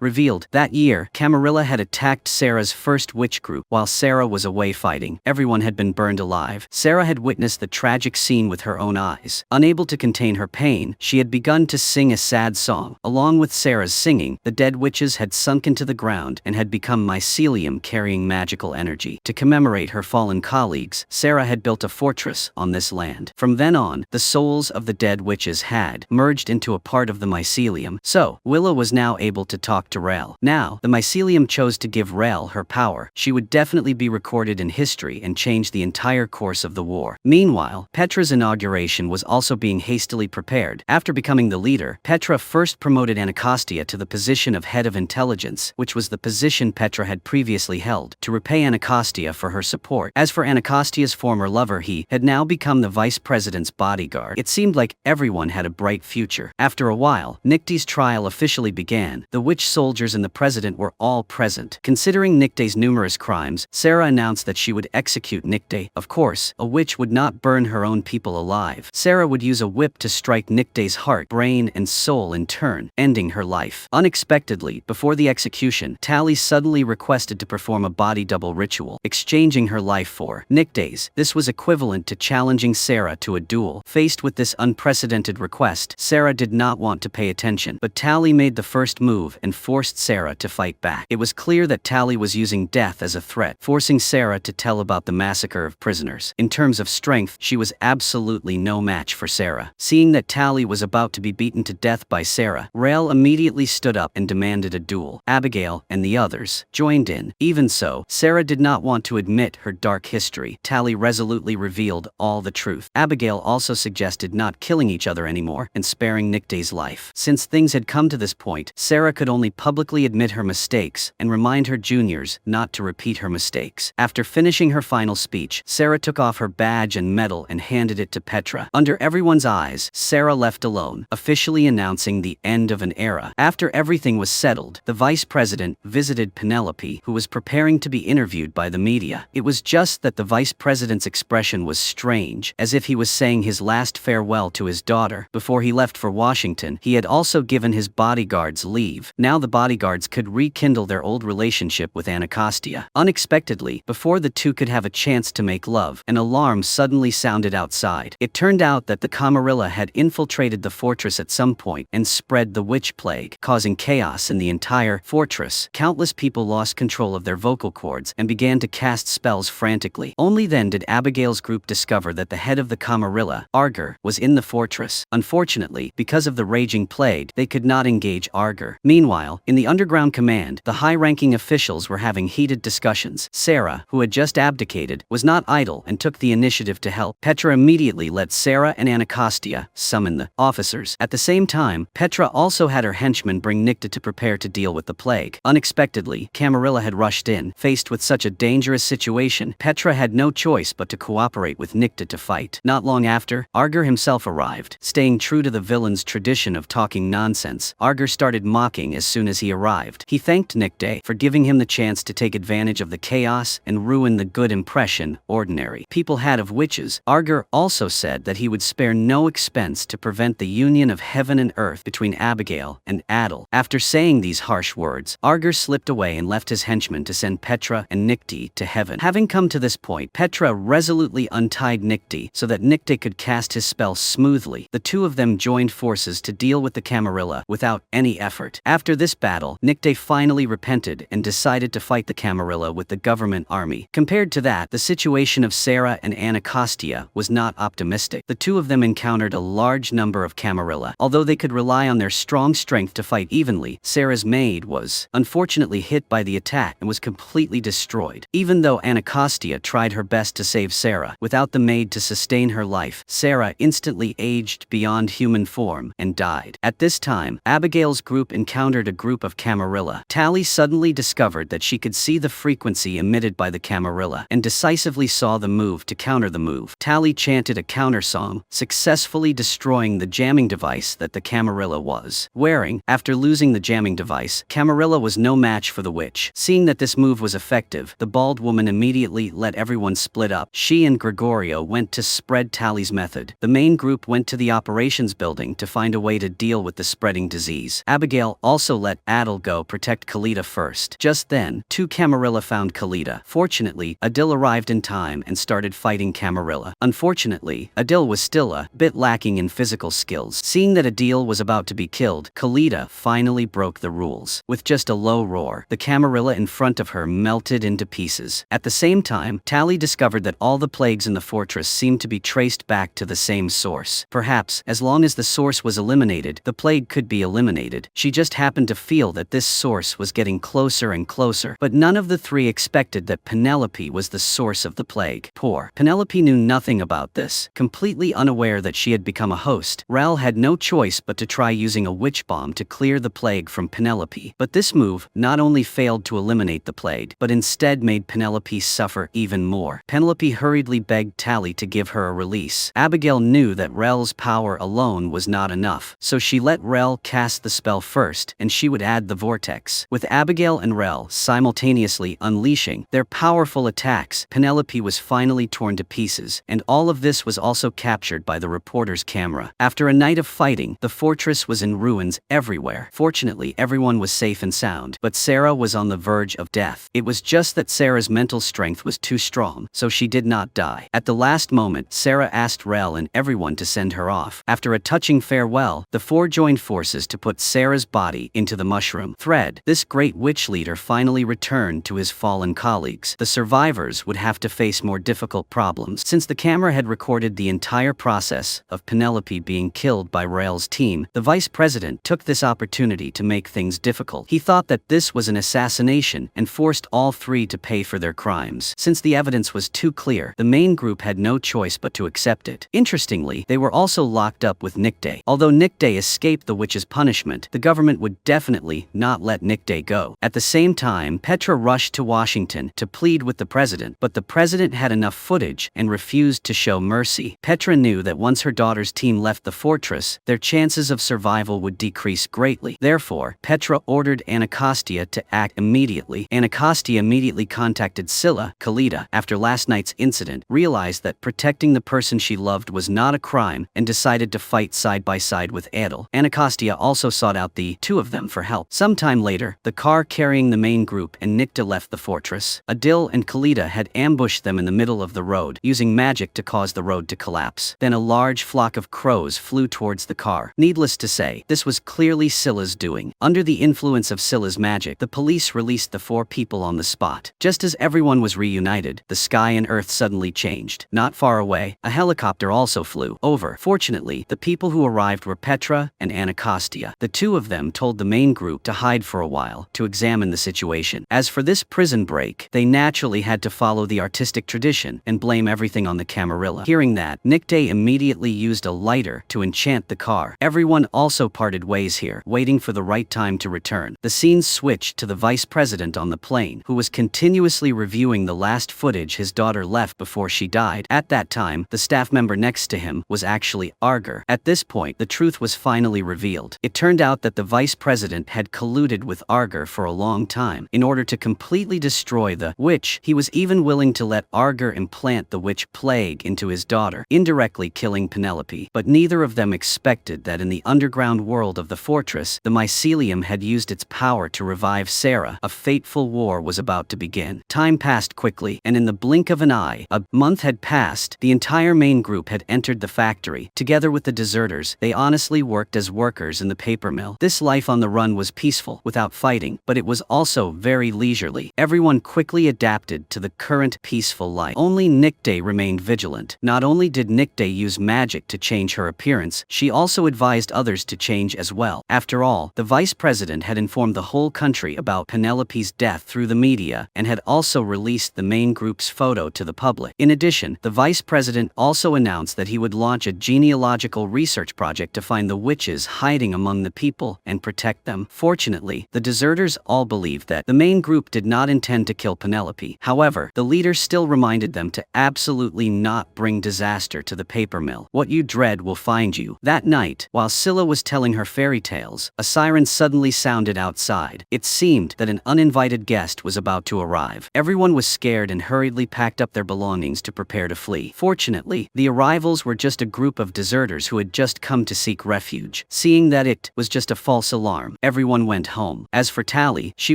revealed. That year, Camarilla had attacked Sarah's first witch group while Sarah was away fighting. Everyone had been burned alive. Sarah had witnessed the tragic scene with her own eyes. Unable to contain her pain, she had begun to sing a sad song. Along with Sarah's singing, the dead witches had sunk into the ground and had become mycelium carrying magical energy. To commemorate her fallen colleagues, Sarah had built a fortress on this land. From then on, the souls of the dead witches had merged into a part of the mycelium, so Willa was now able to talk to Rel. Now, the mycelium chose to give Rel her power. She would definitely be recorded in history and change the entire course of the war. Meanwhile, Petra's inauguration was also being hastily prepared. After becoming the leader, Petra first promoted Anacostia to the position of head of intelligence, which was the position Petra had previously held, to repay Anacostia for her support. As for Anacostia's former lover, he had now become the vice president's bodyguard. It seemed like everyone had a bright future. After a while, Nicte's trial officially began. The witch soldiers and the president were all present. Considering Nicte's numerous crimes, Sarah announced that she would execute Nicte. Of course, a witch would not burn her own people alive. Sarah would use a whip to strike Nicte's heart, brain, and soul in turn, ending her life. Unexpectedly, before the execution, Tally suddenly requested to perform a body double ritual, exchanging her life for Nicte's. This was equivalent to challenging Sarah to a duel. Faced with this unprecedented request, Sarah did not want to pay attention, but Tally made the first move and forced Sarah to fight back. It was clear that Tally was using death as a threat, forcing Sarah to tell about the massacre of prisoners. In terms of strength, she was absolutely no match for Sarah. Seeing that Tally was about to be beaten to death by Sarah, Rel immediately stood up and demanded a duel. Abigail and the others joined in. Even so, Sarah did not want to admit her dark history. Tally resolutely revealed all the truth. Abigail also suggested suggested not killing each other anymore and sparing Nictay's life. Since things had come to this point, Sarah could only publicly admit her mistakes and remind her juniors not to repeat her mistakes. After finishing her final speech, Sarah took off her badge and medal and handed it to Petra. Under everyone's eyes, Sarah left alone, officially announcing the end of an era. After everything was settled, the vice president visited Penelope, who was preparing to be interviewed by the media. It was just that the vice president's expression was strange, as if he was saying his last farewell to his daughter. Before he left for Washington, he had also given his bodyguards leave. Now the bodyguards could rekindle their old relationship with Anacostia. Unexpectedly, before the two could have a chance to make love, an alarm suddenly sounded outside. It turned out that the Camarilla had infiltrated the fortress at some point and spread the witch plague, causing chaos in the entire fortress. Countless people lost control of their vocal cords and began to cast spells frantically. Only then did Abigail's group discover that the head of the Camarilla, Arger, was in the fortress. Unfortunately, because of the raging plague, they could not engage Arger. Meanwhile, in the underground command, the high-ranking officials were having heated discussions. Sarah, who had just abdicated, was not idle and took the initiative to help. Petra immediately let Sarah and Anacostia summon the officers. At the same time, Petra also had her henchmen bring Nicta to prepare to deal with the plague. Unexpectedly, Camarilla had rushed in. Faced with such a dangerous situation, Petra had no choice but to cooperate with Nicta to fight. Not long after, Arger himself arrived. Staying true to the villain's tradition of talking nonsense, Arger started mocking as soon as he arrived. He thanked Nicta for giving him the chance to take advantage of the chaos and ruin the good impression ordinary people had of witches. Arger also said that he would spare no expense to prevent the union of heaven and earth between Abigail and Adel. After saying these harsh words, Arger slipped away and left his henchmen to send Petra and Nicta to heaven. Having come to this point, Petra resolutely untied Nicta so that Nicta could cast his spell smoothly. The two of them joined forces to deal with the Camarilla without any effort. After this battle, Nicta finally repented and decided to fight the Camarilla with the government army. Compared to that, the situation of Sarah and Anacostia was not optimistic. The two of them encountered a large number of Camarilla. Although they could rely on their strong strength to fight evenly, Sarah's maid was unfortunately hit by the attack and was completely destroyed. Even though Anacostia tried her best to save Sarah, without the maid to sustain her life, Sarah instantly aged beyond human form and died. At this time, Abigail's group encountered a group of Camarilla. Tally suddenly discovered that she could see the frequency emitted by the Camarilla and decisively saw the move to counter the move. Tally chanted a counter song, successfully destroying the jamming device that the Camarilla was wearing. After losing the jamming device, Camarilla was no match for the witch. Seeing that this move was effective, the bald woman immediately let everyone split up. She and Gregorio went to spread Tally's method. The main group went to the operations building to find a way to deal with the spreading disease. Abigail also let Adel go protect Kalita first. Just then, two Camarilla found Kalita. Fortunately, Adil arrived in time and started fighting Camarilla. Unfortunately, Adil was still a bit lacking in physical skills. Seeing that Adil was about to be killed, Kalita finally broke the rules. With just a low roar, the Camarilla in front of her melted into pieces. At the same time, Tally discovered that all the plagues in the fortress seemed to be traced back to the same source. Perhaps, as long as the source was eliminated, the plague could be eliminated. She just happened to feel that this source was getting closer and closer. But none of the three expected that Penelope was the source of the plague. Poor Penelope knew nothing about this. Completely unaware that she had become a host, Rel had no choice but to try using a witch bomb to clear the plague from Penelope. But this move not only failed to eliminate the plague, but instead made Penelope suffer even more. Penelope hurriedly begged Tally to give her a release. Abigail knew that Rel's power alone was not enough, so she let Rel cast the spell first, and she would add the vortex. With Abigail and Rel simultaneously unleashing their powerful attacks, Penelope was finally torn to pieces, and all of this was also captured by the reporter's camera. After a night of fighting, the fortress was in ruins everywhere. Fortunately, everyone was safe and sound, but Sarah was on the verge of death. It was just that Sarah's mental strength was too strong, so she did not die. At the last moment, Sarah asked Rel and everyone to send her off. After a touching farewell, the four joined forces to put Sarah's body into the mushroom thread. This great witch leader finally returned to his fallen colleagues. The survivors would have to face more difficult problems. Since the camera had recorded the entire process of Penelope being killed by Rel's team, the vice president took this opportunity to make things difficult. He thought that this was an assassination and forced all three to pay for their crimes. Since the evidence was too clear, the main group had no choice but to accept it. Interestingly, Interestingly, they were also locked up with Mayday. Although Mayday escaped the witch's punishment, the government would definitely not let Mayday go. At the same time, Petra rushed to Washington to plead with the president, but the president had enough footage and refused to show mercy. Petra knew that once her daughter's team left the fortress, their chances of survival would decrease greatly. Therefore, Petra ordered Anacostia to act immediately. Anacostia immediately contacted Scylla. Kalida, after last night's incident, realized that protecting the person she loved was not a crime and decided to fight side by side with Adil. Anacostia also sought out the two of them for help. Sometime later, the car carrying the main group and Nicta left the fortress. Adil and Kalida had ambushed them in the middle of the road, using magic to cause the road to collapse. Then a large flock of crows flew towards the car. Needless to say, this was clearly Scylla's doing. Under the influence of Scylla's magic, the police released the 4 people on the spot. Just as everyone was reunited, the sky and earth suddenly changed. Not far away, a helicopter also flew over. Fortunately, the people who arrived were Petra and Anacostia. The two of them told the main group to hide for a while, to examine the situation. As for this prison break, they naturally had to follow the artistic tradition and blame everything on the Camarilla. Hearing that, Mayday immediately used a lighter to enchant the car. Everyone also parted ways here, waiting for the right time to return. The scene switched to the vice president on the plane, who was continuously reviewing the last footage his daughter left before she died. At that time, the staff member next to him was actually Arger. At this point, the truth was finally revealed. It turned out that the vice president had colluded with Arger for a long time. In order to completely destroy the witch, he was even willing to let Arger implant the witch plague into his daughter, indirectly killing Penelope. But neither of them expected that in the underground world of the fortress, the mycelium had used its power to revive Sarah. A fateful war was about to begin. Time passed quickly, and in the blink of an eye, a month had passed. The entire main group had entered the factory. Together with the deserters, they honestly worked as workers in the paper mill. This life on the run was peaceful, without fighting, but it was also very leisurely. Everyone quickly adapted to the current peaceful life. Only Mayday remained vigilant. Not only did Mayday use magic to change her appearance, she also advised others to change as well. After all, the vice president had informed the whole country about Penelope's death through the media and had also released the main group's photo to the public. In addition, the vice president also announced that he would launch a genealogical research project to find the witches hiding among the people and protect them. Fortunately, the deserters all believed that the main group did not intend to kill Penelope. However, the leader still reminded them to absolutely not bring disaster to the paper mill. What you dread will find you. That night, while Scylla was telling her fairy tales, a siren suddenly sounded outside. It seemed that an uninvited guest was about to arrive. Everyone was scared and hurriedly packed up their belongings to prepare to flee. Fortunately, the arrivals were just a group of deserters who had just come to seek refuge. Seeing that it was just a false alarm, everyone went home. As for Tally, she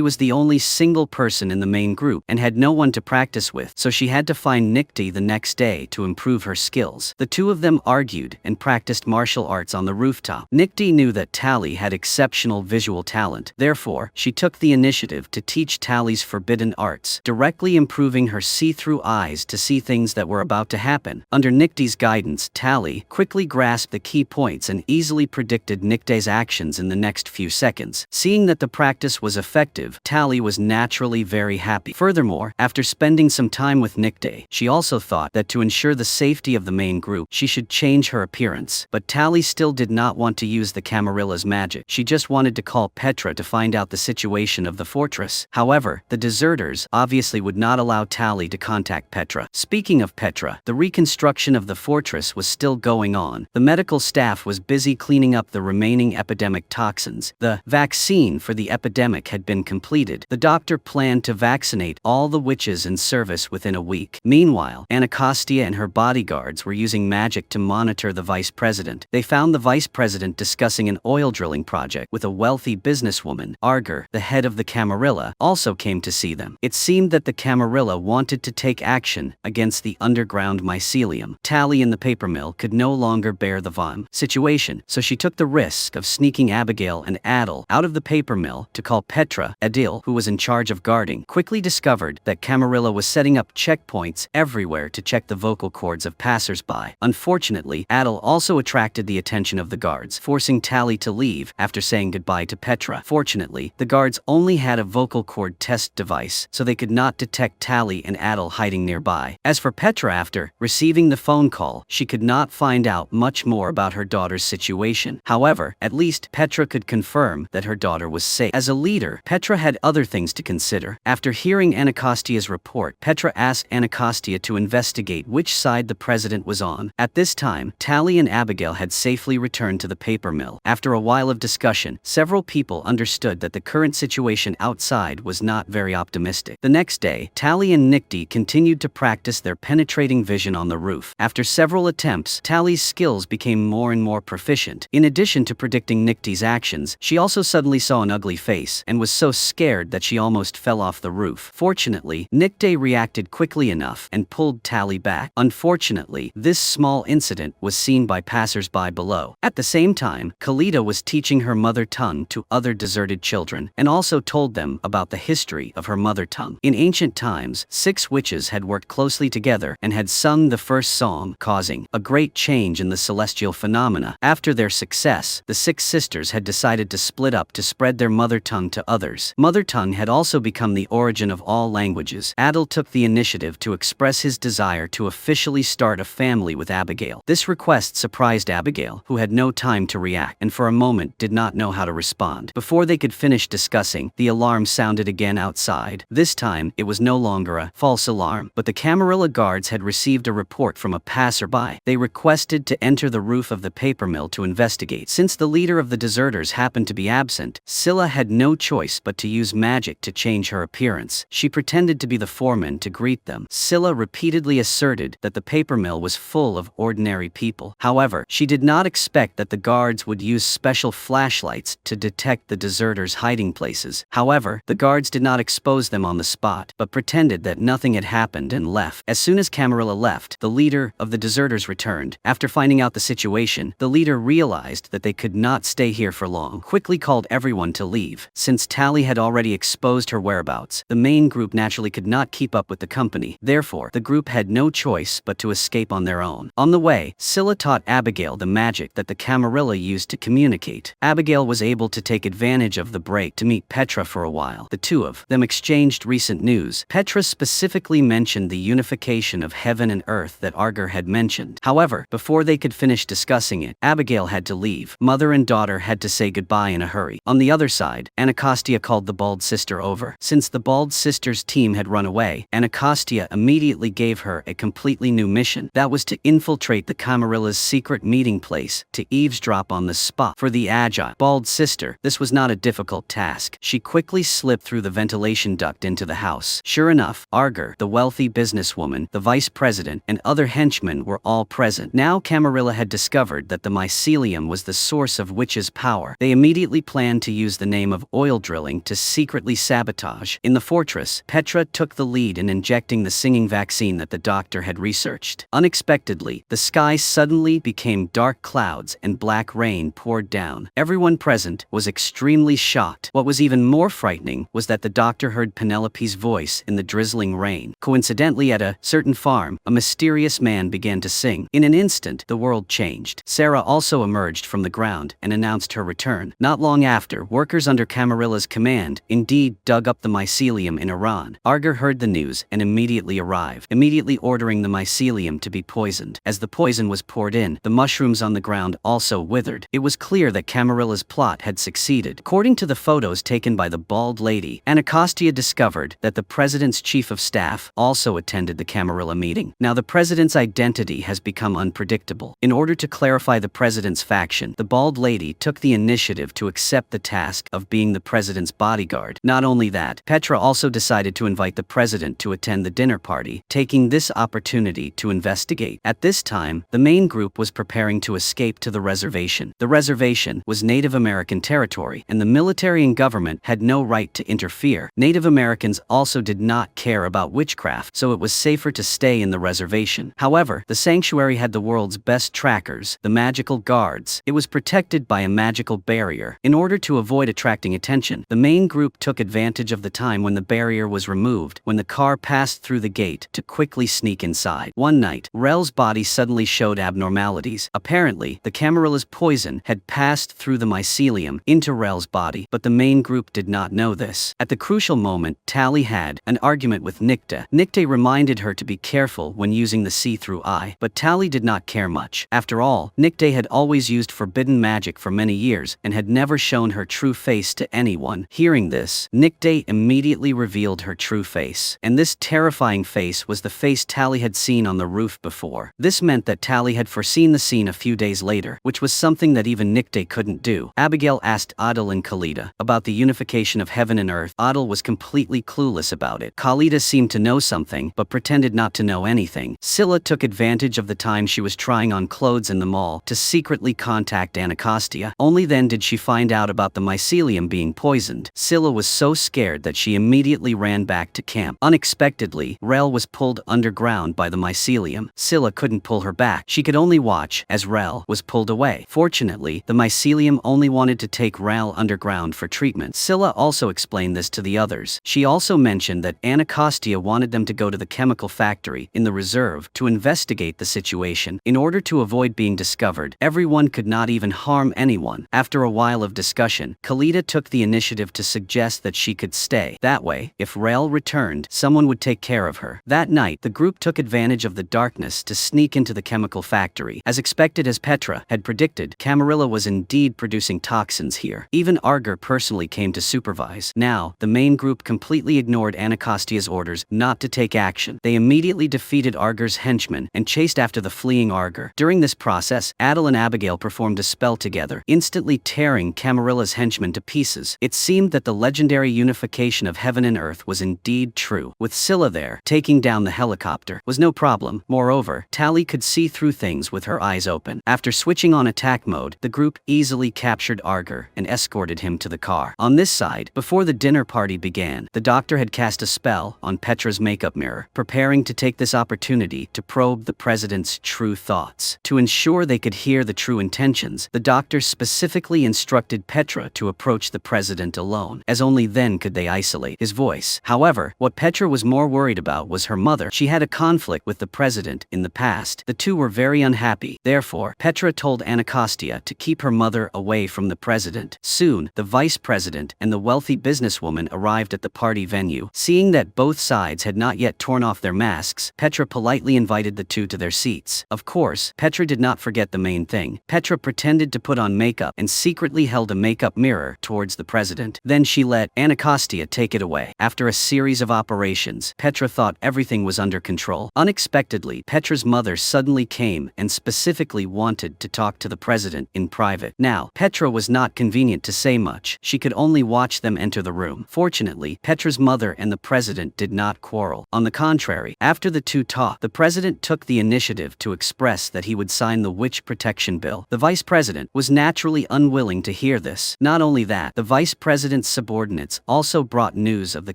was the only single person in the main group and had no one to practice with, so she had to find Nicta the next day to improve her skills. The two of them argued and practiced martial arts on the rooftop. Nicta knew that Tally had exceptional visual talent. Therefore, she took the initiative to teach Tally's forbidden arts, directly improving her see-through eyes to see things that were about to happen. Under Nicta's guidance, Tally quickly grasped the key points and easily predicted Nicta's actions in the next few seconds. Seeing that the practice was effective, Tally was naturally very happy. Furthermore, after spending some time with Nicta, she also thought that to ensure the safety of the main group, she should change her appearance. But Tally still did not want to use the Camarilla's magic. She just wanted to call Petra to find out the situation of the fortress. However, the deserters obviously would not allow Tally to contact Petra. Speaking of Petra, the reconstruction of the fortress was still going on. The medical staff was busy cleaning up the remaining epidemic toxins. The vaccine for the epidemic had been completed. The doctor planned to vaccinate all the witches in service within a week. Meanwhile, Anacostia and her bodyguards were using magic to monitor the vice president. They found the vice president discussing an oil drilling project with a wealthy businesswoman. Arger, the head of the Camarilla, also came to see them. It seemed that the Camarilla wanted to take action against the underground mycelium. Tally in the paper mill could no longer bear the situation, so she took the risk of sneaking Abigail and Adil out of the paper mill to call Petra. Adil, who was in charge of guarding, quickly discovered that Camarilla was setting up checkpoints everywhere to check the vocal cords of passers-by. Unfortunately, Adil also attracted the attention of the guards, forcing Tally to leave after saying goodbye to Petra. Fortunately, the guards only had a vocal cord test device, so they could not detect Tally and Adil hiding nearby. As for Petra, after receiving the phone call, she could not find out much more about her daughter's situation. However, at least Petra could confirm that her daughter was safe. As a leader, Petra had other things to consider. After hearing Anacastia's report, Petra asked Anacostia to investigate which side the president was on. At this time, Tally and Abigail had safely returned to the paper mill. After a while of discussion, several people understood that the current situation outside was not very optimistic. The next day, Tally and Nifty continued to practice their penetrating vision on the roof. After several attempts, Tally's skills became more and more proficient. In addition to predicting Nifty's actions, she also suddenly saw an ugly face and was so scared that she almost fell off the roof. Fortunately, Nifty reacted quickly enough and pulled Tally back. Unfortunately, this small incident was seen by passers-by below. At the same time, Kalita was teaching her mother tongue to other deserted children and also told them about the history of her mother tongue. In ancient times, 6 witches had worked closely together and had sung the first song, causing a great change in the celestial phenomena. After their success, the 6 sisters had decided to split up to spread their mother tongue to others. Mother tongue had also become the origin of all languages. Adel took the initiative to express his desire to officially start a family with Abigail. This request surprised Abigail, who had no time to react and for a moment did not know how to respond. Before they could finish discussing, the alarm sounded again outside. This time, it was no longer a false alarm, but the Camarilla guards had received a report from a passerby. They requested to enter the roof of the paper mill to investigate. Since the leader of the deserters happened to be absent, Scylla had no choice but to use magic to change her appearance. She pretended to be the foreman to greet them. Scylla repeatedly asserted that the paper mill was full of ordinary people. However, she did not expect that the guards would use special flashlights to detect the deserters' hiding places. However, the guards did not expose them on the spot, but pretended that nothing had happened and left. As soon as Camarilla left, the leader of the deserters returned. After finding out the situation, the leader realized that they could not stay here for long, quickly called everyone to leave. Since Tally had already exposed her whereabouts, the main group naturally could not keep up with the company. Therefore, the group had no choice but to escape on their own. On the way, Scylla taught Abigail the magic that the Camarilla used to communicate. Abigail was able to take advantage of the break to meet Petra for a while. The two of them exchanged recent news. Petra specifically mentioned the unification of heaven and earth that Arger had mentioned. However, before they could finish discussing it, Abigail had to leave. Mother and daughter had to say goodbye in a hurry. On the other side, Anacostia called the bald sister over. Since the bald sister's team had run away, Anacostia immediately gave her a completely new mission. That was to infiltrate the Camarilla's secret meeting place, to eavesdrop on the spot. For the agile, bald sister, this was not a difficult task. She quickly slipped through the ventilation duct into the house. Sure enough, Arger, the wealthy businesswoman, the vice president, and other henchmen were all present. Now Camarilla had discovered that the mycelium was the source of witches' power. They immediately planned to use the name of oil drilling to secretly sabotage. In the fortress, Petra took the lead in injecting the singing vaccine that the doctor had researched. Unexpectedly, the sky suddenly became dark clouds and black rain poured down. Everyone present was extremely shocked. What was even more frightening was that the doctor heard Penelope's voice in the drizzling rain. Coincidentally, at a certain farm, a mysterious man began to sing. In an instant, the world changed. Sarah also emerged from the ground and announced her return. Not long after, workers under Camarilla's command indeed dug up the mycelium in Iran. Arger heard the news and immediately arrived, immediately ordering the mycelium to be poisoned. As the poison was poured in, the mushrooms on the ground also withered. It was clear that Camarilla's plot had succeeded. According to the photos taken by the bald lady, Anacostia discovered that the president's chief of staff also attended the Camarilla meeting. Now the president's identity has become unpredictable. In order to clarify the president's faction, the bald lady took the initiative to accept the task of being the president's bodyguard. Not only that, Petra also decided to invite the president to attend the dinner party, taking this opportunity to investigate. At this time, the main group was preparing to escape to the reservation. The reservation was Native American territory, and the military and government had no right to interfere. Native Americans also did not care about witchcraft, so it was safer to stay in the reservation. However, the sanctuary had the world's best trackers, the magical guards. It was protected by a magical barrier. In order to avoid attracting attention, the main group took advantage of the time when the barrier was removed, when the car passed through the gate, to quickly sneak inside. One night, Rel's body suddenly showed abnormalities. Apparently, the Camarilla's poison had passed through the mycelium into Rel's body, but the main group did not know this. At the crucial moment, Tally had an argument with Nicta. Nicta reminded her to be careful when using the see-through eye. but Tally did not care much. After all, Mayday had always used forbidden magic for many years and had never shown her true face to anyone. Hearing this, Mayday immediately revealed her true face. And this terrifying face was the face Tally had seen on the roof before. This meant that Tally had foreseen the scene a few days later, which was something that even Mayday couldn't do. Abigail asked Adil and Khalida about the unification of heaven and earth. Adil was completely clueless about it. Khalida seemed to know something, but pretended not to know anything. Scylla took advantage of the time she was trying on clothes in the mall to secretly contact Anacostia. Only then did she find out about the mycelium being poisoned. Scylla was so scared that she immediately ran back to camp. Unexpectedly, Rel was pulled underground by the mycelium. Scylla couldn't pull her back. She could only watch as Rel was pulled away. Fortunately, the mycelium only wanted to take Rel underground for treatment. Scylla also explained this to the others. She also mentioned that Anacostia wanted them to go to the chemical factory in the reserve to investigate the situation. In order to avoid being discovered, everyone could not even harm anyone. After a while of discussion, Khalida took the initiative to suggest that she could stay. That way, if Rel returned, someone would take care of her. That night, the group took advantage of the darkness to sneak into the chemical factory. As expected, as Petra had predicted, Camarilla was indeed producing toxins here. Even Arger personally came to supervise. Now, the main group completely ignored Anacostia's orders not to take action. They immediately defeated Arger's henchmen and chased after the fleeing Arger. During this process, Adil and Abigail performed a spell together, instantly tearing Camarilla's henchmen to pieces. It seemed that the legendary unification of heaven and earth was indeed true. With Scylla there, taking down the helicopter was no problem. Moreover, Tally could see through things with her eyes open. After switching on attack mode, the group easily captured Arger and escorted him to the car. On this side, before the dinner party began, the doctor had cast a spell on Petra's makeup mirror, preparing to take this opportunity to probe the president's true thoughts. To ensure they could hear the true intentions, the doctor specifically instructed Petra to approach the president alone, as only then could they isolate his voice. However, what Petra was more worried about was her mother. She had a conflict with the president in the past. The two were very unhappy. Therefore, Petra told Anacostia to keep her mother away from the president. Soon, the vice president and the wealthy businesswoman arrived at the party venue. Seeing that both sides had not yet torn off their masks, Petra politely invited the two to their seats. Of course, Petra did not forget the main thing. Petra pretended to put on makeup and secretly held a makeup mirror towards the president. Then she let Anacostia take it away. After a series of operations, Petra thought everything was under control. Unexpectedly, Petra's mother suddenly came and specifically wanted to talk to the president in private. Now, Petra was not convenient to say much. She could only watch them enter the room. Fortunately, Petra's mother and the president did not quarrel. On the contrary, after the two talked, the president took the initiative to express that he would sign the witch protection bill. The vice president was naturally unwilling to hear this. Not only that, the vice president's subordinates also brought news of the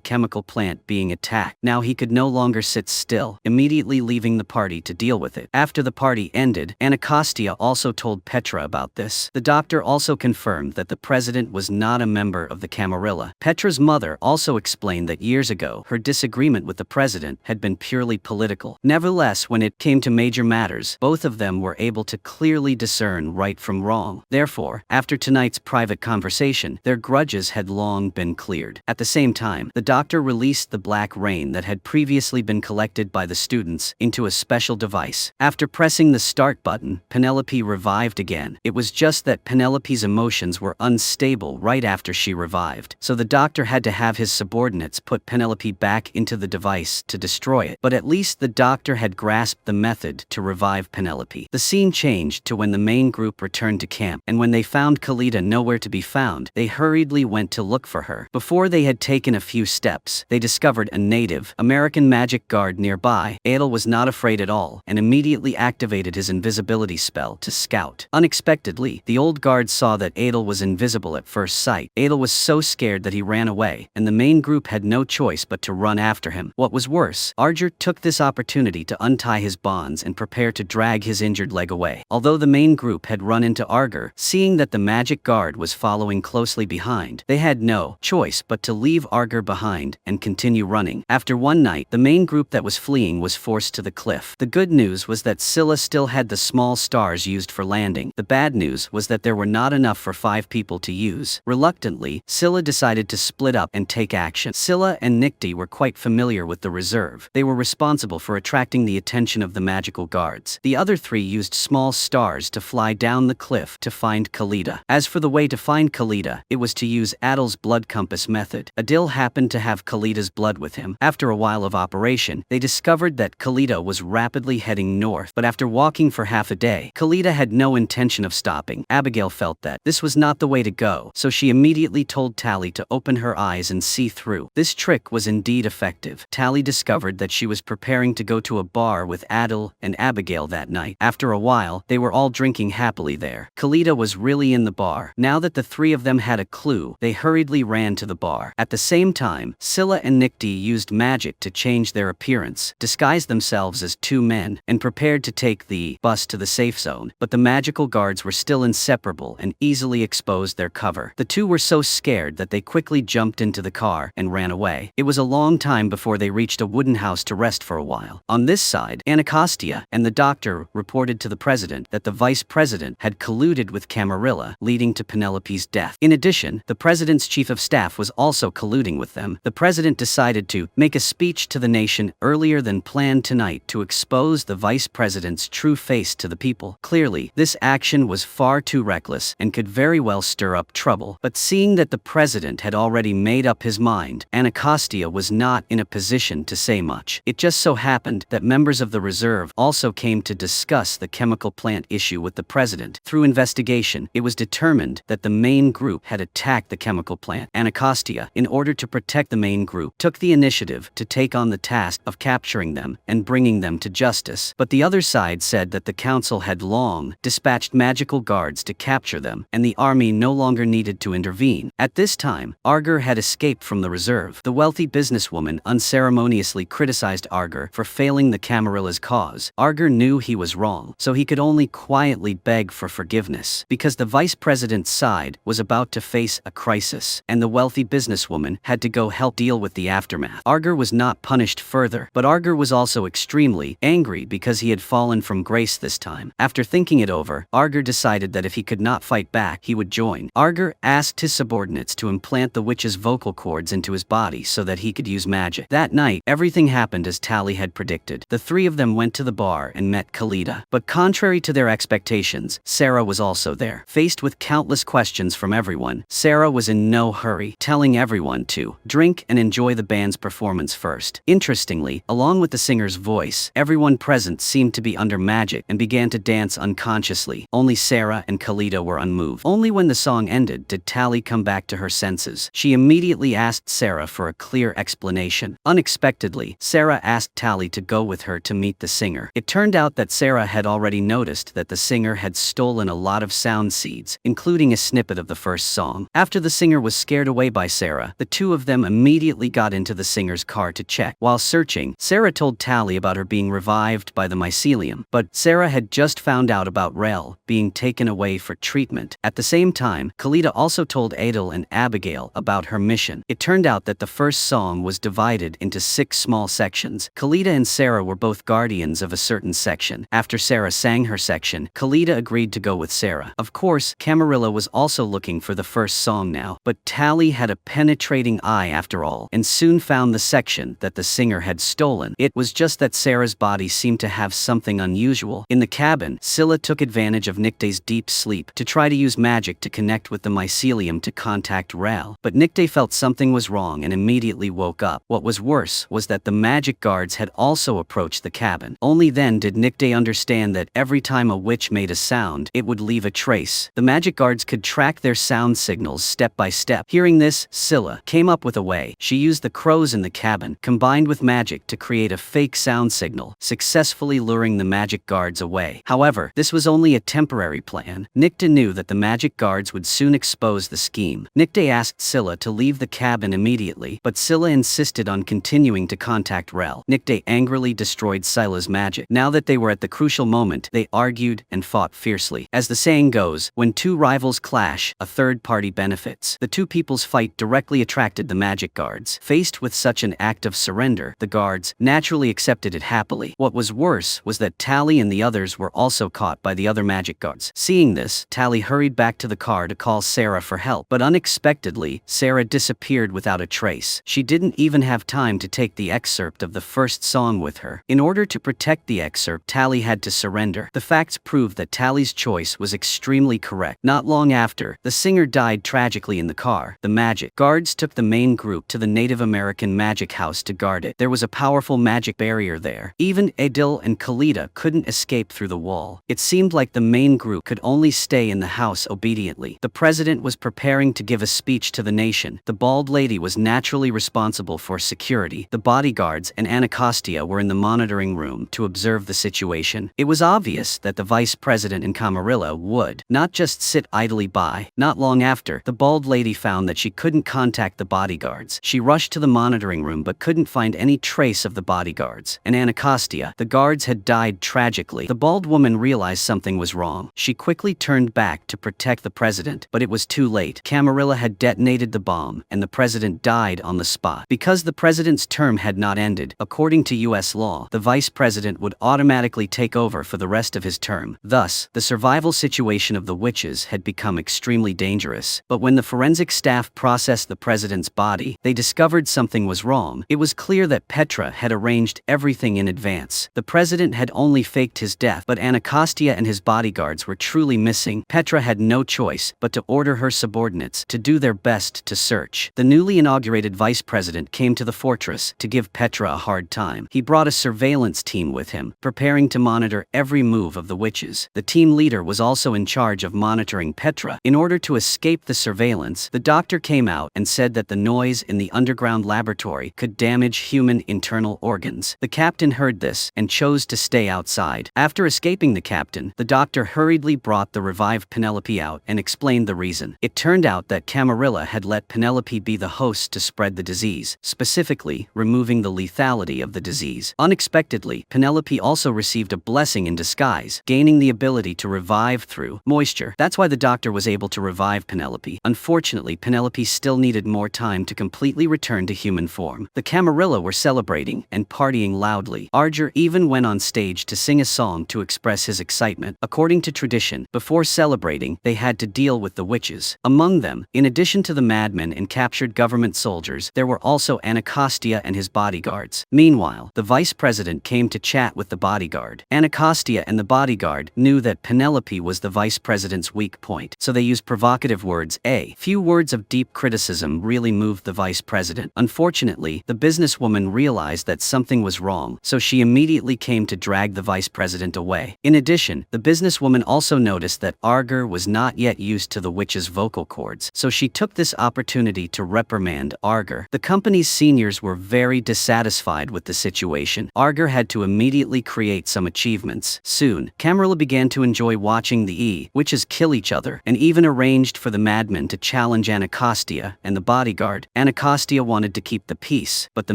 chemical plant being attacked. Now he could no longer sit still, immediately leaving the party to deal with it. After the party ended, Anacostia also told Petra about this. The doctor also confirmed that the president was not a member of the Camarilla. Petra's mother also explained that years ago, her disagreement with the president had been purely political. Nevertheless, when it came to major matters, both of them were able to clearly discern right from wrong. Therefore, after tonight's private conversation, their grudges had long been cleared. At the same time, the doctor released the black rain that had previously been collected by the students into a special device. After pressing the start button, Penelope revived again. It was just that Penelope's emotions were unstable right after she revived, so the doctor had to have his subordinates put Penelope back into the device to destroy it. But at least the doctor had grasped the method to revive Penelope. The scene changed to when the main group returned to camp, and when they found Khalida nowhere to be found, they hurriedly went to look for her. Before they had taken a few steps, they discovered a Native American magic guard nearby. Adil was not afraid at all, and immediately activated his invisibility spell to scout. Unexpectedly, the old guard saw that Adil was invisible at first sight. Adil was so scared that he ran away, and the main group had no choice but to run after him. What was worse, Arger took this opportunity to untie his bonds and prepare to drag his injured leg away. Although the main group had run into Arger, seeing that the magic guard was following closely behind, they had no choice but to leave Arger behind and continue running. After one night, the main group that was fleeing was forced to the cliff. The good news was that Scylla still had the small stars used for landing. The bad news was that there were not enough for 5 people to use. Reluctantly, Scylla decided to split up and take action. Scylla and Mayday were quite familiar with the reserve. They were responsible for attracting the attention of the magical guards. The other 3 used small stars to fly down the cliff to find Khalida. As for the way to find Khalida, it was to use Adil's blood compass method. Adil happened to have Khalida's blood with him. After a while of operation, they discovered that Khalida was rapidly heading north, but after walking for half a day, Khalida had no intention of stopping. Abigail felt that this was not the way to go, so she immediately told Tally to open her eyes and see through. This trick was indeed effective. Tally discovered that she was preparing to go to a bar with Adil and Abigail that night. After a while, they were all drinking happily there. Khalida was really in the bar. Now that the 3 of them had a clue, they hurriedly ran to the bar. At the same time, Scylla and Nikti used magic to change their appearance, disguised themselves as 2 men, and prepared to take the bus to the safe zone. But the magical guards were still inseparable and easily exposed their cover. The 2 were so scared that they quickly jumped into the car and ran away. It was a long time before they reached a wooden house to rest for a while. On this side, Anacostia and the doctor reported to the president that the vice president had colluded with Camarilla, leading to Penelope's death. In addition, the president's chief of staff was also colluding with them. The president decided to make a speech to the nation earlier than planned tonight to expose the vice president's true face to the people. Clearly, this action was far too reckless and could very well stir up trouble. But seeing that the president had already made up his mind, Anacostia was not in a position to say much. It just so happened that members of the reserve also came to discuss the chemical plant issue with the president. Through investigation, it was determined that the main group had attacked the chemical plant. Anacostia, in order to protect the main group, took the initiative to take on the task of capturing them and bringing them to justice. But the other side said that the council had long dispatched magical guards to capture them, and the army no longer needed to intervene. At this time, Arger had escaped from the reserve. The wealthy businesswoman unceremoniously criticized Arger for failing the Camarilla's cause. Arger knew he was wrong, so he could only quietly beg for forgiveness, because the vice president's side was about to face a crisis, and the wealthy businesswoman had to go help deal with the aftermath. Arger was not punished further, but Arger was also extremely angry because he had fallen from grace this time. After thinking it over, Arger decided that if he could not fight back, he would join. Arger asked his subordinates to implant the witch's vocal cords into his body so that he could use magic. That night, everything happened as Tally had predicted. The 3 of them went to the bar and met Khalida. But contrary to their expectations, Sarah was also there. Faced with countless questions from everyone, Sarah was in no hurry, telling everyone to drink and enjoy the band's performance first. Interestingly, along with the singer's voice, everyone present seemed to be under magic and began to dance unconsciously. Only Sarah and Khalida were unmoved. Only when the song ended did Tally come back to her senses. She immediately asked Sarah for a clear explanation. Unexpectedly, Sarah asked Tally to go with her to meet the singer. It turned out that Sarah had already noticed that the singer had stolen a lot of sound seeds, including a snippet of the first song. After the singer was scared away by Sarah, the 2 of them immediately got into the singer's car to check. While searching, Sarah told Tally about her being revived by the mycelium, but Sarah had just found out about Rel being taken away for treatment. At the same time, Khalida also told Adil and Abigail about her mission. It turned out that the first song was divided into 6 small sections. Khalida and Sarah were both guardians of a certain section. After Sarah sang her section, Khalida agreed to go with Sarah. Of course, Camarilla was also looking for the first song now, but Tally had a penetrating eye after all, and soon found the section that the singer had stolen. It was just that Sarah's body seemed to have something unusual. In the cabin, Scylla took advantage of Nicte's deep sleep to try to use magic to connect with the mycelium to contact Rel, but Nicte felt something was wrong and immediately woke up. What was worse was that the magic guards had also approached the cabin. Only then did Nicte understand that every time a witch made a sound, it would leave a trace. The magic guards could track their sound signals step by step. Hearing this, Scylla came up with a way. She used the crows in the cabin, combined with magic to create a fake sound signal, successfully luring the magic guards away. However, this was only a temporary plan. Nicte knew that the magic guards would soon expose the scheme. Nicte asked Scylla to leave the cabin immediately, but Scylla insisted on continuing to contact Rel. Nicte angrily destroyed Scylla's magic. Now that they were at the crucial moment, they argued and fought fiercely. As the saying goes, when 2 rivals clash, a third party benefits. The 2 people's fight directly attracted the magic guards. Faced with such an act of surrender, the guards naturally accepted it happily. What was worse was that Tally and the others were also caught by the other magic guards. Seeing this, Tally hurried back to the car to call Sarah for help, but unexpectedly, Sarah disappeared without a trace. She didn't even have time to take the excerpt of the first song with her. In order to protect protect the excerpt, Tally had to surrender. The facts prove that Tally's choice was extremely correct. Not long after, the singer died tragically in the car. The magic guards took the main group to the Native American magic house to guard it. There was a powerful magic barrier there. Even Adil and Khalida couldn't escape through the wall. It seemed like the main group could only stay in the house obediently. The president was preparing to give a speech to the nation. The bald lady was naturally responsible for security. The bodyguards and Anacostia were in the monitoring room to observe the situation. It was obvious that the vice president and Camarilla would not just sit idly by. Not long after, the bald lady found that she couldn't contact the bodyguards. She rushed to the monitoring room but couldn't find any trace of the bodyguards. And Anacostia, the guards had died tragically. The bald woman realized something was wrong. She quickly turned back to protect the president, but it was too late. Camarilla had detonated the bomb, and the president died on the spot. Because the president's term had not ended, according to U.S. law, the vice president would automatically take over for the rest of his term. Thus, the survival situation of the witches had become extremely dangerous. But when the forensic staff processed the president's body, they discovered something was wrong. It was clear that Petra had arranged everything in advance. The president had only faked his death, but Anacostia and his bodyguards were truly missing. Petra had no choice but to order her subordinates to do their best to search. The newly inaugurated vice president came to the fortress to give Petra a hard time. He brought a surveillance team with him, preparing to monitor every move of the witches. The team leader was also in charge of monitoring Petra. In order to escape the surveillance, the doctor came out and said that the noise in the underground laboratory could damage human internal organs. The captain heard this and chose to stay outside. After escaping the captain, the doctor hurriedly brought the revived Penelope out and explained the reason. It turned out that Camarilla had let Penelope be the host to spread the disease, specifically removing the lethality of the disease. Unexpectedly, Penelope also received a blessing in disguise, gaining the ability to revive through moisture. That's why the doctor was able to revive Penelope. Unfortunately, Penelope still needed more time to completely return to human form. The Camarilla were celebrating and partying loudly. Arger even went on stage to sing a song to express his excitement. According to tradition, before celebrating, they had to deal with the witches. Among them, in addition to the madmen and captured government soldiers, there were also Anacostia and his bodyguards. Meanwhile, the vice president came to chat with the bodyguard. Anacostia and the bodyguard knew that Penelope was the vice president's weak point, so they used provocative words. A few words of deep criticism really moved the vice president. Unfortunately, the businesswoman realized that something was wrong, so she immediately came to drag the vice president away. In addition, the businesswoman also noticed that Arger was not yet used to the witch's vocal cords, so she took this opportunity to reprimand Arger. The company's seniors were very dissatisfied with the situation. Arger had to immediately create some achievements. Soon, Camarilla began to enjoy watching the witches kill each other, and even arranged for the madmen to challenge Anacostia and the bodyguard. Anacostia wanted to keep the peace, but the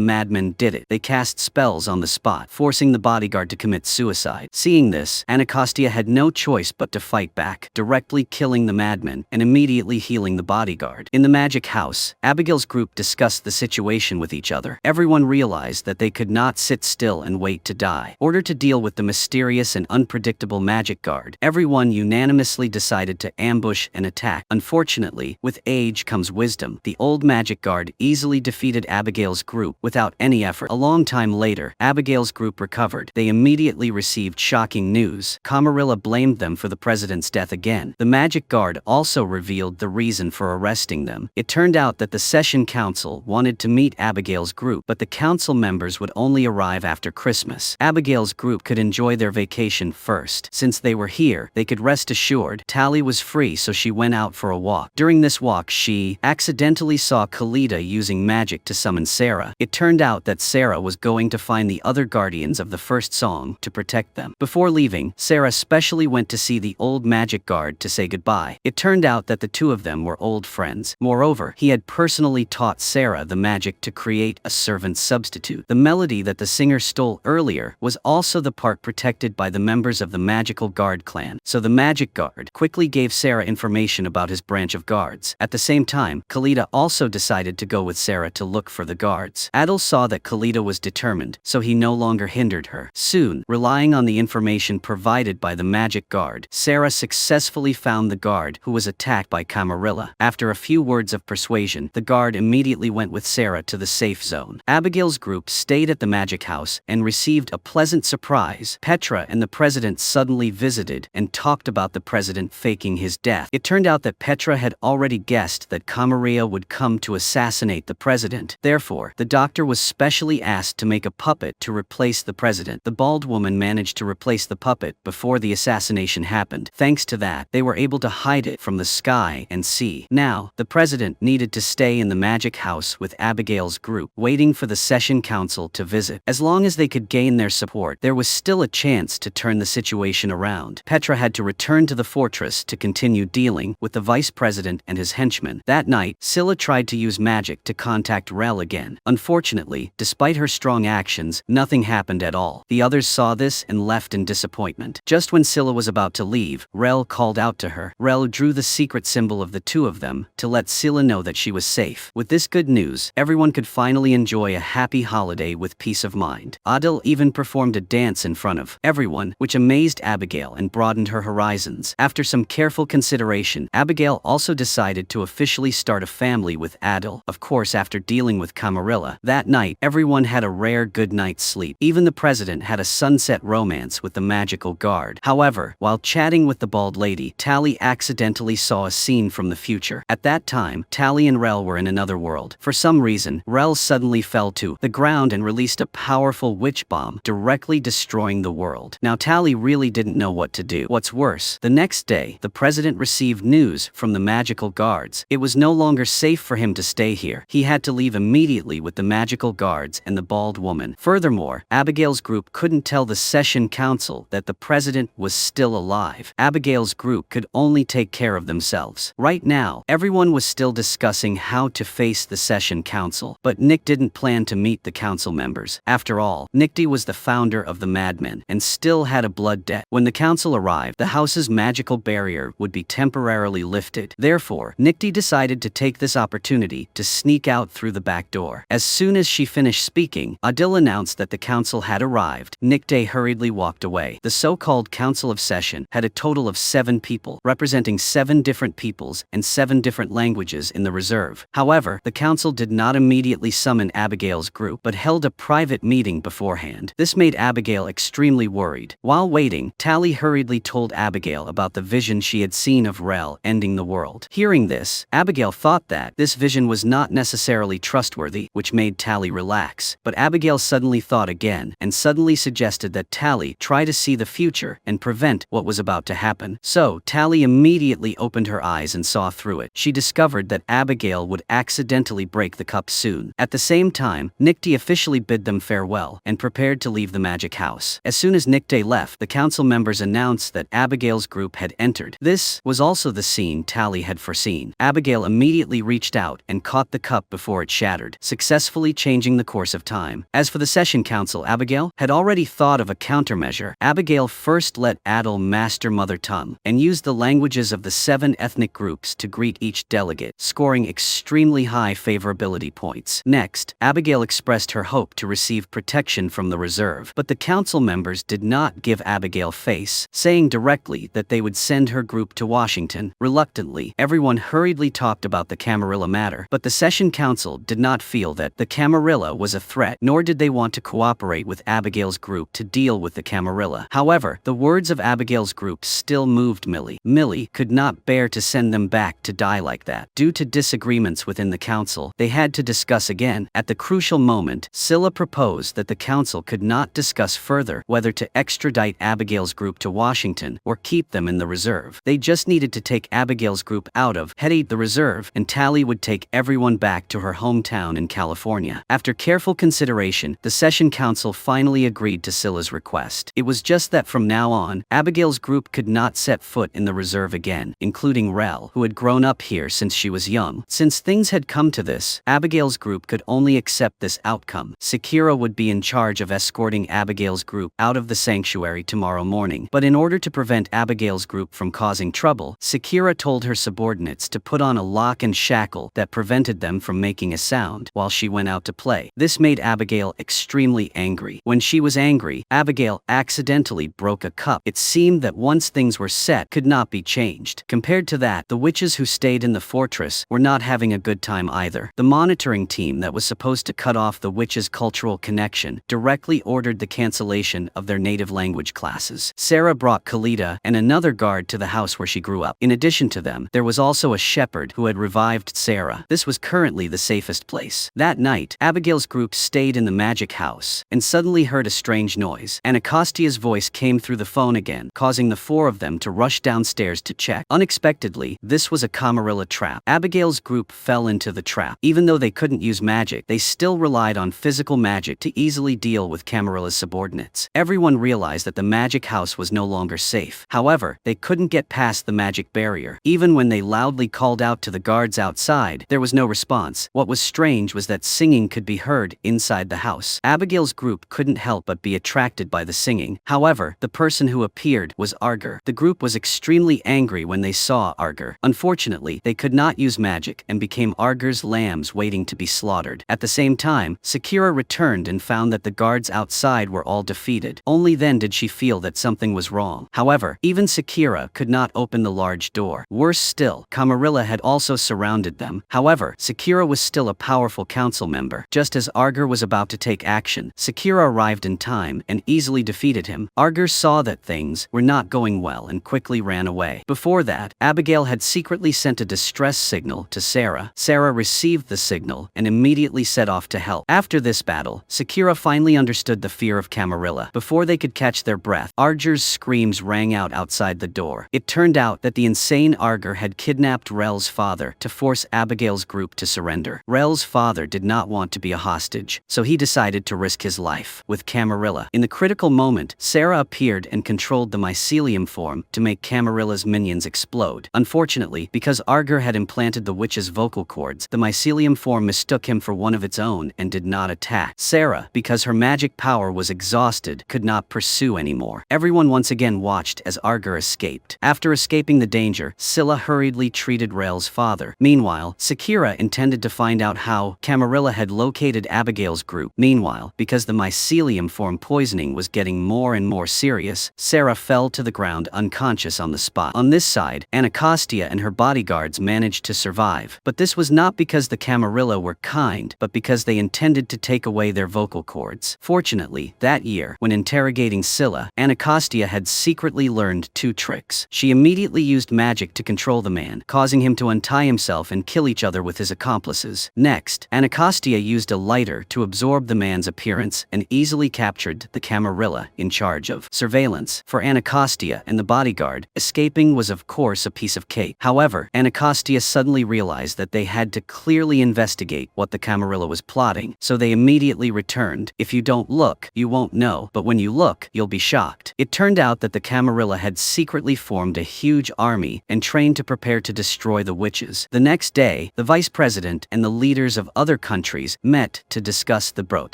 madmen did it. They cast spells on the spot, forcing the bodyguard to commit suicide. Seeing this, Anacostia had no choice but to fight back, directly killing the madmen and immediately healing the bodyguard. In the magic house, Abigail's group discussed the situation with each other. Everyone realized that they could not sit still and wait to die. In order to deal with the mysterious and unpredictable magic guard, everyone unanimously decided to ambush and attack. Unfortunately, with age comes wisdom. The old magic guard easily defeated Abigail's group without any effort. A long time later, Abigail's group recovered. They immediately received shocking news. Camarilla blamed them for the president's death again. The magic guard also revealed the reason for arresting them. It turned out that the session council wanted to meet Abigail's group, but the council members would only arrive after Christmas. Abigail's group could enjoy their vacation first. Since they were here, they could rest assured. Tally was free, so she went out for a walk. During this walk, she accidentally saw Khalida using magic to summon Sarah. It turned out that Sarah was going to find the other guardians of the first song to protect them. Before leaving, Sarah specially went to see the old magic guard to say goodbye. It turned out that the two of them were old friends. Moreover, he had personally taught Sarah the magic to create a servant substitute. The melody that the singer stole earlier was also the part protected by the members of the magical guard clan, so the magic guard quickly gave Sarah information about his branch of guards. At the same time, Khalida also decided to go with Sarah to look for the guards. Adil saw that Khalida was determined, so he no longer hindered her. Soon, relying on the information provided by the magic guard, Sarah successfully found the guard who was attacked by Camarilla. After a few words of persuasion, the guard immediately went with Sarah to the safe zone. Abigail's group stayed at the magic house and received a pleasant surprise, Petra and the president suddenly visited and talked about the president faking his death. It turned out that Petra had already guessed that Camarilla would come to assassinate the president. Therefore, the doctor was specially asked to make a puppet to replace the president. The bald woman managed to replace the puppet before the assassination happened. Thanks to that, they were able to hide it from the sky and sea. Now, the president needed to stay in the magic house with Abigail's group, waiting for the session council to visit. As long as they could gain their support, there was still a chance to turn the situation around. Petra had to return to the fortress to continue dealing with the vice president and his henchmen. That night, Scylla tried to use magic to contact Rel again. Unfortunately, despite her strong actions, nothing happened at all. The others saw this and left in disappointment. Just when Scylla was about to leave, Rel called out to her. Rel drew the secret symbol of the two of them to let Scylla know that she was safe. With this good news, everyone could finally enjoy a happy holiday with peace of mind. Adil even performed a dance in front of everyone, which amazed Abigail and broadened her horizons. After some careful consideration, Abigail also decided to officially start a family with Adil. Of course, after dealing with Camarilla, that night, everyone had a rare good night's sleep. Even the president had a sunset romance with the magical guard. However, while chatting with the bald lady, Tally accidentally saw a scene from the future. At that time, Tally and Rel were in another world. For some reason, Rel suddenly fell to the ground and released a powerful witch bomb, directly destroying the world. Now Tally really didn't know what to do. What's worse, the next day, the president received news from the magical guards. It was no longer safe for him to stay here. He had to leave immediately with the magical guards and the bald woman. Furthermore, Abigail's group couldn't tell the session council that the president was still alive. Abigail's group could only take care of themselves. Right now, everyone was still discussing how to face the session council, but Nick didn't plan to meet the council members. After all, Nickty was the founder of the Madmen and still had a blood debt. When the council arrived, the house's magical barrier would be temporarily lifted. Therefore, Nickty decided to take this opportunity to sneak out through the back door. As soon as she finished speaking, Adil announced that the council had arrived. Nickty hurriedly walked away. The so-called Council of Session had a total of 7 people, representing 7 different peoples and 7 different languages in the reserve. However, the council did not immediately summon Abigail's group, but held a private meeting beforehand. This made Abigail extremely worried. While waiting, Tally hurriedly told Abigail about the vision she had seen of Rel ending the world. Hearing this, Abigail thought that this vision was not necessarily trustworthy, which made Tally relax. But Abigail suddenly thought again, and suddenly suggested that Tally try to see the future and prevent what was about to happen. So, Tally immediately opened her eyes and saw through it. She discovered that Abigail would accidentally break the cup soon. At the same time, Nickty officially bid them farewell and prepared to leave the magic house. As soon as Nickty left, the council members announced that Abigail's group had entered. This was also the scene Tally had foreseen. Abigail immediately reached out and caught the cup before it shattered, successfully changing the course of time. As for the session council, Abigail had already thought of a countermeasure. Abigail first let Adil master Mother Tongue and used the languages of the 7 ethnic groups to greet each delegate, scoring extremely high favorability points. Next, Abigail expressed her hope to receive protection from the reserve, but the council members did not give Abigail face, saying directly that they would send her group to Washington. Reluctantly, everyone hurriedly talked about the Camarilla matter, but the session council did not feel that the Camarilla was a threat, nor did they want to cooperate with Abigail's group to deal with the Camarilla. However, the words of Abigail's group still moved Millie. Millie could not bear to send them back to die like that. Due to disagreements within the council, they had to discuss again. At the crucial moment, Scylla proposed that the council could not discuss further whether to extradite Abigail's group to Washington or keep them in the reserve. They just needed to take Abigail's group out of the reserve, and Tally would take everyone back to her hometown in California. After careful consideration, the session council finally agreed to Scylla's request. It was just that from now on, Abigail's group could not set foot in the reserve again, including Rel, who had grown up here since she was young. Since things had come to this, Abigail's group could only accept this outcome. Sakura would be in charge of escorting Abigail's group out of the sanctuary tomorrow morning. But in order to prevent Abigail's group from causing trouble, Sakura told her subordinates to put on a lock and shackle that prevented them from making a sound while she went out to play. This made Abigail extremely angry. When she was angry, Abigail accidentally broke a cup. It seemed that once things were set, could not be changed. Compared to that, the witches who stayed in the fortress were not having a good time either. The monitoring team that was supposed to cut off the witches' cultural connection directly ordered the cancellation of their native language classes. Sarah brought Khalida and another guard to the house where she grew up. In addition to them, there was also a shepherd who had revived Sarah. This was currently the safest place. That night, Abigail's group stayed in the magic house and suddenly heard a strange noise. Anacastia's voice came through the phone again, causing the four of them to rush downstairs to check. Unexpectedly, this was a Camarilla trap. Abigail's group fell into the trap. Even though they couldn't use magic, they still relied on physical magic to easily deal with Camarilla's subordinates. Everyone realized that the magic house was no longer safe. However, they couldn't get past the magic barrier. Even when they loudly called out to the guards outside, there was no response. What was strange was that singing could be heard inside the house. Abigail's group couldn't help but be attracted by the singing. However, the person who appeared was Arger. The group was extremely angry when they saw Arger. Unfortunately, they could not use magic and became Arger's lambs waiting to be slaughtered. At the same time, Sakura returned and found that the guards outside were all defeated. Only then did she feel that something was wrong. However, even Sakura could not open the large door. Worse still, Camarilla had also surrounded them. However, Sakura was still a powerful council member. Just as Arger was about to take action, Sakura arrived in time and easily defeated him. Arger saw that things were not going well and quickly ran away. Before that, Abigail had secretly sent a distress signal to Sarah. Sarah received the signal and immediately set off to help. After this battle, Sakura finally understood the fear of Camarilla. Before they could catch their breath, Arger's screams rang out outside the door. It turned out that the insane Arger had kidnapped Rel's father to force Abigail's group to surrender. Rel's father did not want to be a hostage, so he decided to risk his life with Camarilla. In the critical moment, Sarah appeared and controlled the mycelium form to make Camarilla's minions explode. Unfortunately, because Arger had implanted the witch's vocal cords, the mycelium form mistook him for one of its own and did not attack. Sarah, because her magic power was exhausted, could not pursue anymore. Everyone once again watched as Arger escaped. After escaping the danger, Scylla hurriedly treated Rel's father. Meanwhile, Sakura intended to find out how Camarilla had located Abigail's group. Meanwhile, because the mycelium form poisoning was getting more and more serious, Sarah fell to the ground unconscious on the spot. On this side, Anacostia and her bodyguards managed to survive. But this was not because the Camarilla were kind, but because they intended to take away their vocal cords. Fortunately, that year, when interrogating Scylla, Anacostia had secretly learned two tricks. She immediately used magic to control the man, causing him to untie himself and kill each other with his accomplices. Next, Anacostia used a lighter to absorb the man's appearance and easily captured the Camarilla in charge of surveillance. For Anacostia and the bodyguard, escaping was of course a piece of cake. However, Anacostia suddenly realized that they had to clearly investigate what the Camarilla was plotting, so they immediately returned. If you don't look, you won't know, but when you look, you'll be shocked. It turned out that the Camarilla had secretly formed a huge army and trained to prepare to destroy the witches. The next day, the vice president and the leaders of other countries met to discuss the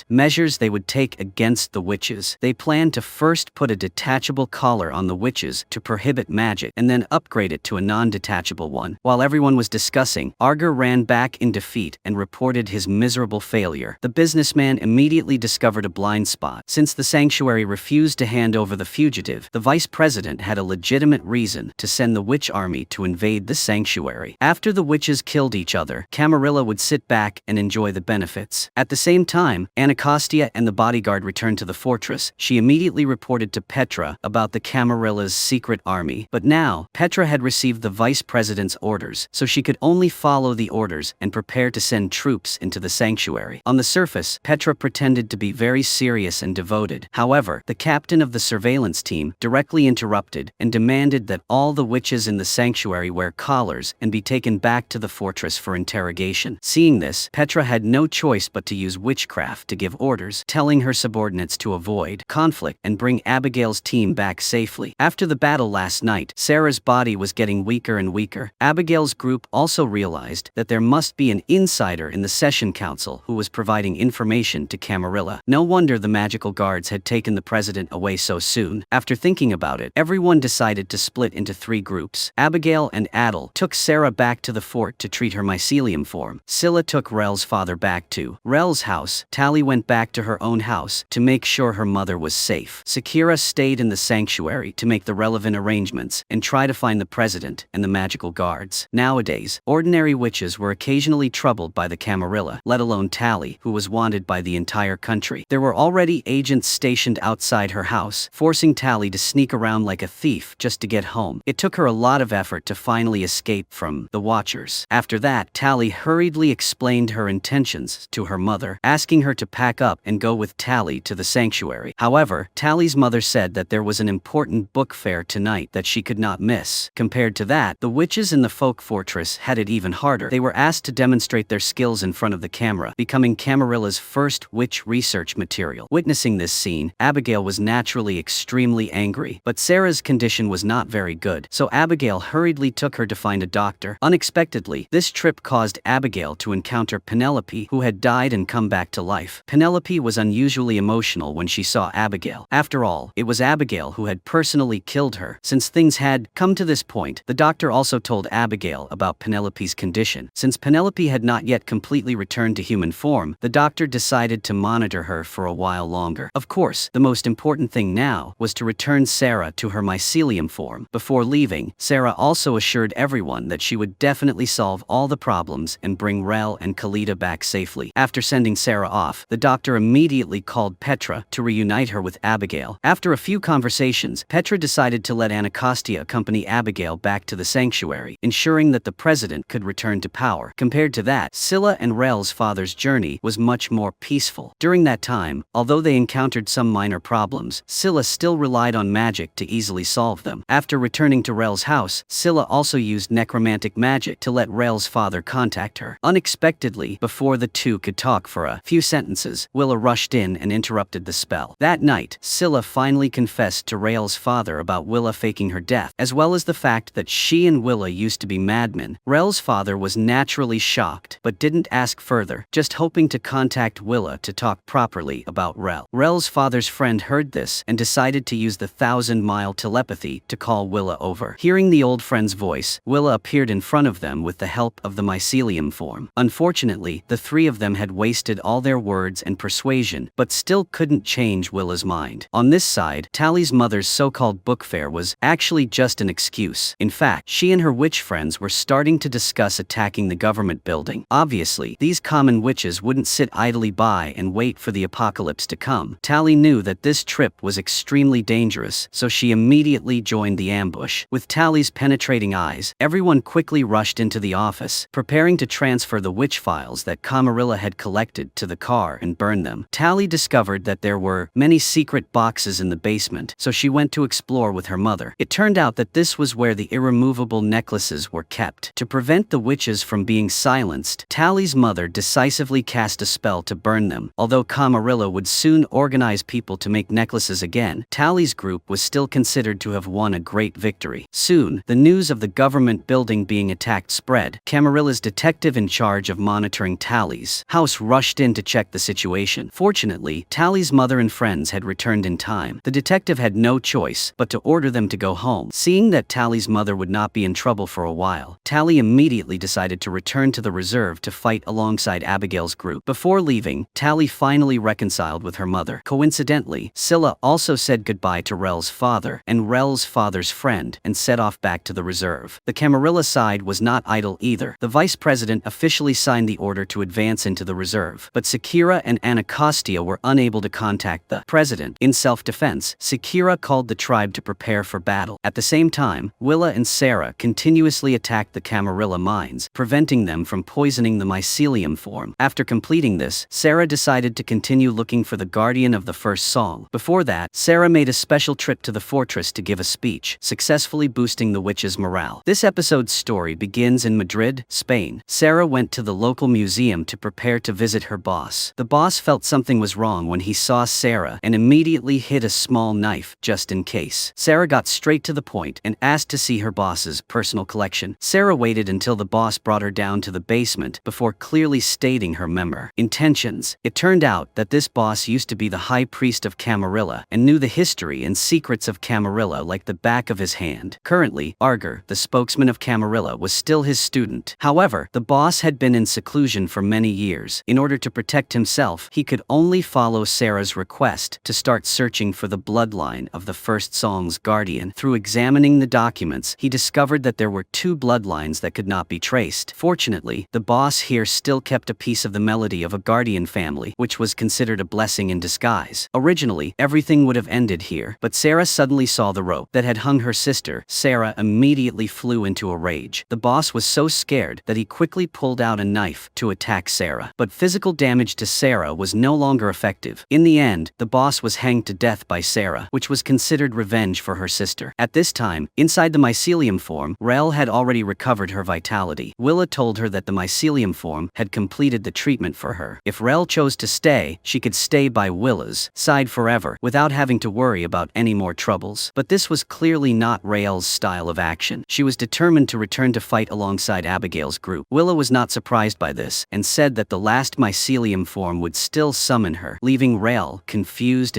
measures they would take against the witches. They planned to first put a detachable collar on the witches to prohibit magic and then upgrade it to a non-detachable one. While everyone was discussing, Arger ran back in defeat and reported his miserable failure. The businessman immediately discovered a blind spot. Since the sanctuary refused to hand over the fugitive, the vice president had a legitimate reason to send the witch army to invade the sanctuary. After the witches killed each other, Camarilla would sit back and enjoy the benefits. At the same time, Anacostia and the bodyguard returned to the fortress. She immediately reported to Petra about the Camarilla's secret army. But now, Petra had received the vice president's orders, so she could only follow the orders and prepare to send troops into the sanctuary. On the surface, Petra pretended to be very serious and devoted. However, the captain of the surveillance team directly interrupted and demanded that all the witches in the sanctuary wear collars and be taken back to the fortress for interrogation. Seeing this, Petra had no choice but to use witchcraft to give orders, telling her subordinates to avoid conflict and bring Abigail's team back safely. After the battle last night, Sarah's body was getting weaker and weaker. Abigail's group also realized that there must be an insider in the session council who was providing information to Camarilla. No wonder the magical guards had taken the president away so soon. After thinking about it, everyone decided to split into three groups. Abigail and Adel took Sarah back to the fort to treat her mycelium form. Scylla took Rel's father back to Rel's house. Tally went back to her own house to make sure her mother was safe. Sakura stayed in the sanctuary to make the relevant arrangements and try to find the president and the magical guards. Nowadays, ordinary witches were occasionally troubled by the Camarilla, let alone Tally, who was wanted by the entire country. There were already agents stationed outside her house, forcing Tally to sneak around like a thief just to get home. It took her a lot of effort to finally escape from the Watchers. After that, Tally hurriedly explained her intentions to her mother, asking her to pack up and go with Tally to the sanctuary. However, Tally's mother said that there was an important book fair tonight that she could not miss. Compared to that, the witches in the folk fortress had it even harder. They were asked to demonstrate their skills in front of the camera, becoming Camarilla's first witch research material. Witnessing this scene, Abigail was naturally extremely angry, but Sarah's condition was not very good, so Abigail hurriedly took her to find a doctor. Unexpectedly, this trip caused Abigail to encounter Penelope, who had died and come back to life. Penelope was unusually emotional when she saw Abigail. After all, it was Abigail who had personally killed her. Since things had come to this point, the doctor also told Abigail about Penelope's condition. Since Penelope had not yet completely returned to human form, the doctor decided to monitor her for a while longer. Of course, the most important thing now was to return Sarah to her mycelium form. Before leaving, Sarah also assured everyone that she would definitely solve all the problems and bring Rel and Kalita back safely. After sending Sarah off, the doctor immediately called Petra to reunite her with Abigail. After a few conversations, Petra decided to let Anacostia accompany Abigail back to the sanctuary, ensuring that the president could return to power. Compared to that, Scylla and Rel's father's journey was much more peaceful. During that time, although they encountered some minor problems, Scylla still relied on magic to easily solve them. After returning to Rel's house, Scylla also used necromantic magic to let Rel's father contact her. Unexpectedly, before the two could talk for a few sentences, Willa rushed in and interrupted the spell. That night, Scylla finally confessed to Rel's father about Willa faking her death, as well as the fact that she and Willa used to be madmen. Rel's father was naturally shocked, but didn't ask further, just hoping to contact Willa to talk properly about Rel. Rel's father's friend heard this and decided to use the 1,000-mile telepathy to call Willa over. Hearing the old friend's voice, Willa appeared in front of them with the help of the mycelium form. Unfortunately, the three of them had wasted all their words and persuasion, but still couldn't change Willa's mind. On this side, Tally's mother's so-called book fair was actually just an excuse. In fact, she and her witch friends were starting to discuss attacking the government building. Obviously, these common witches wouldn't sit idly by and wait for the apocalypse to come. Tally knew that this trip was extremely dangerous, so she immediately joined the ambush. With Tally's penetrating eyes, everyone quickly rushed into the office, preparing to transfer the witch files that Camarilla had collected to the car and burn them. Tally discovered that there were many secret boxes in the basement, so she went to explore with her mother. It turned out that this was where the irremovable necklaces were kept. To prevent the witches from being silenced, Tally's mother decisively cast a spell to burn them. Although Camarilla would soon organize people to make necklaces again, Tally's group was still considered to have won a great victory. Soon, the news of the government building being attacked spread. Camarilla's detective in charge of monitoring Tally's house rushed in to check the situation. Fortunately, Tally's mother and friends had returned in time. The detective had no choice but to order them to go home. Seeing that Tally's mother would not be in trouble for a while, Tally immediately decided to return to the reserve to fight alongside Abigail's group. Before leaving, Tally finally reconciled with her mother. Coincidentally, Scylla also said goodbye to Rel's father and Rel's father's friend and set off back to the reserve. The Camarilla side was not idle either. The vice president officially signed the order to advance into the reserve, but Sakira and Anacostia were unable to contact the president. In self-defense, Sakira called the tribe to prepare for battle. At the same time, Willa and Sarah continuously attacked the Camarilla mines, preventing them from poisoning the mycelium form. After completing this, Sarah decided to continue looking for the guardian of the first song. Before that, Sarah made a special trip to the fortress to give a speech, successfully boosting the witches' morale. This episode's story begins in Madrid, Spain. Sarah went to the local museum to prepare to visit her boss. The boss felt something was wrong when he saw Sarah and immediately hid a small knife, just in case. Sarah got straight to the point and asked to see her boss's personal collection. Sarah waited until the boss brought her down to the basement before clearly stating her intentions. It turned out that this boss used to be the high priest of Camarilla and knew the history and secrets of Camarilla like the back of his hand. Currently, Arger, the spokesman of Camarilla, was still his student. However, the boss had been in seclusion for many years. In order to protect himself, he could only follow Sarah's request to start searching for the bloodline of the first song's guardian. Through examining the documents, he discovered that there were two bloodlines that could not be traced. Fortunately, the boss here still kept a piece of the melody of a guardian family, which was considered a blessing in disguise. Originally, everything would have ended here, but Sarah suddenly saw the rope that had hung her sister. Sarah immediately flew into a rage. The boss was so scared that he quickly pulled out a knife to attack Sarah. But physical damage to Sarah was no longer effective. In the end, the boss was hanged to death by Sarah, which was considered revenge for her sister. At this time, inside the mycelium form, Rel had already recovered her vitality. Willa told her that the mycelium form had completed the treatment for her. If Rel chose to stay, she could stay by Willa's side forever, without having to worry about any more troubles. But this was clearly not Rael's style of action. She was determined to return to fight alongside Abigail's group. Willa was not surprised by this, and said that the last mycelium form would still summon her, leaving Rael confused.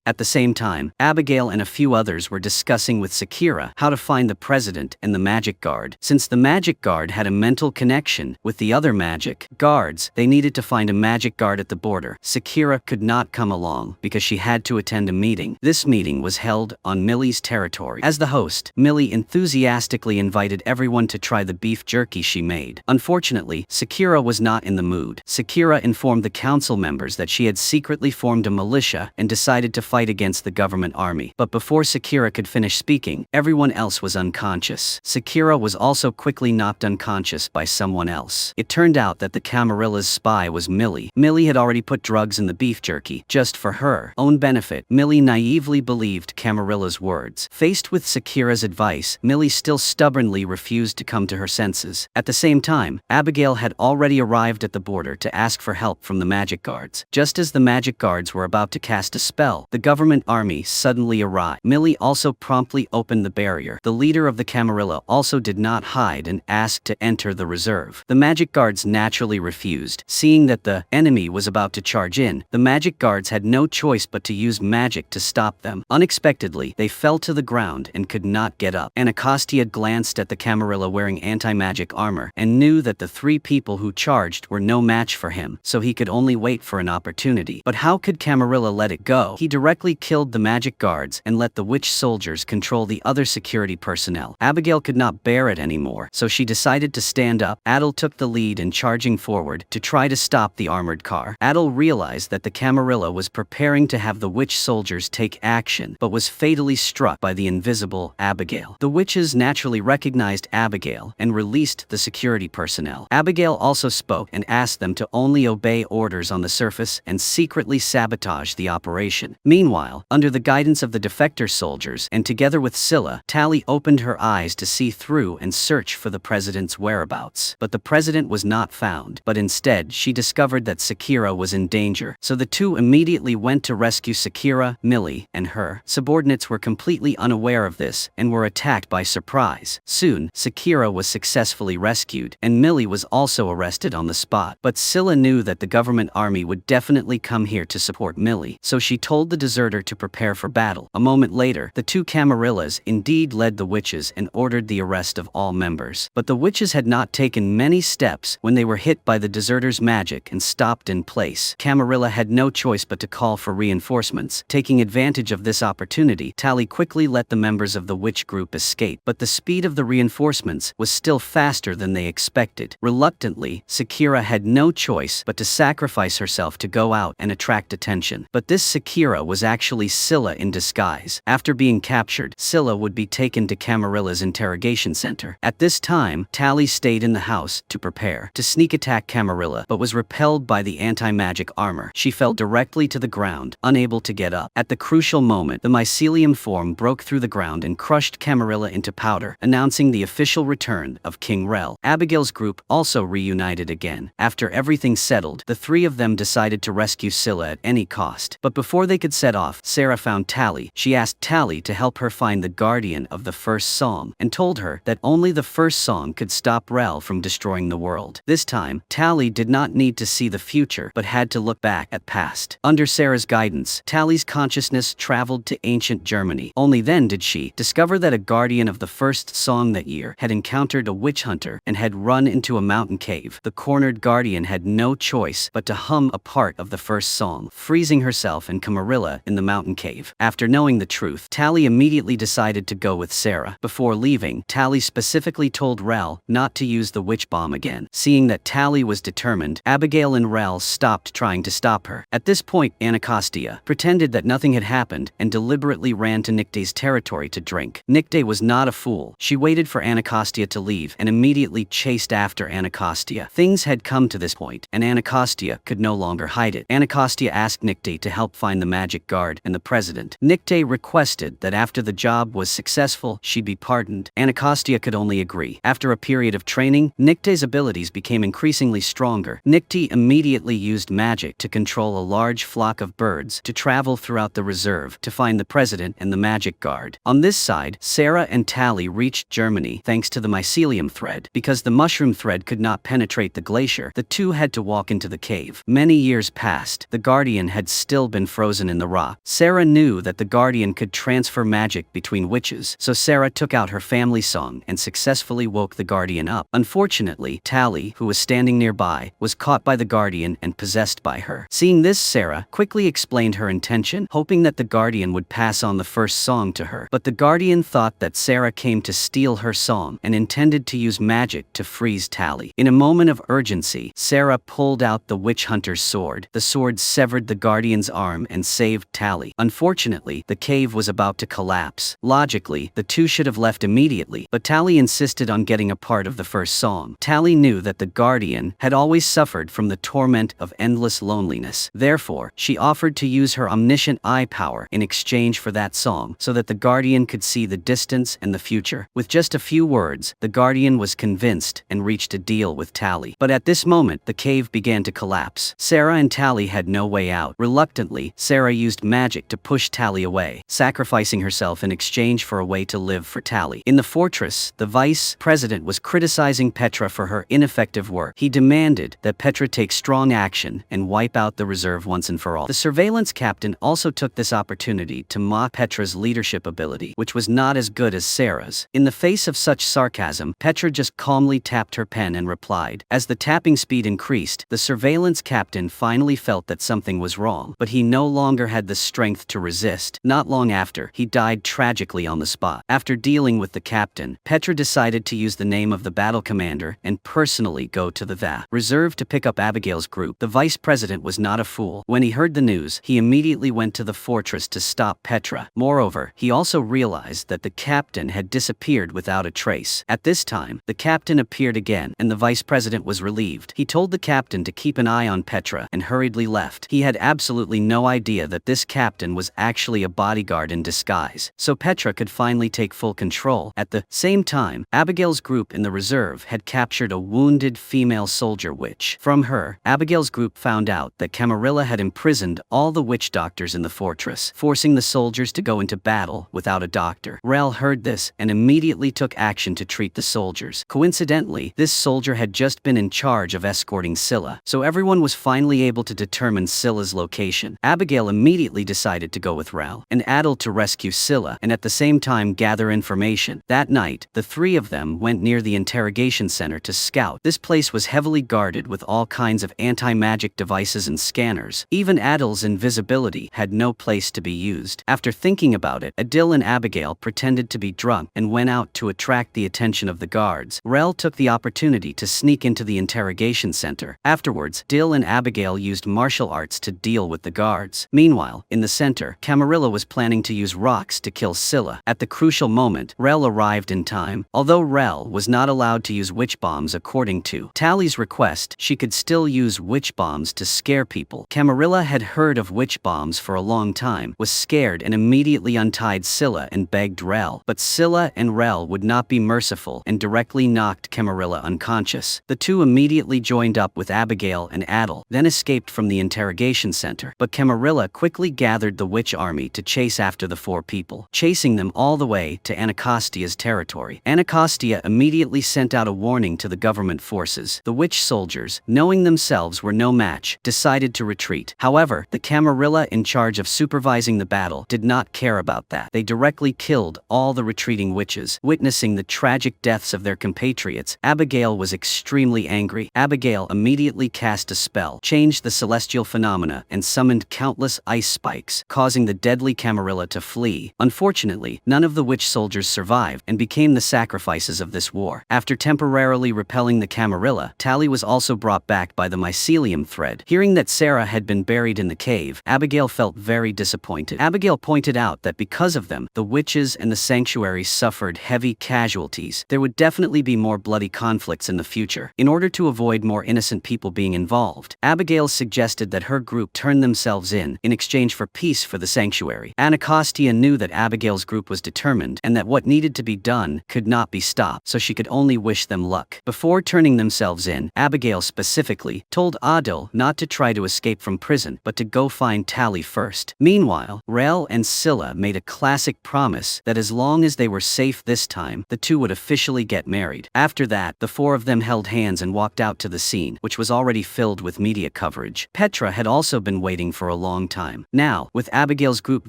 At the same time, Abigail and a few others were discussing with Sakira how to find the president and the magic guard. Since the magic guard had a mental connection with the other magic guards, they needed to find a magic guard at the border. Sakira could not come along because she had to attend a meeting. This meeting was held on Millie's territory. As the host, Millie enthusiastically invited everyone to try the beef jerky she made. Unfortunately, Sakira was not in the mood. Sakira informed the council members that she had secretly formed a militia and decided to fight against the government army. But before Sakira could finish speaking, everyone else was unconscious. Sakira was also quickly knocked unconscious by someone else. It turned out that the Camarilla's spy was Millie. Millie had already put drugs in the beef jerky, just for her own benefit. Millie naively believed Camarilla's words. Faced with Sakira's advice, Millie still stubbornly refused to come to her senses. At the same time, Abigail had already arrived at the border to ask for help from the magic guards. Just as the magic guards were about to cast a spell, the government army suddenly arrived. Millie also promptly opened the barrier. The leader of the Camarilla also did not hide and asked to enter the reserve. The magic guards naturally refused. Seeing that the enemy was about to charge in, the magic guards had no choice but to use magic to stop them. Unexpectedly, they fell to the ground and could not get up. Anacostia glanced at the Camarilla wearing anti-magic armor and knew that the three people who charged were no match for him, so he could only wait for an opportunity. But how could Camarilla let it go? He directly killed the magic guards and let the witch soldiers control the other security personnel. Abigail could not bear it anymore, so she decided to stand up. Adel took the lead in charging forward to try to stop the armored car. Adel realized that the Camarilla was preparing to have the witch soldiers take action, but was fatally struck by the invisible Abigail. The witches naturally recognized Abigail and released the security personnel. Abigail also spoke and asked them to only obey orders on the surface and secretly sabotage the operation. Meanwhile, under the guidance of the defector soldiers and together with Scylla, Tally opened her eyes to see through and search for the president's whereabouts. But the president was not found, but instead she discovered that Sakira was in danger, so the two immediately went to rescue Sakira. Millie and her subordinates were completely unaware of this and were attacked by surprise. Soon, Sakira was successfully rescued, and Millie was also arrested on the spot. But Scylla knew that the government army would definitely come here to support Millie, so she told the deserter to prepare for battle. A moment later, the two Camarillas indeed led the witches and ordered the arrest of all members. But the witches had not taken many steps when they were hit by the deserters' magic and stopped in place. Camarilla had no choice but to call for reinforcements. Taking advantage of this opportunity, Tally quickly let the members of the witch group escape, but the speed of the reinforcements was still faster than they expected. Reluctantly, Sakira had no choice but to sacrifice herself to go out and attract attention. But this Sakira was actually Scylla in disguise. After being captured, Scylla would be taken to Camarilla's interrogation center. At this time, Tally stayed in the house to prepare to sneak attack Camarilla, but was repelled by the anti-magic armor. She fell directly to the ground, unable to get up. At the crucial moment, the mycelium form broke through the ground and crushed Camarilla into powder, announcing the official return of King Rel. Abigail's group also reunited again. After everything settled, the three of them decided to rescue Scylla at any cost. But before they could set off, Sarah found Tally. She asked Tally to help her find the guardian of the first song, and told her that only the first song could stop Rel from destroying the world. This time, Tally did not need to see the future, but had to look back at past. Under Sarah's guidance, Tally's consciousness traveled to ancient Germany. Only then did she discover that a guardian of the first song that year had encountered a witch hunter and had run into a mountain cave. The cornered guardian had no choice but to hum a part of the first song, freezing herself and Camarilla in the mountain cave. After knowing the truth, Tally immediately decided to go with Sarah. Before leaving, Tally specifically told Rel not to use the witch bomb again. Seeing that Tally was determined, Abigail and Rel stopped trying to stop her. At this point, Anacostia pretended that nothing had happened and deliberately ran to Nictay's territory to drink. Nictay was not a fool. She waited for Anacostia to leave and immediately chased after Anacostia. Things had come to this point, and Anacostia could no longer hide it. Anacostia asked Nictay to help find the magic guard and the president. Nictay requested that after the job was successful, she'd be pardoned. Anacostia could only agree. After a period of training, Nictay's abilities became increasingly stronger. Nictay immediately used magic to control a large flock of birds to travel throughout the reserve to find the president and the magic guard. On this side, Sarah and Tally reached Germany thanks to the mycelium thread. Because the mushroom thread could not penetrate the glacier, the two had to walk into the cave. Many years passed. The Guardian had still been frozen in the rock. Sarah knew that the Guardian could transfer magic between witches, so Sarah took out her family song and successfully woke the Guardian up. Unfortunately, Tally, who was standing nearby, was caught by the Guardian and possessed by her. Seeing this, Sarah quickly explained her intention, hoping that the Guardian would pass on the first song to her. But the Guardian thought that Sarah came to steal her song and intended to use magic to freeze Tally. In a moment of urgency, Sarah pulled out the witch hunter's sword. The sword severed the Guardian's arm and saved Tally. Unfortunately, the cave was about to collapse. Logically, the two should have left immediately, but Tally insisted on getting a part of the first song. Tally knew that the Guardian had always suffered from the torment of endless loneliness. Therefore, she offered to use her omniscient eye power in exchange for that song, so that the Guardian could see the distance and the future. With just a few words, the Guardian was convinced and reached a deal with Tally. But at this moment, the cave began to collapse. Sarah and Tally had no way out. Reluctantly, Sarah used magic to push Tally away, sacrificing herself in exchange for a way to live for Tally. In the fortress, the vice president was criticizing Petra for her ineffective work. He demanded that Petra take strong action and wipe out the reserve once and for all. The surveillance captain also took this opportunity to mock Petra's leadership ability, which was not as good as Sarah's. In the face of such sarcasm, Petra just calmly tapped her pen and replied. As the tapping speed increased, the surveillance captain finally felt that something was wrong, but he no longer had the strength to resist. Not long after, he died tragically on the spot. After dealing with the captain, Petra decided to use the name of the battle commander and personally go to the reserve to pick up Abigail's group. The vice president was not a fool. When he heard the news, he immediately went to the fortress to stop Petra. Moreover, he also realized that the captain had disappeared without a trace. At this time, the captain appeared again, and the vice president was relieved. He told the captain to keep an eye on Petra and hurriedly left. He had absolutely no idea that this captain was actually a bodyguard in disguise, so Petra could finally take full control. At the same time, Abigail's group in the reserve had captured a wounded female soldier witch. From her, Abigail's group found out that Camarilla had imprisoned all the witch doctors in the fortress, forcing the soldiers to go into battle without a doctor. Rel heard this and immediately took action to treat the soldiers. Coincidentally, this soldier had just been in charge of escorting Scylla, so everyone was finally able to determine Scylla's location. Abigail immediately decided to go with Rel and Adel to rescue Scylla and at the same time gather information. That night, the three of them went near the interrogation center to scout. This place was heavily guarded with all kinds of anti-magic devices and scanners. Even Adel's invisibility had no place to be used. After thinking about it, Adil and Abigail pretended to be drunk and went out to attract the attention of the guards. Rel took the opportunity to sneak into the interrogation center. Afterwards, Dill and Abigail used martial arts to deal with the guards. Meanwhile, in the center, Camarilla was planning to use rocks to kill Scylla. At the crucial moment, Rel arrived in time. Although Rel was not allowed to use witch bombs according to Tally's request, she could still use witch bombs to scare people. Camarilla had heard of witch bombs for a long time, was scared and immediately untied Scylla and begged Rel. But Scylla and Rel would not be merciful and directly knocked Camarilla unconscious. The two immediately joined up with Abigail and Adel, then escaped from the interrogation center. But Camarilla quickly gathered the witch army to chase after the four people, chasing them all the way to Anacostia's territory. Anacostia immediately sent out a warning to the government forces. The witch soldiers, knowing themselves were no match, decided to retreat. However, the Camarilla in charge of supervising the battle did not care about that. They directly killed all the retreating witches. Witnessing the tragic deaths of their compatriots, Abigail was extremely angry. Abigail immediately cast a spell, changed the celestial phenomena, and summoned countless ice spikes, causing the deadly Camarilla to flee. Unfortunately, none of the witch soldiers survived and became the sacrifices of this war. After temporarily repelling the Camarilla, Tally was also brought back by the mycelium thread. Hearing Hearing that Sarah had been buried in the cave, Abigail felt very disappointed. Abigail pointed out that because of them, the witches and the sanctuary suffered heavy casualties. There would definitely be more bloody conflicts in the future. In order to avoid more innocent people being involved, Abigail suggested that her group turn themselves in exchange for peace for the sanctuary. Anacostia knew that Abigail's group was determined and that what needed to be done could not be stopped, so she could only wish them luck. Before turning themselves in, Abigail specifically told Adil not to try to escape from prison, but to go find Tally first. Meanwhile, Rel and Scylla made a classic promise that as long as they were safe this time, the two would officially get married. After that, the four of them held hands and walked out to the scene, which was already filled with media coverage. Petra had also been waiting for a long time. Now, with Abigail's group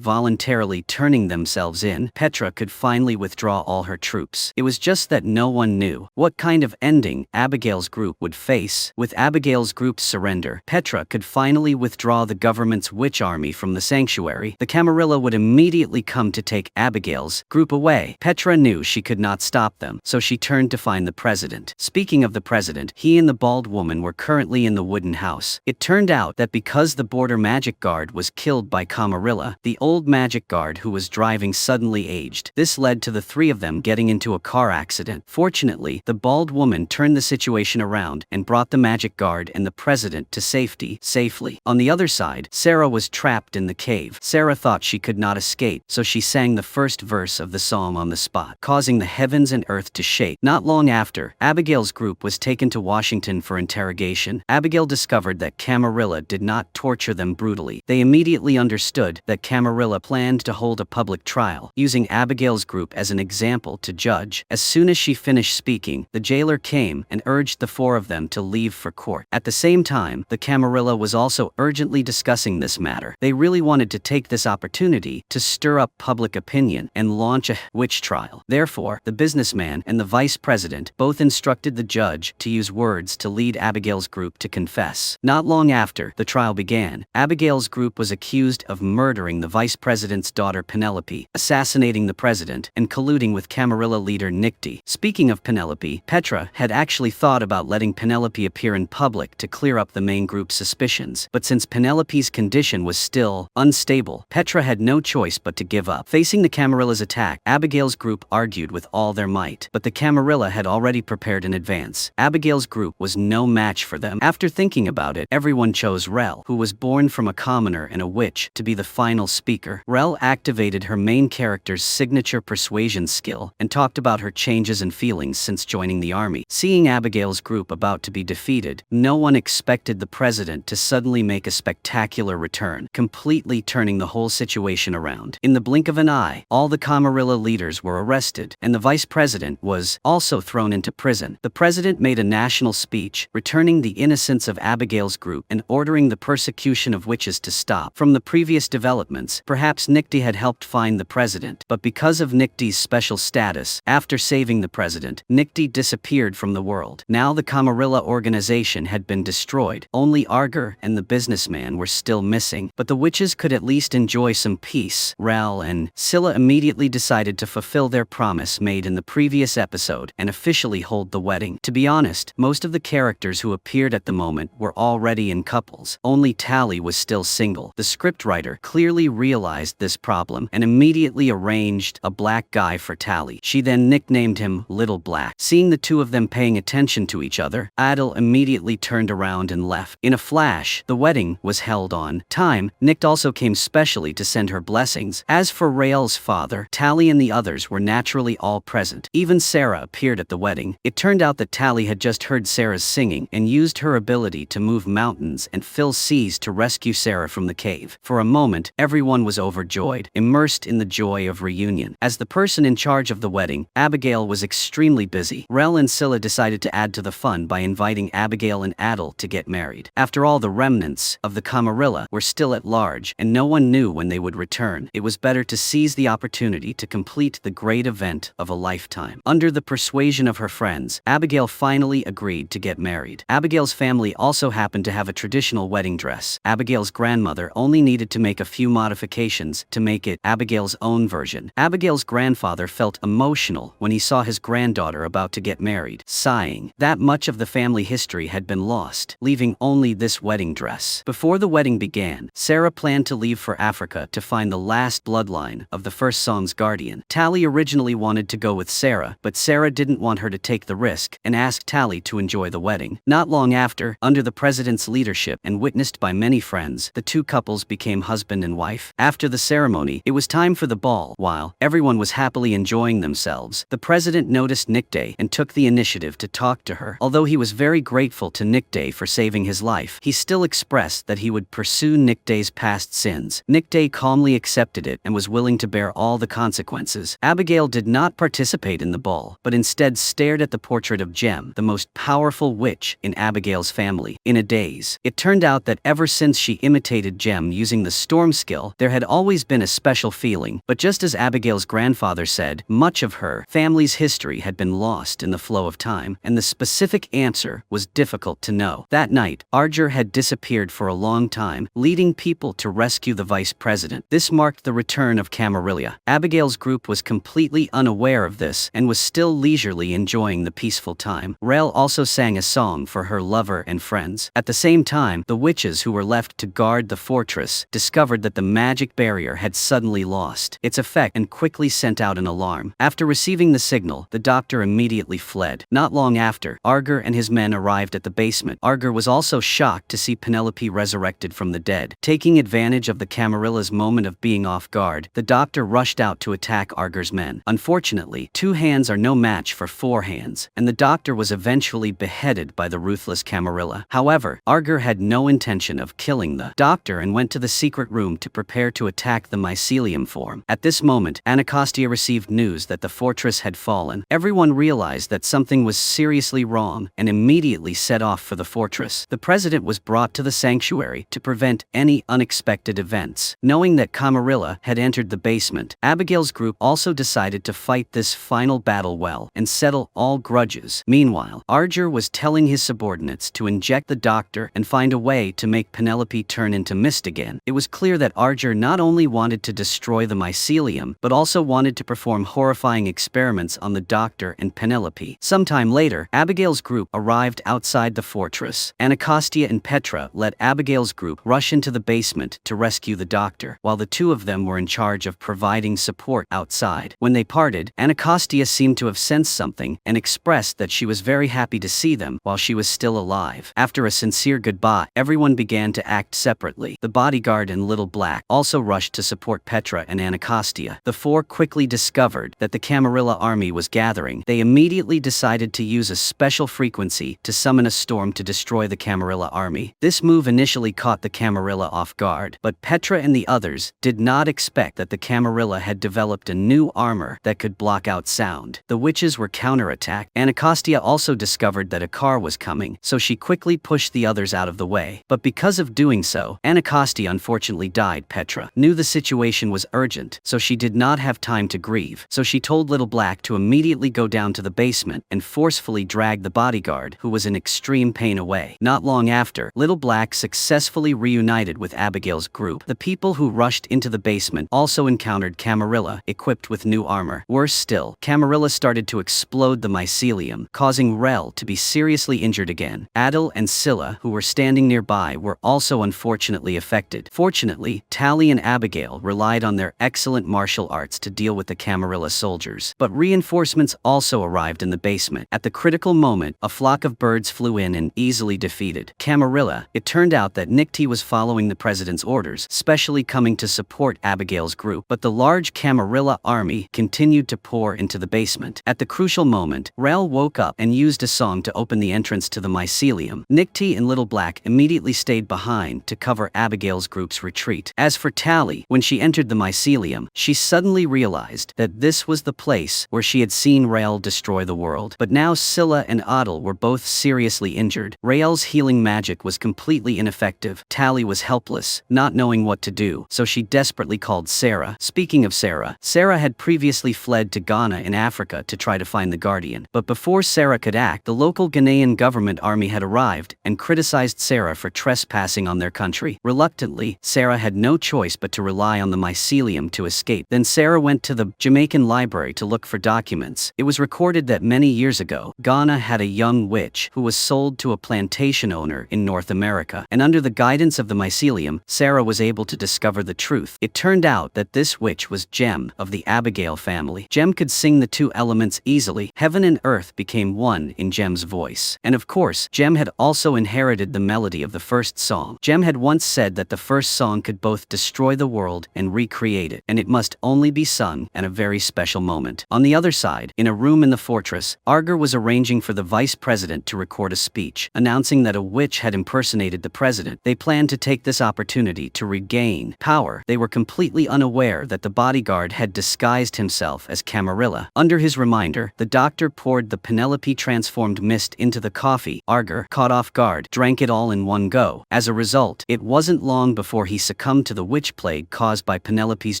voluntarily turning themselves in, Petra could finally withdraw all her troops. It was just that no one knew what kind of ending Abigail's group would face. With Abigail's group's surrender, Petra could finally withdraw the government's witch army from the sanctuary. The Camarilla would immediately come to take Abigail's group away. Petra knew she could not stop them, so she turned to find the president. Speaking of the president, he and the bald woman were currently in the wooden house. It turned out that because the border magic guard was killed by Camarilla, the old magic guard who was driving suddenly aged. This led to the three of them getting into a car accident. Fortunately, the bald woman turned the situation around and brought the magic guard and the president to safety safely. On the other side, Sarah was trapped in the cave. Sarah thought she could not escape, so she sang the first verse of the psalm on the spot, causing the heavens and earth to shake. Not long after, Abigail's group was taken to Washington for interrogation. Abigail discovered that Camarilla did not torture them brutally. They immediately understood that Camarilla planned to hold a public trial, using Abigail's group as an example to judge. As soon as she finished speaking, the jailer came and urged the four of them to leave for court. At the same time, the Camarilla was also urgently discussing this matter. They really wanted to take this opportunity to stir up public opinion and launch a witch trial. Therefore, the businessman and the vice president both instructed the judge to use words to lead Abigail's group to confess. Not long after the trial began, Abigail's group was accused of murdering the vice president's daughter Penelope, assassinating the president, and colluding with Camarilla leader Nicti. Speaking of Penelope, Petra had actually thought about letting Penelope appear in public to clear up the main group's suspicions, but since Penelope's condition was still unstable, Petra had no choice but to give up. Facing the Camarilla's attack, Abigail's group argued with all their might, but the Camarilla had already prepared in advance. Abigail's group was no match for them. After thinking about it, everyone chose Rel, who was born from a commoner and a witch, to be the final speaker. Rel activated her main character's signature persuasion skill and talked about her changes and feelings since joining the army. Seeing Abigail's group about to be defeated, no one expected the president to suddenly make a spectacular return, completely turning the whole situation around. In the blink of an eye, all the Camarilla leaders were arrested, and the vice president was also thrown into prison. The president made a national speech, returning the innocence of Abigail's group and ordering the persecution of witches to stop. From the previous developments, perhaps Nicti had helped find the president, but because of Nicti's special status, after saving the president, Nicti disappeared from the world. Now the Camarilla organization had been destroyed. Only Arger and the businessman were still missing, but the witches could at least enjoy some peace. Rel and Scylla immediately decided to fulfill their promise made in the previous episode and officially hold the wedding. To be honest, most of the characters who appeared at the moment were already in couples. Only Tally was still single. The scriptwriter clearly realized this problem and immediately arranged a black guy for Tally. She then nicknamed him Little Black. Seeing the two of them paying attention to each other, Adil immediately turned around and left. In a flash, the wedding was held on time. Nict also came specially to send her blessings. As for Rael's father, Tally and the others were naturally all present. Even Sarah appeared at the wedding. It turned out that Tally had just heard Sarah's singing and used her ability to move mountains and fill seas to rescue Sarah from the cave. For a moment, everyone was overjoyed, immersed in the joy of reunion. As the person in charge of the wedding, Abigail was extremely busy. Rel and Scylla decided to add to the fun by inviting Abigail and Adil to get married. After all, the remnants of the Camarilla were still at large, and no one knew when they would return. It was better to seize the opportunity to complete the great event of a lifetime. Under the persuasion of her friends, Abigail finally agreed to get married. Abigail's family also happened to have a traditional wedding dress. Abigail's grandmother only needed to make a few modifications to make it Abigail's own version. Abigail's grandfather felt emotional when he saw his granddaughter about to get married, sighing that much of the family history had been lost, leaving only this this wedding dress. Before the wedding began, Sarah planned to leave for Africa to find the last bloodline of the first song's guardian. Tally originally wanted to go with Sarah, but Sarah didn't want her to take the risk and asked Tally to enjoy the wedding. Not long after, under the president's leadership and witnessed by many friends, the two couples became husband and wife. After the ceremony, it was time for the ball. While everyone was happily enjoying themselves, the president noticed Mayday and took the initiative to talk to her. Although he was very grateful to Mayday for saving his life, he still expressed that he would pursue Mayday's past sins. Mayday calmly accepted it and was willing to bear all the consequences. Abigail did not participate in the ball, but instead stared at the portrait of Jem, the most powerful witch in Abigail's family. In a daze, it turned out that ever since she imitated Jem using the storm skill, there had always been a special feeling, but just as Abigail's grandfather said, much of her family's history had been lost in the flow of time, and the specific answer was difficult to know. That night, Arger had disappeared for a long time, leading people to rescue the vice president. This marked the return of Camarilla. Abigail's group was completely unaware of this and was still leisurely enjoying the peaceful time. Rel also sang a song for her lover and friends. At the same time, the witches who were left to guard the fortress discovered that the magic barrier had suddenly lost its effect and quickly sent out an alarm. After receiving the signal, the doctor immediately fled. Not long after, Arger and his men arrived at the basement. Arger was also shocked to see Penelope resurrected from the dead. Taking advantage of the Camarilla's moment of being off guard, the doctor rushed out to attack Arger's men. Unfortunately, 2 hands are no match for 4 hands, and the doctor was eventually beheaded by the ruthless Camarilla. However, Arger had no intention of killing the doctor and went to the secret room to prepare to attack the mycelium form. At this moment, Anacostia received news that the fortress had fallen. Everyone realized that something was seriously wrong and immediately set off for the fortress. The president was brought to the sanctuary to prevent any unexpected events. Knowing that Camarilla had entered the basement, Abigail's group also decided to fight this final battle well and settle all grudges. Meanwhile, Arger was telling his subordinates to inject the doctor and find a way to make Penelope turn into mist again. It was clear that Arger not only wanted to destroy the mycelium, but also wanted to perform horrifying experiments on the doctor and Penelope. Sometime later, Abigail's group arrived outside the fortress. Anacostia and Petra let Abigail's group rush into the basement to rescue the doctor, while the 2 of them were in charge of providing support outside. When they parted, Anacostia seemed to have sensed something and expressed that she was very happy to see them while she was still alive. After a sincere goodbye, everyone began to act separately. The bodyguard and Little Black also rushed to support Petra and Anacostia. The 4 quickly discovered that the Camarilla army was gathering. They immediately decided to use a special frequency to summon a storm to destroy the Camarilla army. This move initially caught the Camarilla off guard, but Petra and the others did not expect that the Camarilla had developed a new armor that could block out sound. The witches were counterattacked. Anacostia also discovered that a car was coming, so she quickly pushed the others out of the way. But because of doing so, Anacostia unfortunately died. Petra knew the situation was urgent, so she did not have time to grieve. So she told Little Black to immediately go down to the basement and forcefully drag the bodyguard, who was in extreme pain, away. Not long after, Little Black successfully reunited with Abigail's group. The people who rushed into the basement also encountered Camarilla, equipped with new armor. Worse still, Camarilla started to explode the mycelium, causing Rel to be seriously injured again. Adel and Scylla, who were standing nearby, were also unfortunately affected. Fortunately, Tally and Abigail relied on their excellent martial arts to deal with the Camarilla soldiers. But reinforcements also arrived in the basement. At the critical moment, a flock of birds flew in and easily defeated Camarilla. It turned out that Nicti was following the president's orders, specially coming to support Abigail's group, but the large Camarilla army continued to pour into the basement. At the crucial moment, Rel woke up and used a song to open the entrance to the mycelium. Nicti and Little Black immediately stayed behind to cover Abigail's group's retreat. As for Tally, when she entered the mycelium, she suddenly realized that this was the place where she had seen Rel destroy the world. But now Scylla and Adel were both seriously injured. Rael's healing magic was completely ineffective. Tally was helpless, not knowing what to do, so she desperately called Sarah. Speaking of Sarah, Sarah had previously fled to Ghana in Africa to try to find the Guardian. But before Sarah could act, the local Ghanaian government army had arrived and criticized Sarah for trespassing on their country. Reluctantly, Sarah had no choice but to rely on the mycelium to escape. Then Sarah went to the Jamaican library to look for documents. It was recorded that many years ago, Ghana had a young witch who was sold to a plantation owner in in North America, and under the guidance of the mycelium, Sarah was able to discover the truth. It turned out that this witch was Jem of the Abigail family. Jem could sing the two elements easily. Heaven and earth became one in Jem's voice. And of course, Jem had also inherited the melody of the first song. Jem had once said that the first song could both destroy the world and recreate it, and it must only be sung at a very special moment. On the other side, in a room in the fortress, Arger was arranging for the vice president to record a speech, announcing that a witch had impersonated the president. They planned to take this opportunity to regain power. They were completely unaware that the bodyguard had disguised himself as Camarilla. Under his reminder, the doctor poured the Penelope-transformed mist into the coffee. Arger, caught off guard, drank it all in one go. As a result, it wasn't long before he succumbed to the witch plague caused by Penelope's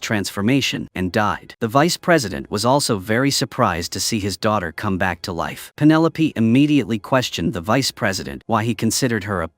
transformation and died. The vice president was also very surprised to see his daughter come back to life. Penelope immediately questioned the vice president why he considered her a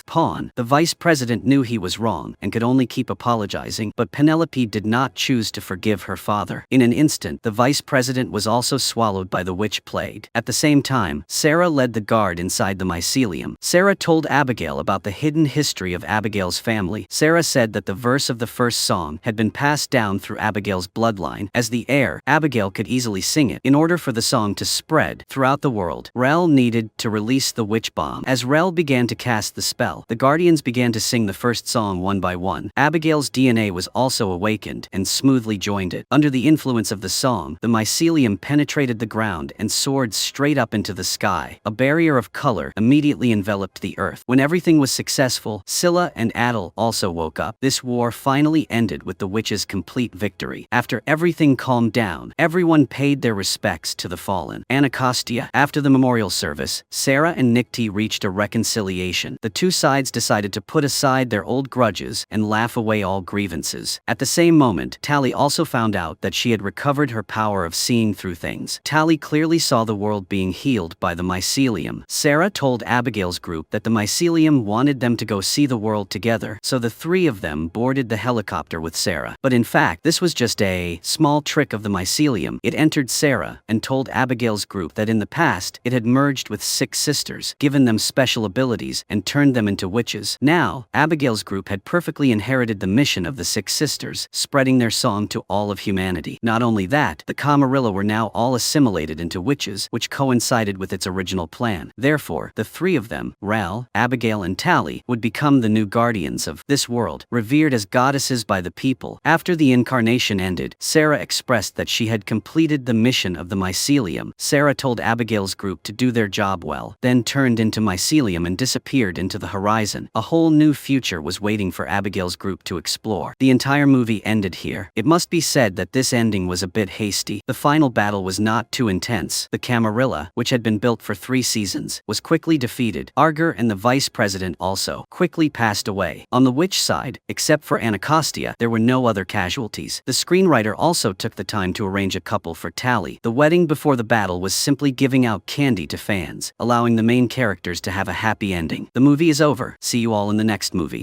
pawn. The vice president knew he was wrong and could only keep apologizing, but Penelope did not choose to forgive her father. In an instant, the vice president was also swallowed by the witch plague. At the same time, Sarah led the guard inside the mycelium. Sarah told Abigail about the hidden history of Abigail's family. Sarah said that the verse of the first song had been passed down through Abigail's bloodline. As the heir, Abigail could easily sing it. In order for the song to spread throughout the world, Rel needed to release the witch bomb. As Rel began to cast the spell, the guardians began to sing the first song one by one. Abigail's DNA was also awakened and smoothly joined it. Under the influence of the song, the mycelium penetrated the ground and soared straight up into the sky. A barrier of color immediately enveloped the earth. When everything was successful, Scylla and Adel also woke up. This war finally ended with the witch's complete victory. After everything calmed down, everyone paid their respects to the fallen. Anacostia. After the memorial service, Sarah and Nikti reached a reconciliation. The two sides decided to put aside their old grudges and laugh away all grievances. At the same moment, Tally also found out that she had recovered her power of seeing through things. Tally clearly saw the world being healed by the mycelium. Sarah told Abigail's group that the mycelium wanted them to go see the world together, so the three of them boarded the helicopter with Sarah. But in fact, this was just a small trick of the mycelium. It entered Sarah and told Abigail's group that in the past, it had merged with 6 sisters, given them special abilities, and turned them into witches. Now, Abigail's group had perfectly inherited the mission of the 6 sisters, spreading their song to all of humanity. Not only that, the Camarilla were now all assimilated into witches, which coincided with its original plan. Therefore, the 3 of them, Ral, Abigail and Tally, would become the new guardians of this world, revered as goddesses by the people. After the incarnation ended, Sarah expressed that she had completed the mission of the mycelium. Sarah told Abigail's group to do their job well, then turned into mycelium and disappeared into the horizon. A whole new future was waiting for Abigail's group to explore. The entire movie ended here. It must be said that this ending was a bit hasty. The final battle was not too intense. The Camarilla, which had been built for 3 seasons, was quickly defeated. Arger and the vice president also quickly passed away. On the witch side, except for Anacostia, there were no other casualties. The screenwriter also took the time to arrange a couple for Tally. The wedding before the battle was simply giving out candy to fans, allowing the main characters to have a happy ending. The movie is over. See you all in the next movie.